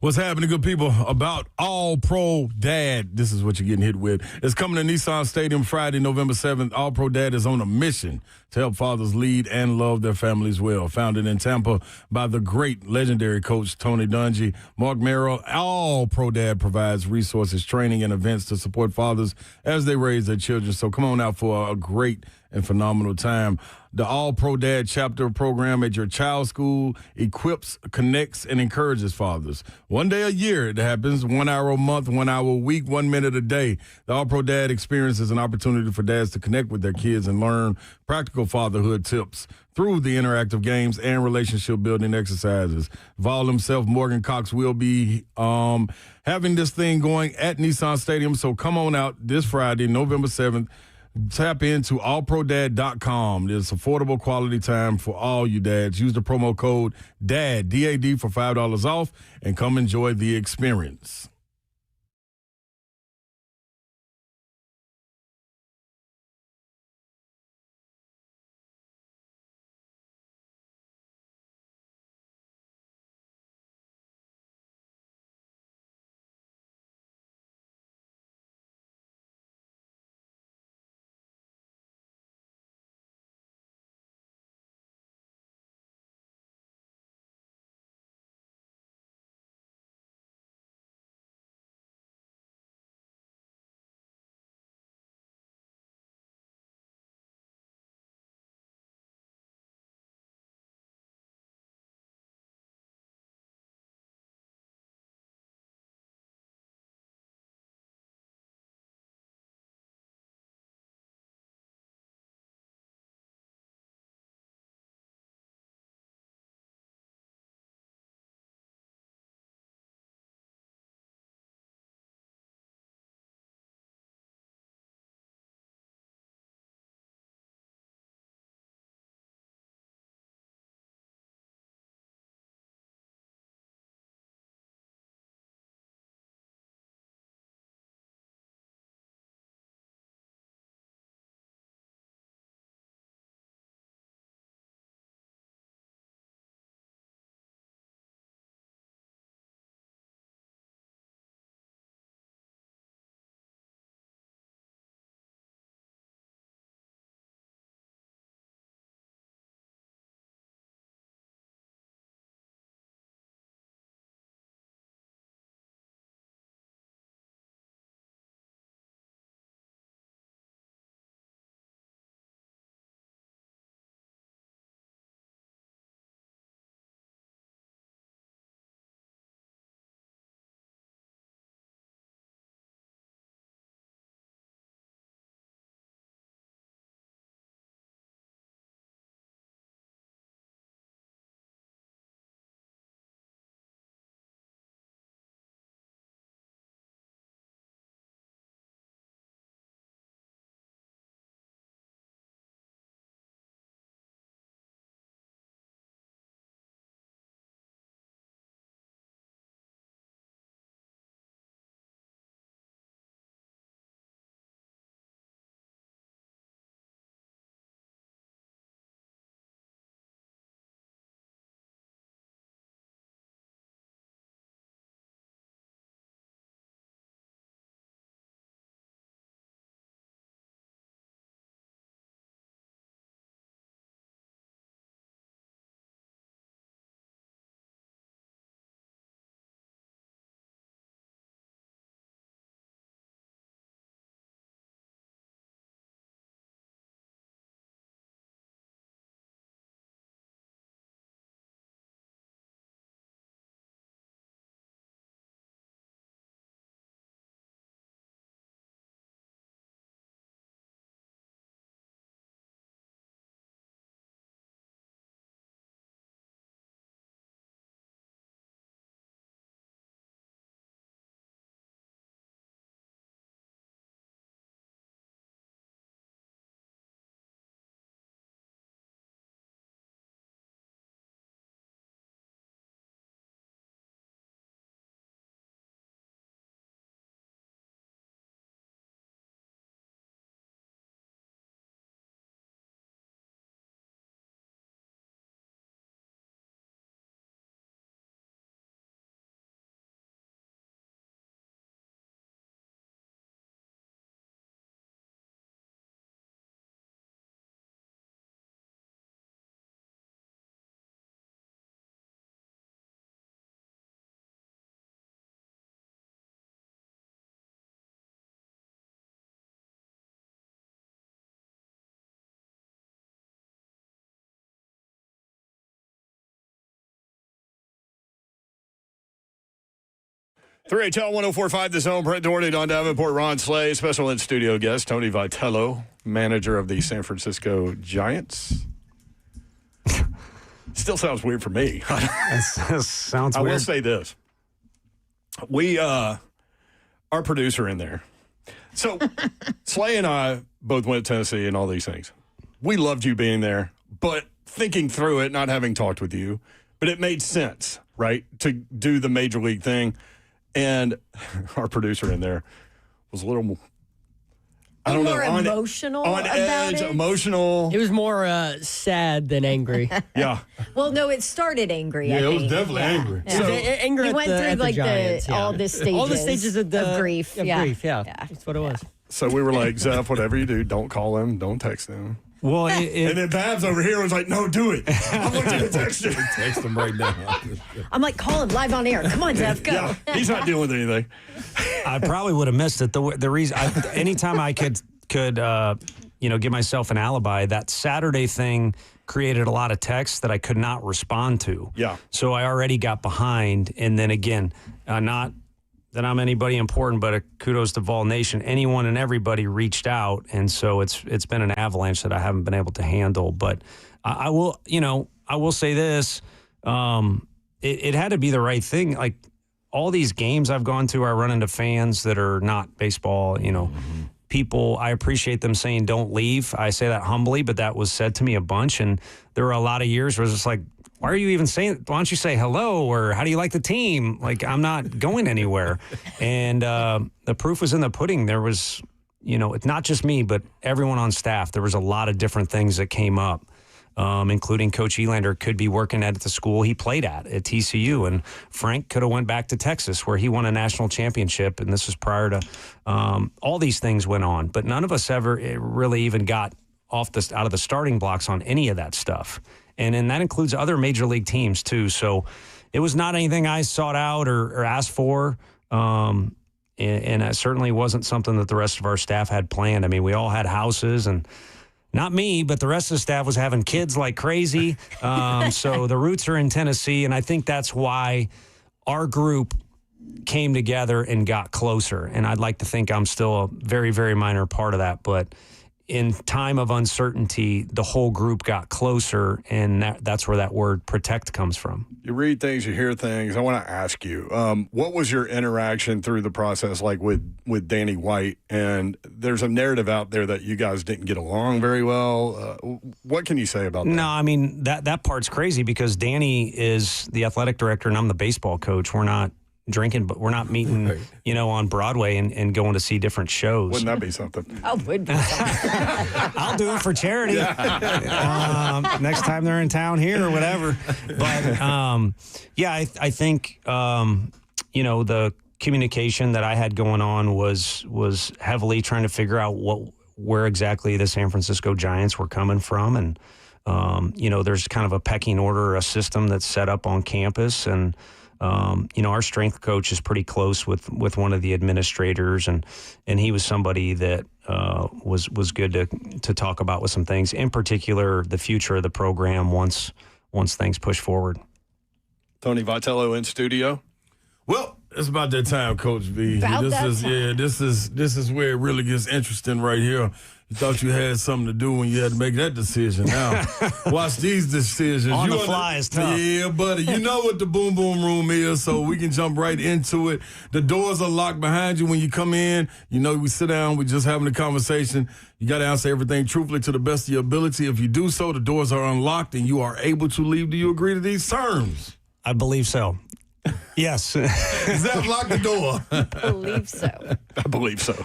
What's happening, good people? About All Pro Dad. This is what you're getting hit with. It's coming to Nissan Stadium Friday, November 7th. All Pro Dad is on a mission to help fathers lead and love their families well. Founded in Tampa by the great legendary coach Tony Dungy, Mark Merrill, All Pro Dad provides resources, training, and events to support fathers as they raise their children. So come on out for a great and phenomenal time. The All Pro Dad chapter program at your child's school equips, connects, and encourages fathers. One day a year it happens, 1 hour a month, 1 hour a week, 1 minute a day. The All Pro Dad experience is an opportunity for dads to connect with their kids and learn practical fatherhood tips through the interactive games and relationship building exercises. Vol himself, Morgan Cox, will be having this thing going at Nissan Stadium. So come on out this Friday, November 7th. Tap into allprodad.com. There's affordable quality time for all you dads. Use the promo code DAD, D-A-D, for $5 off and come enjoy the experience. 3HL 104.5 The Zone. Brent Doherty, Don Davenport, Ron Slay. Special in-studio guest, Tony Vitello, manager of the San Francisco Giants. Still sounds weird for me. That sounds weird. I will say this. We, our producer in there. So, Slay and I both went to Tennessee and all these things. We loved you being there, but thinking through it, not having talked with you, but it made sense, right, to do the major league thing. And our producer in there was a little, I don't know, emotional on about edge, it? emotional. It was more sad than angry. Yeah. Well, no, it started angry. Yeah, I it think. was definitely angry. So, angry He at went the, through at the like Giants, all the stages of grief. Of Yeah. grief, yeah. That's what it was. So we were like, Zeph, whatever you do, don't call him, don't text him. Well, and then Babs over here was like, no, do it. I'm going to text him. Text him right now. I'm like, call him live on air. Come on, Jeff, go. Yeah, he's not dealing with anything. I probably would have missed it. The reason, anytime I could give myself an alibi, that Saturday thing created a lot of texts that I could not respond to. Yeah. So I already got behind. And then again, not that I'm anybody important, but kudos to Vol Nation. Anyone and everybody reached out. And so it's been an avalanche that I haven't been able to handle. But I will say this. It had to be the right thing. Like all these games I've gone to, I run into fans that are not baseball, people, I appreciate them saying don't leave. I say that humbly, but that was said to me a bunch. And there were a lot of years where it was just like, why are you even saying, why don't you say hello or how do you like the team? Like, I'm not going anywhere. And the proof was in the pudding. There was, it's not just me, but everyone on staff. There was a lot of different things that came up, including Coach Elander could be working at the school he played at TCU. And Frank could have went back to Texas where he won a national championship. And this was prior to all these things went on. But none of us ever really even got out of the starting blocks on any of that stuff. And that includes other major league teams, too. So it was not anything I sought out or asked for. And it certainly wasn't something that the rest of our staff had planned. I mean, we all had houses, and not me, but the rest of the staff was having kids like crazy. So the roots are in Tennessee, and I think that's why our group came together and got closer. And I'd like to think I'm still a very, very minor part of that. But in time of uncertainty, the whole group got closer, and that's where that word protect comes from. You read things, you hear things. I want to ask you, what was your interaction through the process like with Danny White? And there's a narrative out there that you guys didn't get along very well. What can you say about that? No, I mean, that part's crazy because Danny is the athletic director and I'm the baseball coach. We're not drinking, but we're not meeting, on Broadway and going to see different shows. Wouldn't that be something? Oh, would be something. I'll do it for charity. Next time they're in town here or whatever. But I think the communication that I had going on was heavily trying to figure out where exactly the San Francisco Giants were coming from, and there's kind of a pecking order, a system that's set up on campus, and our strength coach is pretty close with one of the administrators, and he was somebody that was good to talk about with some things, in particular the future of the program once things push forward. Tony Vitello in studio. Well, it's about that time, Coach B. This is where it really gets interesting right here. You thought you had something to do when you had to make that decision. Now, watch these decisions. On the fly is tough. Yeah, buddy. You know what the boom boom room is, so we can jump right into it. The doors are locked behind you when you come in. We sit down, we're just having a conversation. You got to answer everything truthfully to the best of your ability. If you do so, the doors are unlocked and you are able to leave. Do you agree to these terms? I believe so. Yes. Zeph, lock the door. I believe so. I believe so.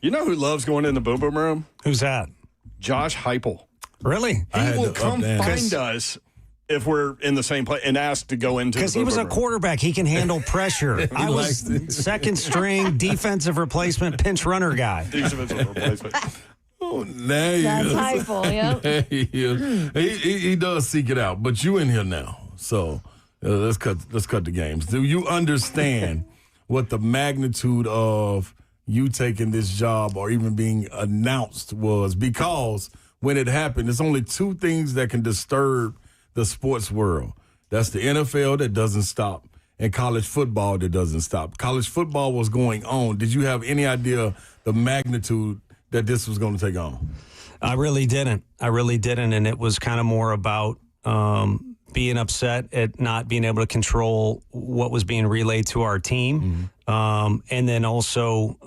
You know who loves going in the boom boom room? Who's that? Josh Heupel. Really? He will come find us if we're in the same place and ask to go into the boom boom room. Because he was a quarterback. He can handle pressure. I was second string defensive replacement pinch runner guy. Defensive replacement. Oh, there That's Heupel, yeah. He does seek it out, but you in here now. So let's cut the games. Do you understand what the magnitude of you taking this job or even being announced was? Because when it happened, there's only two things that can disturb the sports world. That's the NFL that doesn't stop, and college football that doesn't stop. College football was going on. Did you have any idea the magnitude that this was going to take on? I really didn't. And it was kind of more about being upset at not being able to control what was being relayed to our team. And then also,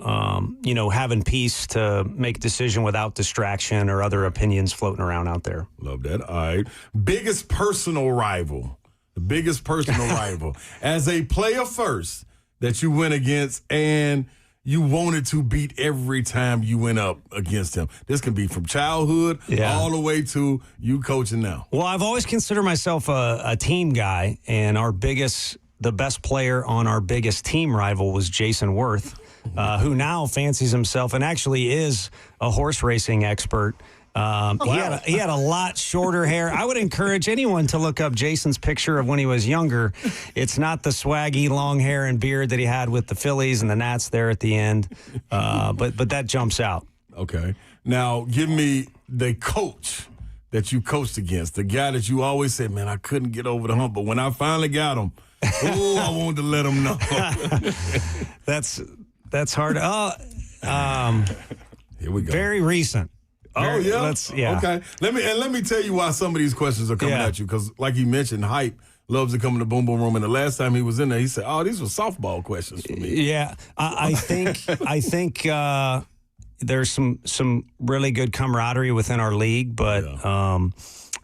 having peace to make a decision without distraction or other opinions floating around out there. Love that. All right. Biggest personal rival. The biggest personal rival. As a player first that you went against and you wanted to beat every time you went up against him. This can be from childhood all the way to you coaching now. Well, I've always considered myself a team guy, and the best player on our biggest team rival was Jason Worth, who now fancies himself and actually is a horse racing expert. He had a lot shorter hair. I would encourage anyone to look up Jason's picture of when he was younger. It's not the swaggy long hair and beard that he had with the Phillies and the Nats there at the end, but that jumps out. Okay. Now, give me the coach that you coached against, the guy that you always said, man, I couldn't get over the hump, but when I finally got him, I wanted to let him know. That's hard. Here we go. Very recent. Oh, yeah? Okay. Let me tell you why some of these questions are coming at you, because like you mentioned, Hype loves to come in the Boom Boom Room, and the last time he was in there, he said, these were softball questions for me. Yeah, I think there's some really good camaraderie within our league, but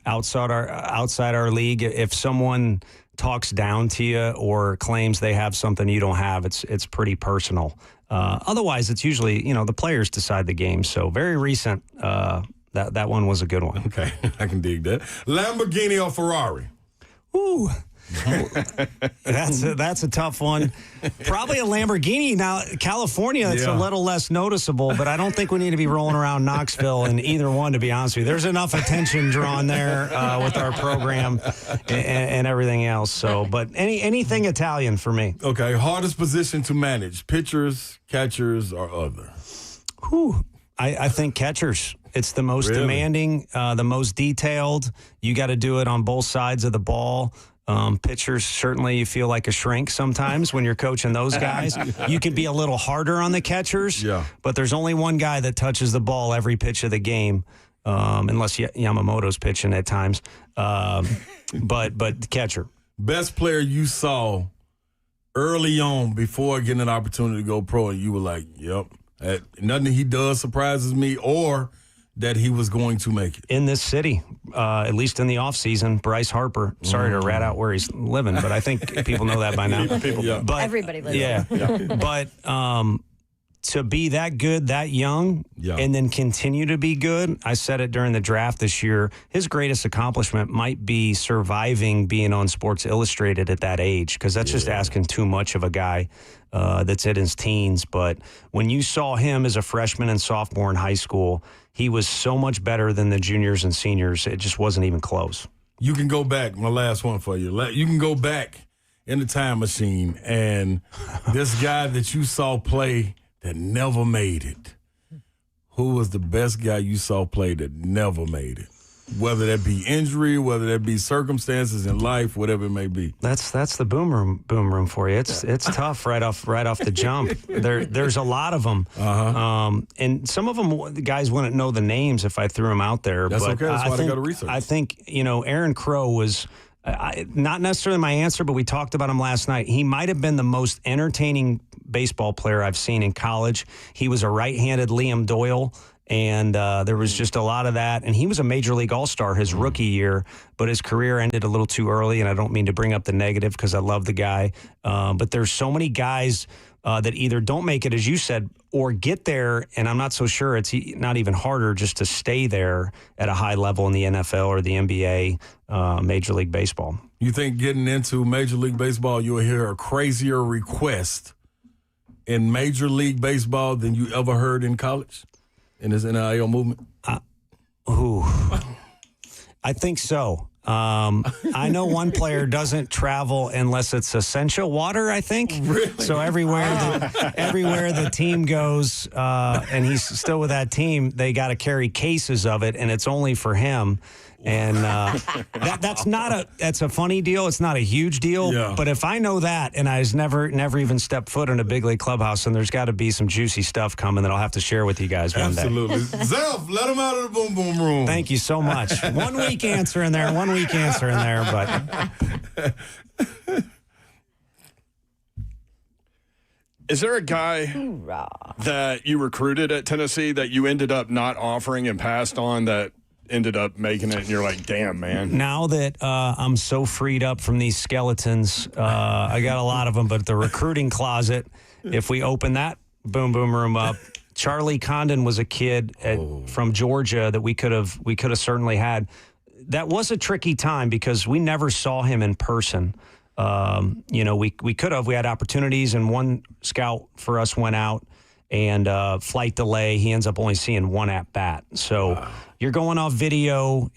outside our league, if someone talks down to you or claims they have something you don't have, it's pretty personal. Otherwise, it's usually, the players decide the game. So very recent, that one was a good one. Okay, I can dig that. Lamborghini or Ferrari? Ooh. That's a tough one. Probably a Lamborghini. Now, California, it's a little less noticeable, but I don't think we need to be rolling around Knoxville in either one, to be honest with you. There's enough attention drawn there with our program and everything else. So, but anything Italian for me. Okay, hardest position to manage, pitchers, catchers, or other? Whew. I think catchers. It's the most demanding, the most detailed. You got to do it on both sides of the ball. Pitchers, certainly you feel like a shrink sometimes when you're coaching those guys. You can be a little harder on the catchers, but there's only one guy that touches the ball every pitch of the game, unless Yamamoto's pitching at times. But catcher. Best player you saw early on before getting an opportunity to go pro, and you were like, yep, nothing he does surprises me, or that he was going to make it. In this city, at least in the offseason, Bryce Harper. Sorry to rat out where he's living, but I think people know that by now. But, everybody lives there. But to be that good, that young, and then continue to be good, I said it during the draft this year, his greatest accomplishment might be surviving being on Sports Illustrated at that age, because that's just asking too much of a guy that's in his teens. But when you saw him as a freshman and sophomore in high school, he was so much better than the juniors and seniors. It just wasn't even close. You can go back. My last one for you. You can go back in the time machine, and this guy that you saw play that never made it. Who was the best guy you saw play that never made it? Whether that be injury, whether that be circumstances in life, whatever it may be. That's the boom room for you. It's tough right off the jump. There's a lot of them, and some of them the guys wouldn't know the names if I threw them out there. That's but okay. That's why they got to research. I think Aaron Crow was not necessarily my answer, but we talked about him last night. He might have been the most entertaining baseball player I've seen in college. He was a right-handed Liam Doyle. And there was just a lot of that. And he was a Major League All-Star his rookie year, but his career ended a little too early. And I don't mean to bring up the negative because I love the guy. But there's so many guys that either don't make it, as you said, or get there. And I'm not so sure it's not even harder just to stay there at a high level in the NFL or the NBA, Major League Baseball. You think getting into Major League Baseball, you'll hear a crazier request in Major League Baseball than you ever heard in college? In this NIL movement? I think so. I know one player doesn't travel unless it's essential water, I think. Really? So everywhere the team goes, and he's still with that team, they got to carry cases of it, and it's only for him. And that's a funny deal. It's not a huge deal. Yeah. But if I know that and I never even stepped foot in a big league clubhouse, then there's got to be some juicy stuff coming that I'll have to share with you guys one day. Absolutely. Zelf, let him out of the boom boom room. Thank you so much. 1 week answer in there, but Is there a guy that you recruited at Tennessee that you ended up not offering and passed on that ended up making it, and you're like, damn, man? Now that I'm so freed up from these skeletons, I got a lot of them, but the recruiting closet, if we open that boom boom room up, Charlie Condon was a kid from Georgia that we could have certainly had. That was a tricky time because we never saw him in person. We could have. We had opportunities, and one scout for us went out, and flight delay. He ends up only seeing one at bat. So you're going off video.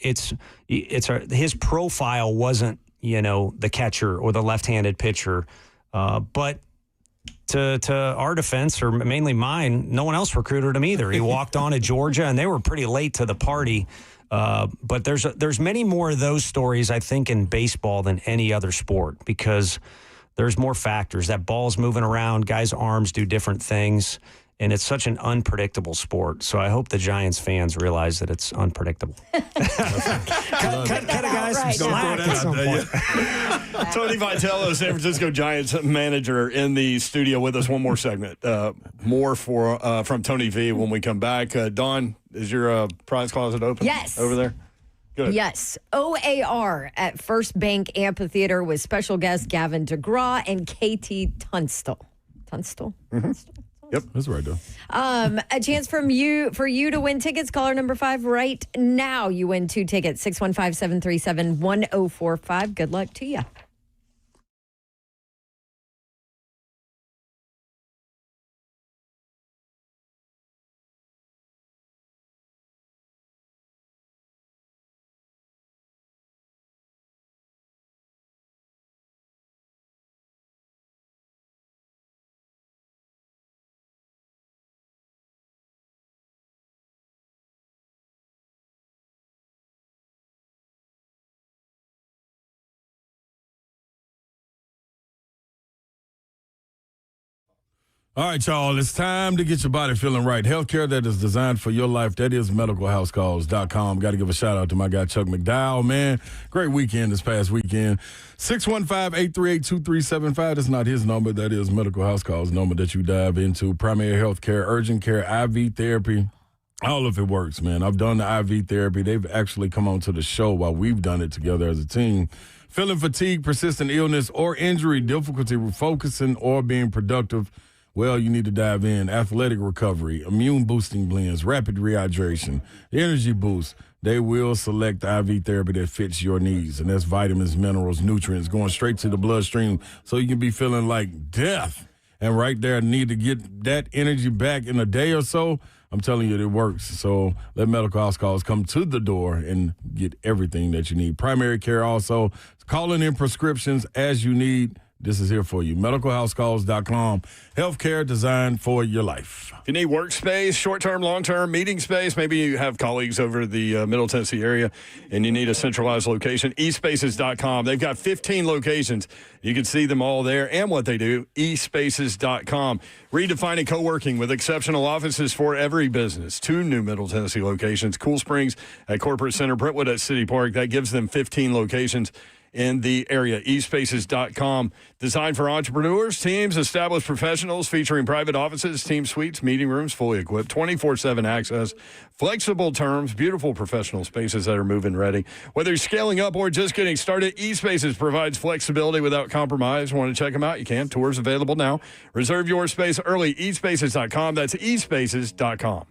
His profile wasn't the catcher or the left-handed pitcher, but. To our defense, or mainly mine, no one else recruited him either. He walked on at Georgia, and they were pretty late to the party. But there's many more of those stories, I think, in baseball than any other sport because there's more factors. That ball's moving around, guys' arms do different things, and it's such an unpredictable sport. So I hope the Giants fans realize that it's unpredictable. cut a guy some slack at some point. Tony Vitello, San Francisco Giants manager, in the studio with us. One more segment. More from Tony V when we come back. Dawn, is your prize closet open? Yes. Over there? Good. Yes. OAR at First Bank Amphitheater with special guest Gavin DeGraw and KT Tunstall. Tunstall? Mm-hmm. Yep, that's right, though. A chance for you to win tickets. Caller number 5 right now. You win 2 tickets. 615-737-1045. Good luck to you. All right, y'all, it's time to get your body feeling right. Healthcare that is designed for your life, that is medicalhousecalls.com. Got to give a shout out to my guy, Chuck McDowell, man. Great weekend this past weekend. 615-838-2375. That's not his number. That is Medical House Calls number that you dive into. Primary health care, urgent care, IV therapy. All of it works, man. I've done the IV therapy. They've actually come on to the show while we've done it together as a team. Feeling fatigue, persistent illness, or injury, difficulty with focusing or being productive, well, you need to dive in. Athletic recovery, immune-boosting blends, rapid rehydration, energy boost. They will select the IV therapy that fits your needs, and that's vitamins, minerals, nutrients going straight to the bloodstream so you can be feeling like death. And right there, need to get that energy back in a day or so. I'm telling you, it works. So let Medical House Calls come to the door and get everything that you need. Primary care also. Calling in prescriptions as you need. This is here for you. MedicalHouseCalls.com. Healthcare designed for your life. If you need workspace, short-term, long-term, meeting space, maybe you have colleagues over the Middle Tennessee area and you need a centralized location, eSpaces.com. They've got 15 locations. You can see them all there and what they do, eSpaces.com. Redefining co-working with exceptional offices for every business. 2 new Middle Tennessee locations, Cool Springs at Corporate Center, Brentwood at City Park. That gives them 15 locations in the area. eSpaces.com. Designed for entrepreneurs, teams, established professionals, featuring private offices, team suites, meeting rooms, fully equipped, 24/7 access, flexible terms, beautiful professional spaces that are move-in ready. Whether you're scaling up or just getting started, eSpaces provides flexibility without compromise. Want to check them out? You can. Tours available now. Reserve your space early. eSpaces.com. That's eSpaces.com.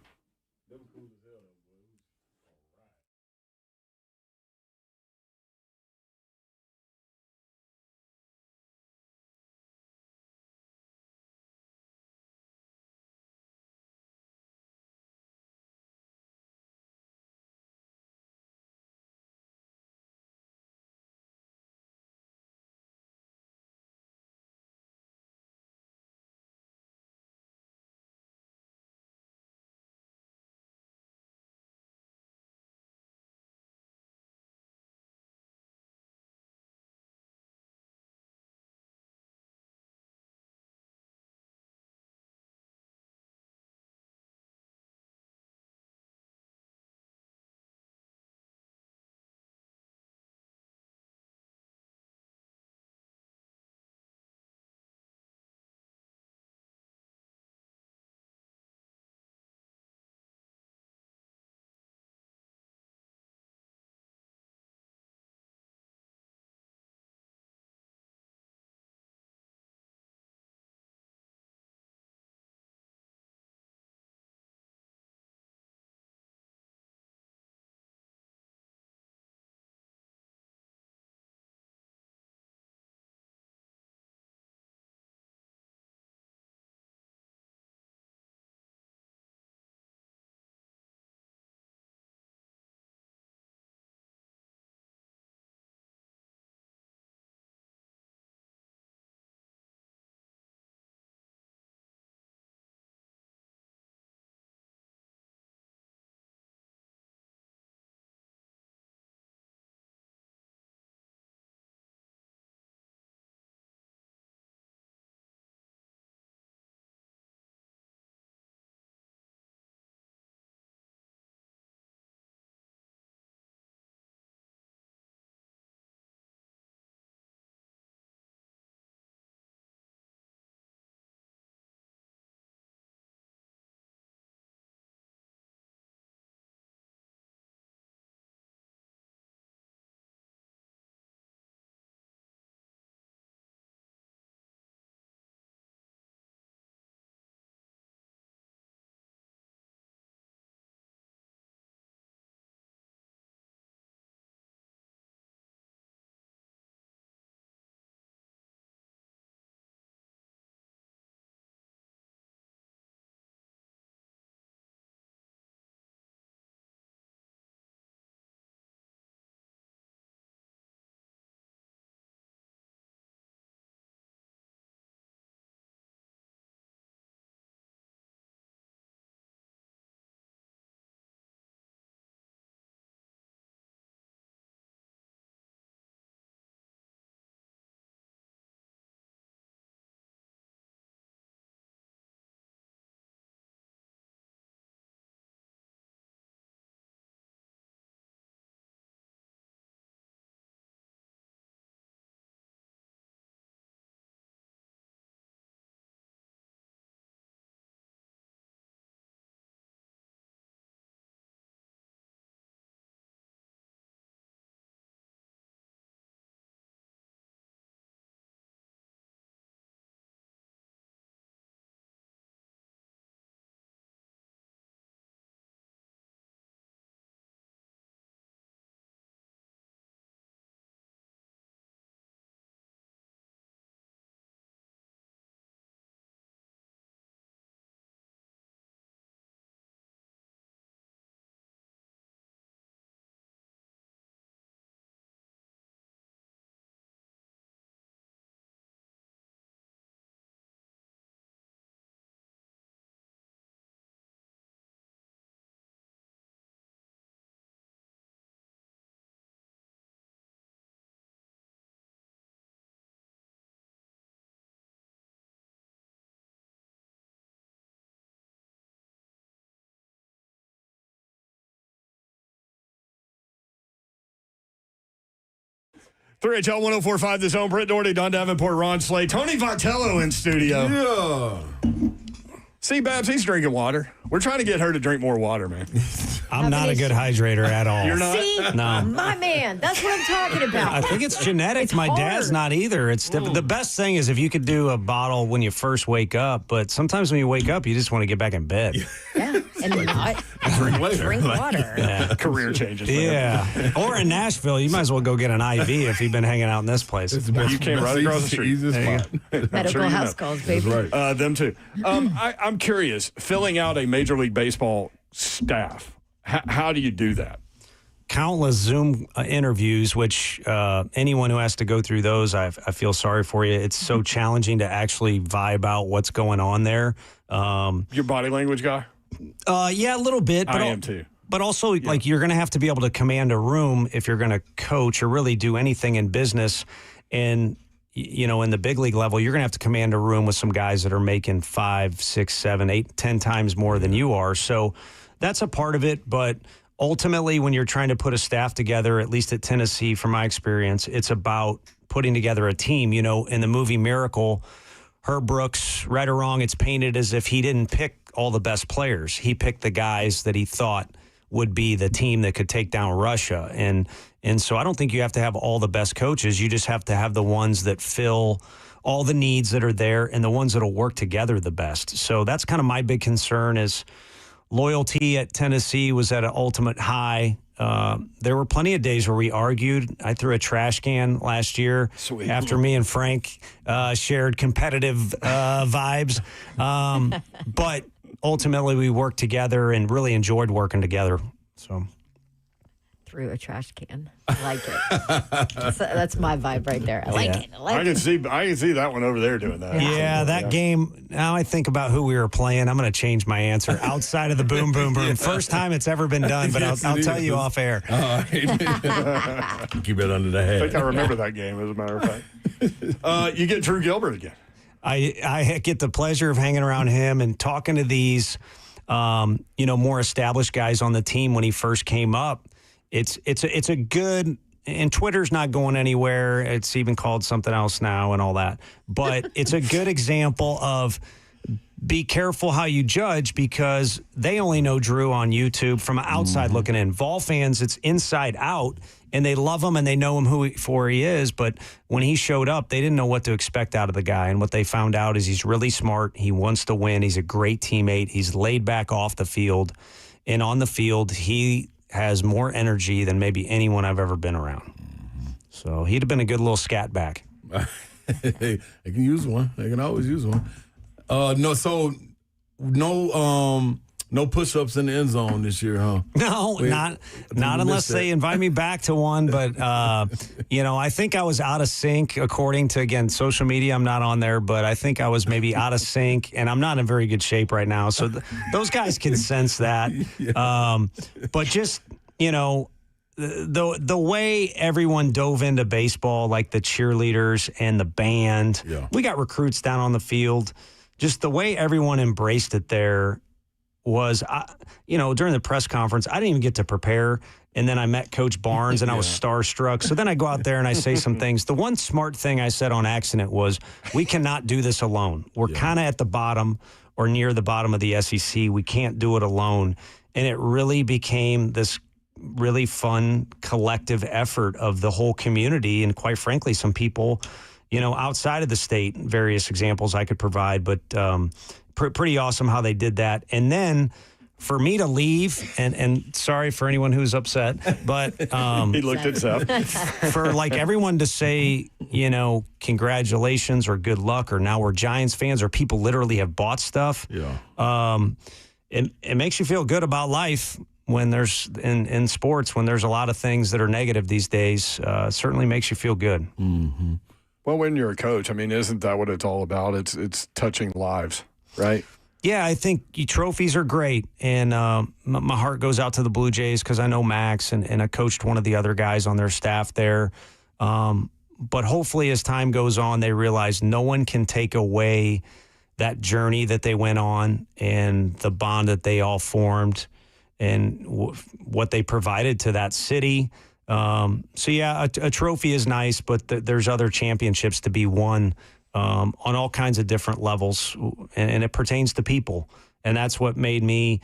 3HL 104.5, The Zone. Britt Doherty, Don Davenport, Ron Slade, Tony Vitello in studio. Yeah. See, Babs, he's drinking water. We're trying to get her to drink more water, man. I'm not a good hydrator at all. You're not? See? No. My man, that's what I'm talking about. I think it's genetic. It's My hard. dad's not either. It's the best thing is if you could do a bottle when you first wake up, but sometimes when you wake up, you just want to get back in bed. Yeah, and not Drink later. drink water. Yeah. Career changes. Man. Yeah. Or in Nashville, you might as well go get an IV if you've been hanging out in this place. You came right across the street. Easiest spot. Medical house calls, baby. That's right. Them too. I'm curious, filling out a Major League Baseball staff, how do you do that? Countless Zoom interviews, which anyone who has to go through those, I feel sorry for you. It's so challenging to actually vibe out what's going on there. Your body language guy? Yeah, a little bit. But I am too. But also, like, you're going to have to be able to command a room if you're going to coach or really do anything in business. And, you know, in the big league level, you're going to have to command a room with some guys that are making 5, 6, 7, 8, 10 times more than you are. So that's a part of it. But ultimately, when you're trying to put a staff together, at least at Tennessee, from my experience, it's about putting together a team. You know, in the movie Miracle, Herb Brooks, right or wrong, it's painted as if he didn't pick all the best players. He picked the guys that he thought would be the team that could take down Russia. And so I don't think you have to have all the best coaches. You just have to have the ones that fill all the needs that are there and the ones that will work together the best. So that's kind of my big concern is loyalty at Tennessee was at an ultimate high. There were plenty of days where we argued. I threw a trash can last year after me and Frank shared competitive vibes. But ultimately, we worked together and really enjoyed working together. So, Through a trash can. I like it. That's my vibe right there. I like it. I can see that one over there doing that. Yeah, that game. Now I think about who we were playing. I'm going to change my answer outside of the boom, boom, boom. First time it's ever been done, but I'll tell you off air. All right. Keep it under the hat. I think I remember that game, as a matter of fact. You get Drew Gilbert again. I get the pleasure of hanging around him and talking to these, more established guys on the team when he first came up. It's a good, and Twitter's not going anywhere. It's even called something else now and all that. But it's a good example of be careful how you judge because they only know Drew on YouTube from outside looking in. Vol fans, it's inside out, and they love him and they know him for he is. But when he showed up, they didn't know what to expect out of the guy. And what they found out is he's really smart. He wants to win. He's a great teammate. He's laid back off the field. And on the field, he has more energy than maybe anyone I've ever been around. So he'd have been a good little scat back. They can use one. They can always use one. No push-ups in the end zone this year, huh? No, not unless they invite me back to one. But, I think I was out of sync according to, again, social media. I'm not on there, but I think I was maybe out of sync, and I'm not in very good shape right now. So those guys can sense that. But just, the way everyone dove into baseball, like the cheerleaders and the band, we got recruits down on the field. Just the way everyone embraced it there was, during the press conference, I didn't even get to prepare. And then I met Coach Barnes and I was starstruck. So then I go out there and I say some things. The one smart thing I said on accident was, we cannot do this alone. We're kind of at the bottom or near the bottom of the SEC. We can't do it alone. And it really became this really fun collective effort of the whole community. And quite frankly, some people, outside of the state, various examples I could provide, but pretty awesome how they did that. And then for me to leave, and sorry for anyone who's upset, but he looked at Seth. For like everyone to say, congratulations or good luck, or now we're Giants fans, or people literally have bought stuff. It makes you feel good about life when there's in sports, when there's a lot of things that are negative these days. Certainly makes you feel good. Mm-hmm. Well, when you're a coach, I mean, isn't that what it's all about? It's touching lives, right? Yeah, I think trophies are great, and my heart goes out to the Blue Jays because I know Max, and I coached one of the other guys on their staff there. But hopefully as time goes on, they realize no one can take away that journey that they went on and the bond that they all formed and what they provided to that city. So, yeah, a trophy is nice, but there's other championships to be won on all kinds of different levels, and it pertains to people. And that's what made me,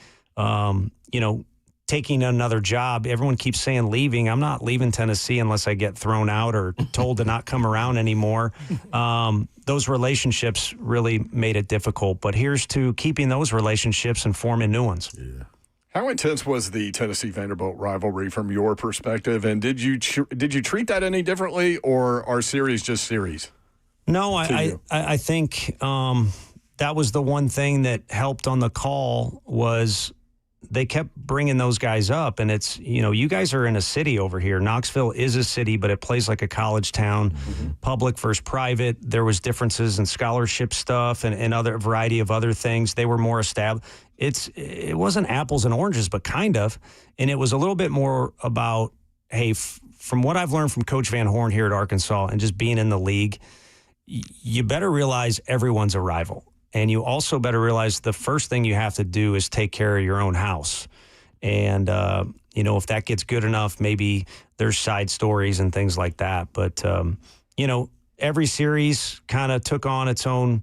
taking another job. Everyone keeps saying leaving. I'm not leaving Tennessee unless I get thrown out or told to not come around anymore. Those relationships really made it difficult. But here's to keeping those relationships and forming new ones. Yeah. How intense was the Tennessee-Vanderbilt rivalry from your perspective? And did you treat that any differently, or are series just series? No, I think that was the one thing that helped on the call was they kept bringing those guys up. And it's, you guys are in a city over here. Knoxville is a city, but it plays like a college town, public versus private. There was differences in scholarship stuff and other variety of other things. They were more established. It wasn't apples and oranges, but kind of. And it was a little bit more about, hey, from what I've learned from Coach Van Horn here at Arkansas and just being in the league, you better realize everyone's a rival. And you also better realize the first thing you have to do is take care of your own house. And, if that gets good enough, maybe there's side stories and things like that. But, every series kind of took on its own,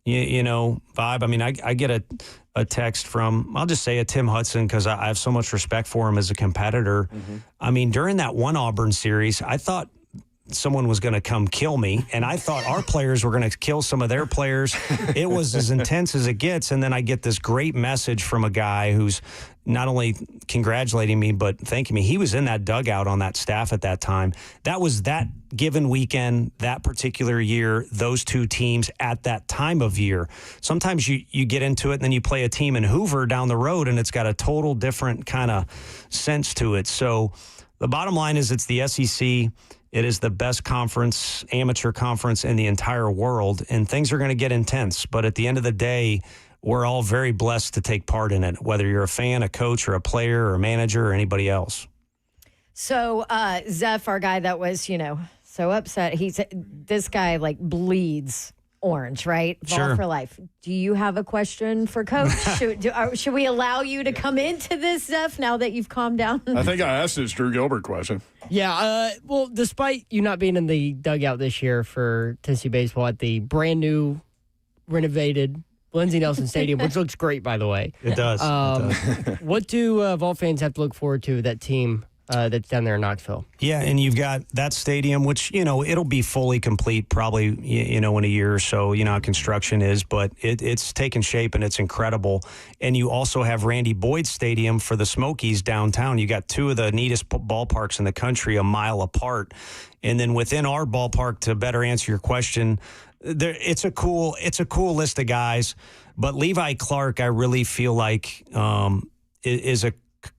vibe. I mean, I get a text from, I'll just say a Tim Hudson, because I have so much respect for him as a competitor. I mean, during that one Auburn series, I thought someone was going to come kill me, and I thought our players were going to kill some of their players. It was as intense as it gets, and then I get this great message from a guy who's not only congratulating me, but thanking me. He was in that dugout on that staff at that time. That was that given weekend, that particular year, those two teams at that time of year. Sometimes you get into it, and then you play a team in Hoover down the road, and it's got a total different kind of sense to it. So the bottom line is it's the SEC. It is the best conference, amateur conference in the entire world, and things are going to get intense. But at the end of the day, we're all very blessed to take part in it, whether you're a fan, a coach, or a player, or a manager, or anybody else. So Zeph, our guy that was, so upset, this guy bleeds orange, right? Sure. Ball for life. Do you have a question for Coach? Should we allow you to come into this, Zeph, now that you've calmed down? I think I asked this Drew Gilbert question. Yeah, well, despite you not being in the dugout this year for Tennessee baseball at the brand new, renovated Lindsey Nelson Stadium, which looks great, by the way. It does. What do Vol fans have to look forward to that team that's down there in Knoxville? Yeah, and you've got that stadium, which, it'll be fully complete probably, in a year or so, how construction is, but it's taken shape and it's incredible. And you also have Randy Boyd Stadium for the Smokies downtown. You got two of the neatest ballparks in the country a mile apart. And then within our ballpark, to better answer your question, it's a cool list of guys. But Levi Clark, I really feel like is a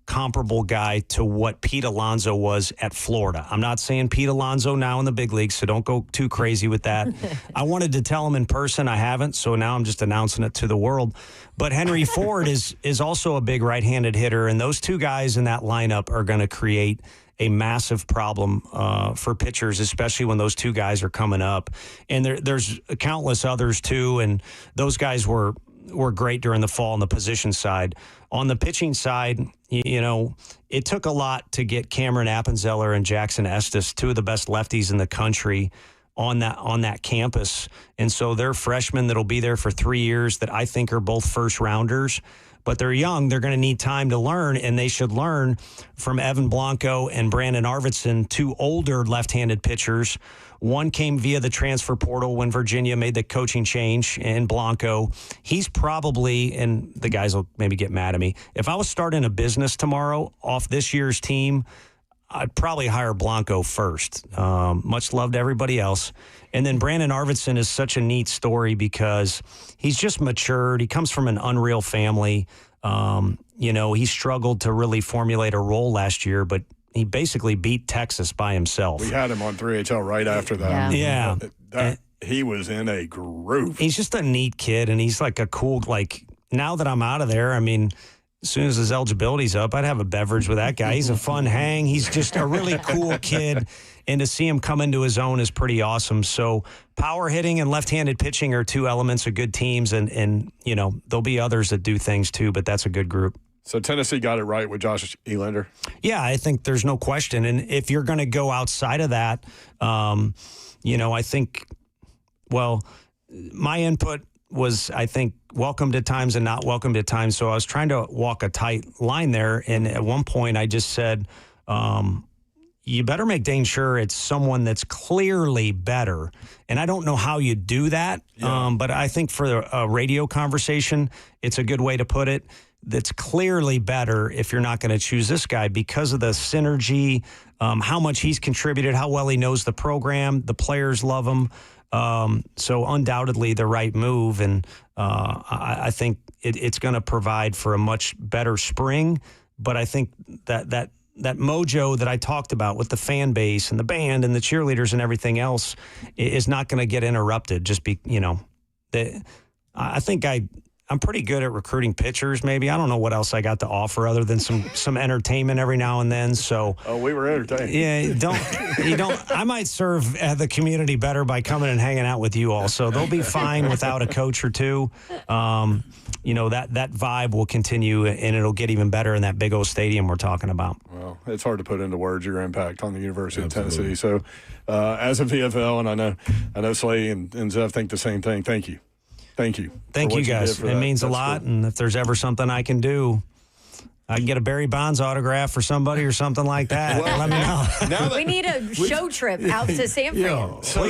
comparable guy to what Pete Alonso was at Florida. I'm not saying Pete Alonso now in the big leagues, so don't go too crazy with that. I wanted to tell him in person. I haven't, so now I'm just announcing it to the world. But Henry Ford is also a big right-handed hitter, and those two guys in that lineup are going to create a massive problem for pitchers, especially when those two guys are coming up. And there's countless others, too, and those guys were great during the fall on the position side. On the pitching side, it took a lot to get Cameron Appenzeller and Jackson Estes, two of the best lefties in the country, on that campus. And so they're freshmen that'll be there for 3 years that I think are both first rounders. But they're young. They're going to need time to learn, and they should learn from Evan Blanco and Brandon Arvidsson, two older left-handed pitchers. One came via the transfer portal when Virginia made the coaching change, and Blanco, he's probably, and the guys will maybe get mad at me, if I was starting a business tomorrow off this year's team, I'd probably hire Blanco first. Much love to everybody else. And then Brandon Arvidsson is such a neat story because he's just matured. He comes from an unreal family. He struggled to really formulate a role last year, but he basically beat Texas by himself. We had him on 3HL right after that. Yeah. He was in a groove. He's just a neat kid, and he's like a cool, now that I'm out of there, I mean, as soon as his eligibility's up, I'd have a beverage with that guy. He's a fun hang. He's just a really cool kid. And to see him come into his own is pretty awesome. So power hitting and left-handed pitching are two elements of good teams. And there'll be others that do things too, but that's a good group. So Tennessee got it right with Josh Elander? Yeah, I think there's no question. And if you're going to go outside of that, I think, my input was, I think, welcomed at times and not welcomed at times. So I was trying to walk a tight line there. And at one point I just said, you better make dang sure it's someone that's clearly better. And I don't know how you do that, but I think for a radio conversation, it's a good way to put it. That's clearly better if you're not going to choose this guy because of the synergy, how much he's contributed, how well he knows the program, the players love him. So undoubtedly the right move. And I think it's going to provide for a much better spring. But I think that mojo that I talked about with the fan base and the band and the cheerleaders and everything else is not going to get interrupted. I think I'm pretty good at recruiting pitchers. Maybe I don't know what else I got to offer other than some entertainment every now and then. So we were entertained. Yeah, you don't. I might serve the community better by coming and hanging out with you all. So they'll be fine without a coach or two. That vibe will continue and it'll get even better in that big old stadium we're talking about. Well, it's hard to put into words your impact on the University of Tennessee. So as a VFL, and I know Slay and Zeph think the same thing. Thank you. Thank you. Thank you, guys. It means a lot. Cool. And if there's ever something I can do, I can get a Barry Bonds autograph for somebody or something like that. Let me know. We need a show trip out to San Fran. Yeah. So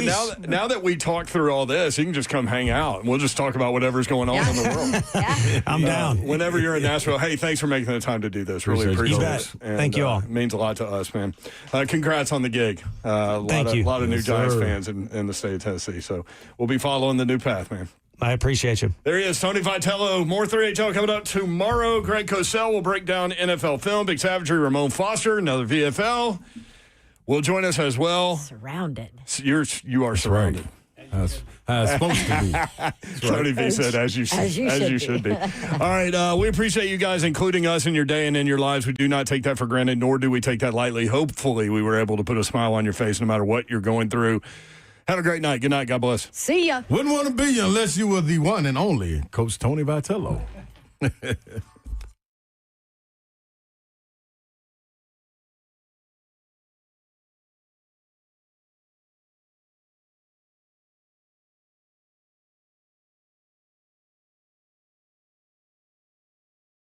now that we talked through all this, you can just come hang out and we'll just talk about whatever's going on in the world. Yeah. I'm down. Whenever you're in Nashville, hey, thanks for making the time to do this. Really appreciate it. And, thank you all. It means a lot to us, man. Congrats on the gig. Thank you. A lot of new Giants fans in the state of Tennessee. So we'll be following the new path, man. I appreciate you. There he is, Tony Vitello. More 3HL coming up tomorrow. Greg Cosell will break down NFL film. Big Savagery, Ramon Foster, another VFL, will join us as well. Surrounded. You are surrounded. That's how it's supposed to be. Tony V said, as you should be. All right, we appreciate you guys including us in your day and in your lives. We do not take that for granted, nor do we take that lightly. Hopefully, we were able to put a smile on your face no matter what you're going through. Have a great night. Good night. God bless. See ya. Wouldn't want to be you unless you were the one and only Coach Tony Vitello.